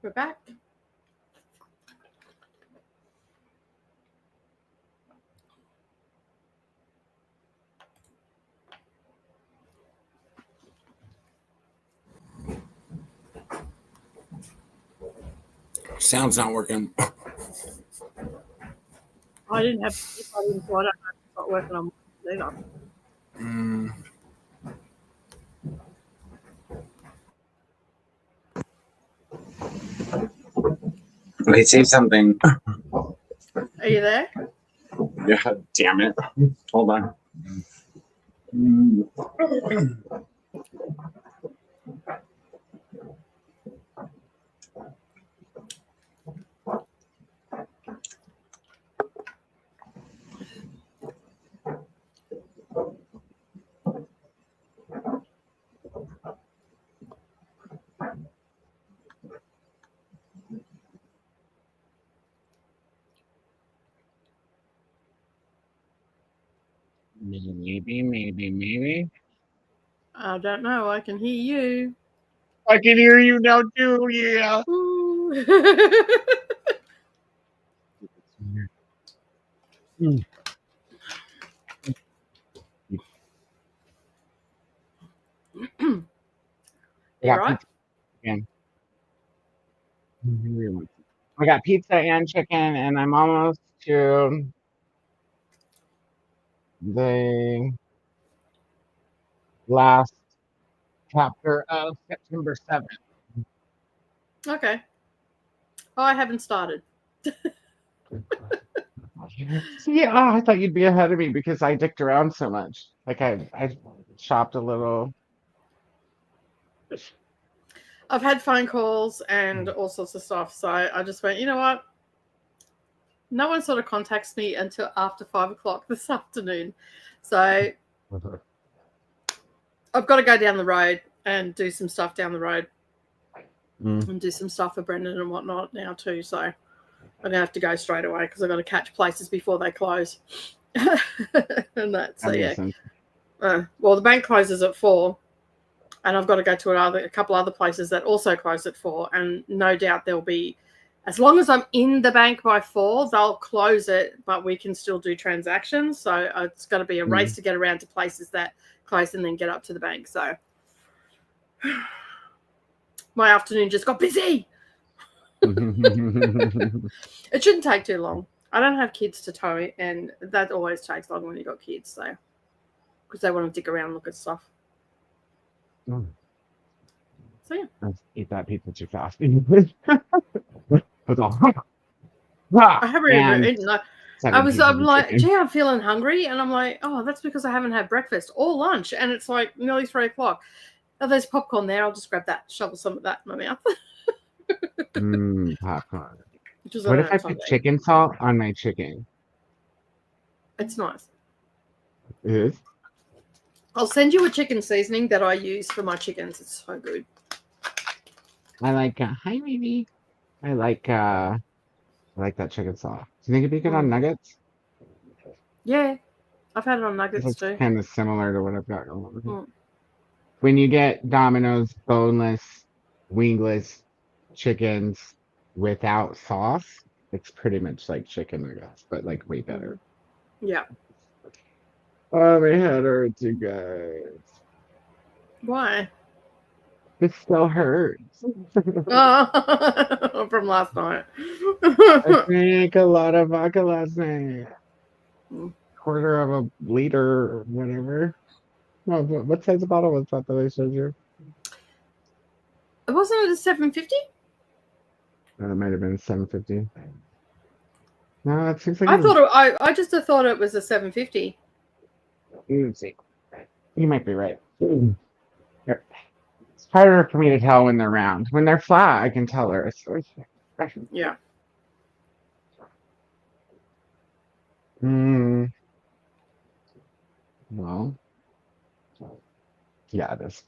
We're back. Sound's not working. I didn't have anybody, so I don't know if it's not working on either. Wait, say something. Are you there? Yeah, damn it. Hold on. Maybe. I don't know. I can hear you. I can hear you now too. Yeah. You right? Again. I got pizza and chicken, and I'm almost to the last chapter of September 7th. Okay. Oh, I haven't started. Yeah, I thought you'd be ahead of me because I dicked around so much. Like I shopped a little. I've had phone calls and all sorts of stuff, so I just went, you know what? No one sort of contacts me until after 5 o'clock this afternoon. So I've got to go down the road and do some stuff down the road and do some stuff for Brendan and whatnot now too. So I'm going to have to go straight away because I've got to catch places before they close. And that, so yeah. Well, the bank closes at 4. And I've got to go to a couple other places that also close at 4. And no doubt there'll be, as long as I'm in the bank by 4, they'll close it, but we can still do transactions. So it's going to be a race to get around to places that close and then get up to the bank. So my afternoon just got busy. It shouldn't take too long. I don't have kids to tow, and that always takes long when you've got kids. So because they want to dig around and look at stuff. So yeah. Let's eat that pizza too fast. I haven't even eaten. I'm like, gee, I'm feeling hungry, and I'm like, oh, that's because I haven't had breakfast or lunch, and it's like nearly 3 o'clock. Oh, there's popcorn there. I'll just grab that, shovel some of that in my mouth. Popcorn. What if I put chicken salt on my chicken? It's nice. It is? I'll send you a chicken seasoning that I use for my chickens. It's so good. I like hi baby. I like that chicken sauce. Do you think it'd be good on nuggets? Yeah. I've had it on nuggets too. Kind of similar to what I've got going on. When you get Domino's boneless, wingless chickens without sauce, it's pretty much like chicken nuggets, but like way better. Yeah. Oh, my head hurts, you guys. Why? It still hurts. Oh, from last night. I drank a lot of vodka last night. Quarter of a liter or whatever. No, what size of bottle was that I showed you? Wasn't it a 750? It might have been 750. No, it seems like I just thought it was a 750. Let's see. You might be right. It's harder for me to tell when they're round. When they're flat, I can tell her. Yeah. Well. Yeah, it is.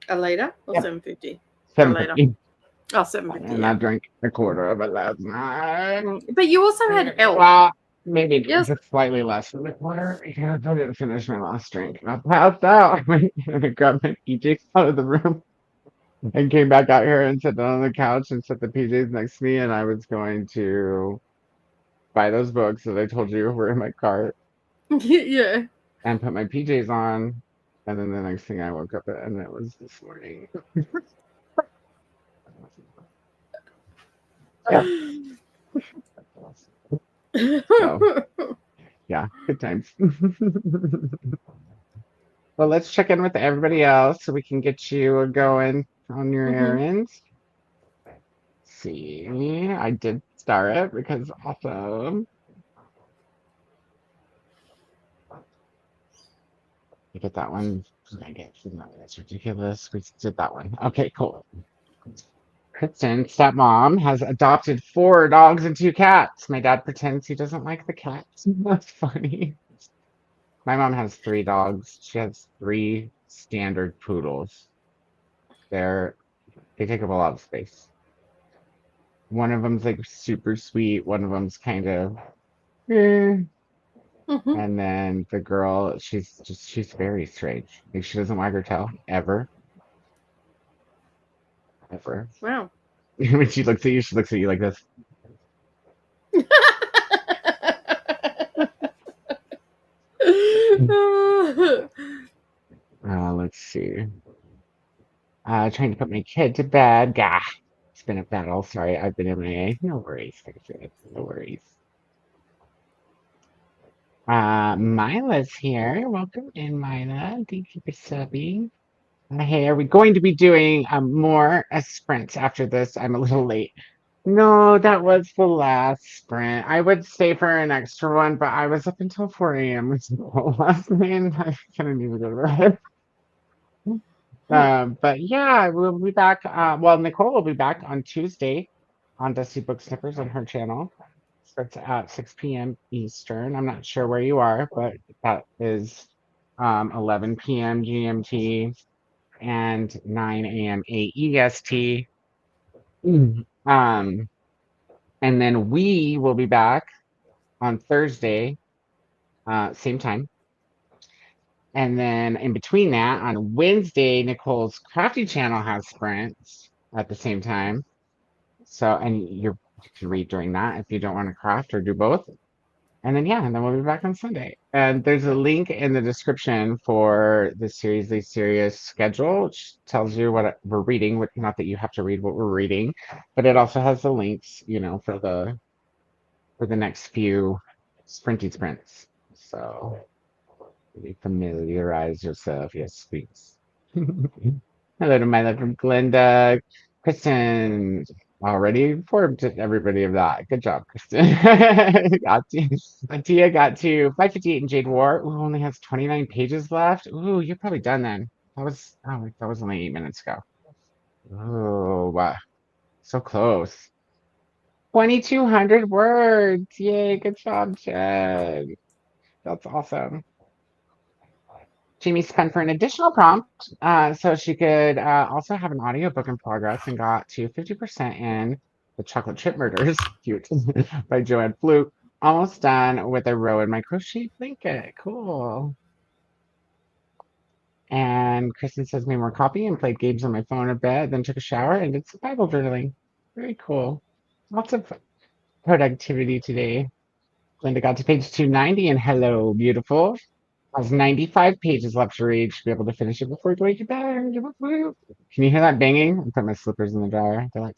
A liter or 750? 750. Oh, 750. And I drank a quarter of it last night. But you also had elk. Well, maybe just slightly less than a quarter because I didn't finish my last drink. I passed out. I grabbed my PJ out of the room. and came back out here and sat down on the couch and set the PJs next to me, and I was going to buy those books that I told you were in my cart Yeah. and put my PJs on. And then the next thing I woke up at, and it was this morning. Yeah. So, yeah, good times. Well, let's check in with everybody else so we can get you going on your errands. See, I did start it because awesome. You get that one. That's ridiculous. We did that one. Okay, cool. Kristen, stepmom, has adopted 4 dogs and 2 cats. My dad pretends he doesn't like the cats. That's funny. My mom has 3 dogs. She has 3 standard poodles. They take up a lot of space. One of them's like super sweet. One of them's kind of, and then the girl, she's very strange. Like she doesn't wag her tail ever. Wow. When she looks at you, she looks at you like this. Let's see. Trying to put my kid to bed. Gah. It's been a battle. Sorry, I've been MIA. No worries. No worries. Mila's here. Welcome in, Mila. Thank you for subbing. Hey, are we going to be doing more sprints after this? I'm a little late. No, that was the last sprint. I would stay for an extra one, but I was up until 4 a.m. last night, and I kind of need to go to bed. But yeah, we'll be back. Well, Nicole will be back on Tuesday on Dusty Book Sniffers on her channel. Starts at 6 p.m. Eastern. I'm not sure where you are, but that is 11 p.m. GMT and 9 a.m. AEST. And then we will be back on Thursday, same time. And then in between that, on Wednesday, Nicole's crafty channel has sprints at the same time. So, and you can read during that if you don't want to craft or do both. And then, yeah, and then we'll be back on Sunday. And there's a link in the description for the Seriously Serious schedule, which tells you what we're reading. Not that you have to read what we're reading, but it also has the links, for the next few sprints. So really familiarize yourself. Yes, please. Hello to my love from Glenda. Kristen already informed everybody of that. Good job, Kristen. Tia got to 558 in Jade War. Ooh, only has 29 pages left. Ooh, you're probably done then. That was only 8 minutes ago. Oh, wow. So close. 2,200 words. Yay, good job, Jen. That's awesome. Jamie spent for an additional prompt so she could also have an audiobook in progress and got to 50% in The Chocolate Chip Murders, cute, by Joanne Fluke. Almost done with a row in my crochet blanket. Cool. And Kristen says made more coffee and played games on my phone a bit, then took a shower and did some Bible journaling. Very cool. Lots of productivity today. Linda got to page 290 and hello, beautiful. Has 95 pages left to read. Should be able to finish it before going to bed. Can you hear that banging? I put my slippers in the dryer. They're like.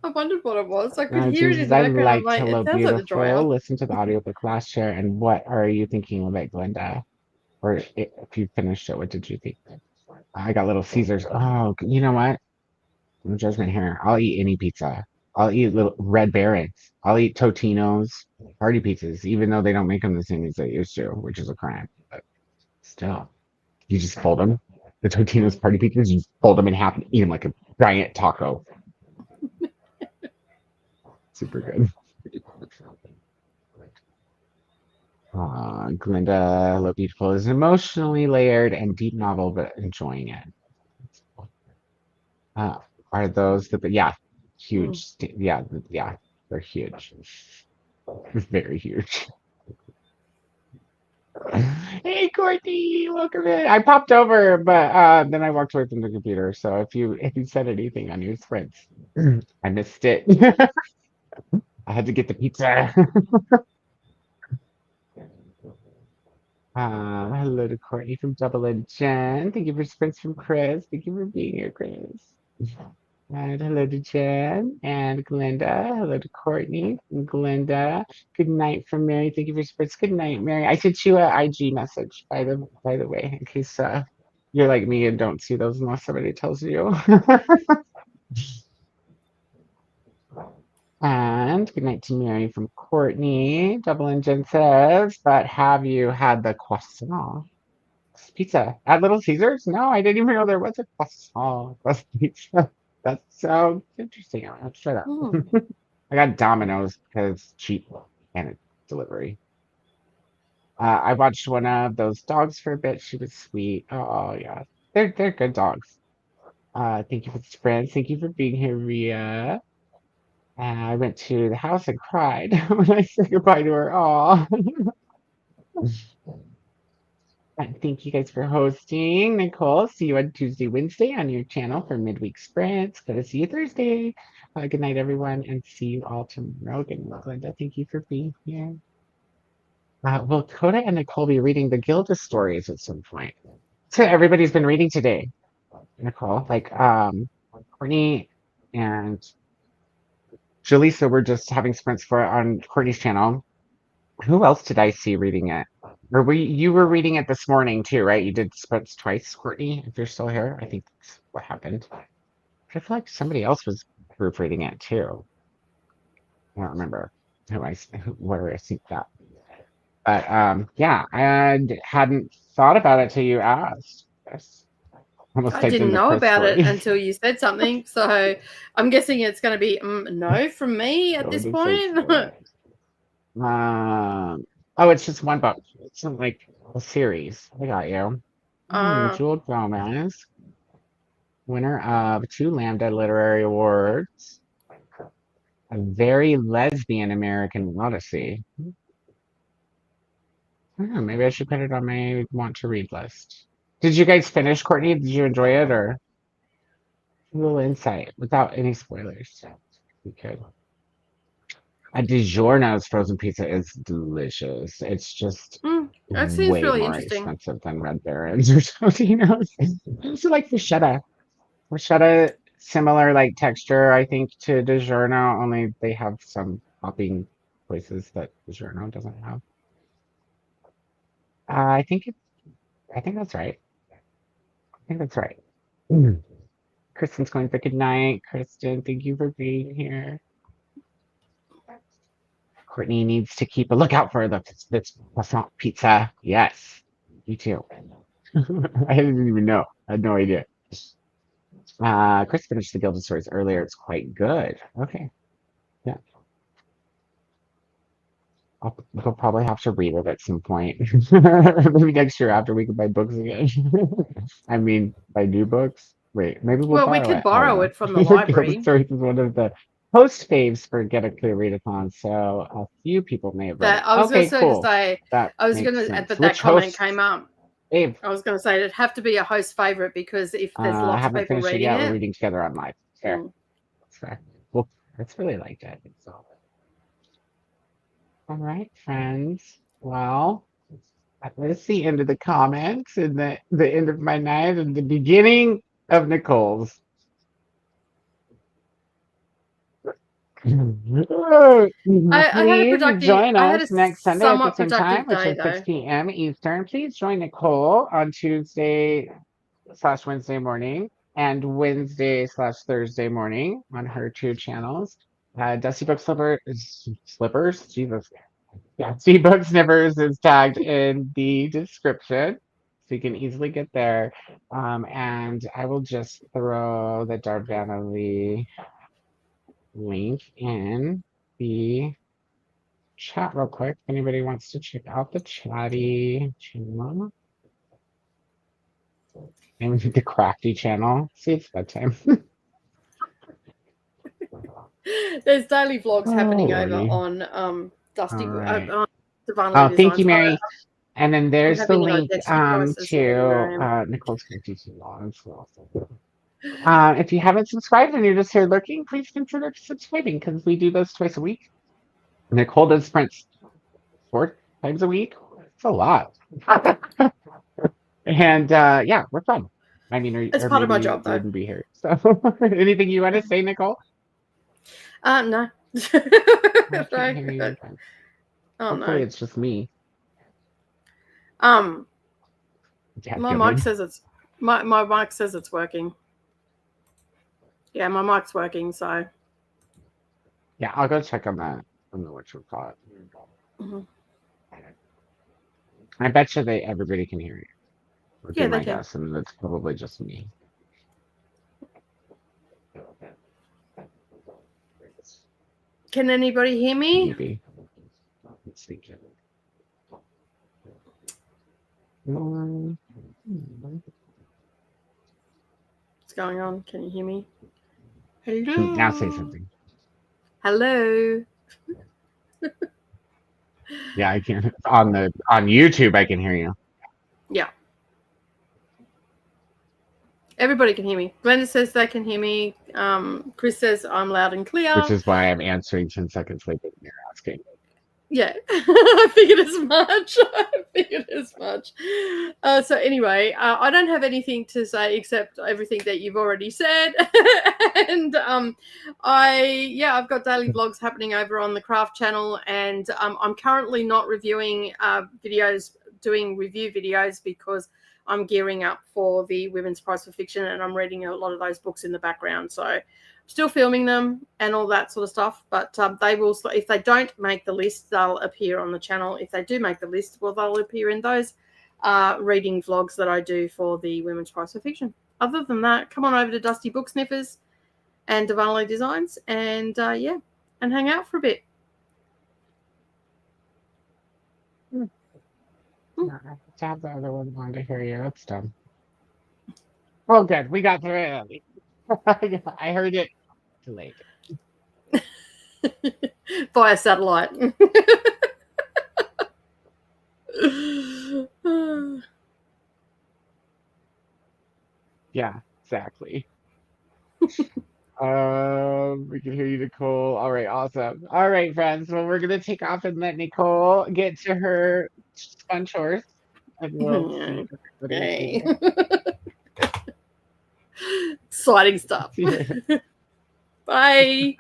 I wondered what it was. I could hear it in the background. I I'm like, Hello, it sounds beautiful. like the dryer. Listen to the audiobook last year. And what are you thinking about, Glenda? Or if you finished it, what did you think? I got Little Caesars. Oh, you know what? No judgment here. I'll eat any pizza. I'll eat little Red Barons. I'll eat Totino's party pizzas, even though they don't make them the same as they used to, which is a crime. But still, you just fold them. The Totino's party pizzas, you fold them in half and eat them like a giant taco. Super good. Glinda, Hello Beautiful is an emotionally layered and deep novel, but enjoying it. Are those yeah, huge. Yeah, they're huge. Very huge. Hey, Courtney, welcome in. I popped over, but then I walked away from the computer. So if you said anything on your sprints, I missed it. I had to get the pizza. Hello to Courtney from Double and Jen. Thank you for sprints from Chris. Thank you for being here, Chris. And hello to Jen and Glenda. Hello to Courtney and Glenda. Good night from Mary. Thank you for sprints. Good night, Mary. I sent you an IG message by the way, in case you're like me and don't see those unless somebody tells you. And good night to Mary from Courtney. Double and Jen says, but have you had the croissant pizza at Little Caesars? No, I didn't even know there was a croissant pizza. That sounds interesting. I'll have to try that. I got Domino's because cheap and it's delivery. I watched one of those dogs for a bit. She was sweet. Oh yeah, they're good dogs. Thank you for the friends. Thank you for being here, Ria. And I went to the house and cried when I said goodbye to her. Oh, thank you guys for hosting. Nicole, see you on Tuesday, Wednesday on your channel for midweek sprints. Good to see you Thursday. Good night, everyone, and see you all tomorrow. Good night, Glenda. Thank you for being here. Will Koda and Nicole be reading the Gilda stories at some point? So everybody's been reading today, Nicole. Like Courtney and Jaleesa were just having sprints for it on Courtney's channel. Who else did I see reading it? Or you were reading it this morning too, right? You did sprints twice, Courtney, if you're still here. I think that's what happened. I feel like somebody else was proofreading it too. I don't remember where I see that. But yeah, I hadn't thought about it till you asked. I didn't know about it until you said something. So I'm guessing it's going to be no from me at this point. Oh, it's just one book. It's not like a series. I got you. Jewel Gomez, winner of 2 Lambda Literary Awards. A very lesbian American Odyssey. I don't know, maybe I should put it on my want to read list. Did you guys finish, Courtney? Did you enjoy it, or a little insight without any spoilers? You could. A DiGiorno's frozen pizza is delicious. It's just that seems way really more interesting. expensive than Red Baron's or Totino's. I also like Bruschetta. Bruschetta, similar like texture, I think, to DiGiorno, only they have some topping choices that DiGiorno doesn't have. I think that's right. I think that's right. Kristen's going for good night. Kristen, thank you for being here. Courtney needs to keep a lookout for this croissant pizza. Yes, me too. I didn't even know. I had no idea. Chris finished the Gilded Stories earlier. It's quite good. Okay. Yeah. We'll probably have to read it at some point. Maybe next year after we can buy books again. I mean, buy new books. Wait, maybe we'll we could borrow it from the library. Gilded Stories is one of the post faves for Get a Clear Readathon, so a few people may have read it. I was okay, going cool. to say, but that comment came up. Babe. I was going to say it'd have to be a host favorite because if there's lots of people reading it, we're reading together on live. Fair. That's fair. Well, that's really like that. So. All right, friends. Well, that was the end of the comments and the end of my night and the beginning of Nicole's. I had a productive. Join I had us next Sunday at the same time, which is day, 6 p.m. Eastern. Please join Nicole on Tuesday/Wednesday morning and Wednesday/Thursday morning on her 2 channels. Dusty Book Slippers, Jesus. Yeah, Dusty Book Sniffers is tagged in the description, so you can easily get there. And I will just throw the Darvana Lee link in the chat real quick. If anybody wants to check out the chatty channel. Maybe the crafty channel. See, it's that time. There's daily vlogs happening over on Dusty. Right. Thank you, Mary. And then there's the link to Nicole's going to teach you law as well. If you haven't subscribed and you're just here lurking, please consider subscribing because we do those twice a week. Nicole does prints 4 times a week. It's a lot. And yeah, we're fun. I mean, it's part of my job, though. Wouldn't be here. So, anything you want to say, Nicole? No. Hopefully, it's just me. My mic says it's my mic says it's working. Yeah, my mic's working. So. Yeah, I'll go check on that. I don't know what you'll call it. Mm-hmm. I bet you everybody can hear you. Yeah, they can. Guess, and it's probably just me. Can anybody hear me? Maybe. Let's see. What's going on? Can you hear me? Hello. Now say something. Hello. Yeah, I can. On YouTube, I can hear you. Yeah. Everybody can hear me. Glenda says they can hear me. Chris says I'm loud and clear. Which is why I'm answering 10 seconds later than you're asking. Yeah, I figured as much. So anyway, I don't have anything to say except everything that you've already said. And I've got daily vlogs happening over on the Craft channel, and I'm currently not reviewing doing review videos because I'm gearing up for the Women's Prize for Fiction, and I'm reading a lot of those books in the background. So I'm still filming them and all that sort of stuff. But they will, if they don't make the list, they'll appear on the channel. If they do make the list, well, they'll appear in those reading vlogs that I do for the Women's Prize for Fiction. Other than that, come on over to Dusty Book Sniffers and Divinely Designs and hang out for a bit. To have the other one on to hear you. That's dumb. Oh, good. We got through it. I heard it too late. Via satellite. Yeah, exactly. We can hear you, Nicole. All right, awesome. All right, friends. Well, we're gonna take off and let Nicole get to her fun chores. And we'll see hey. Exciting stuff. Bye.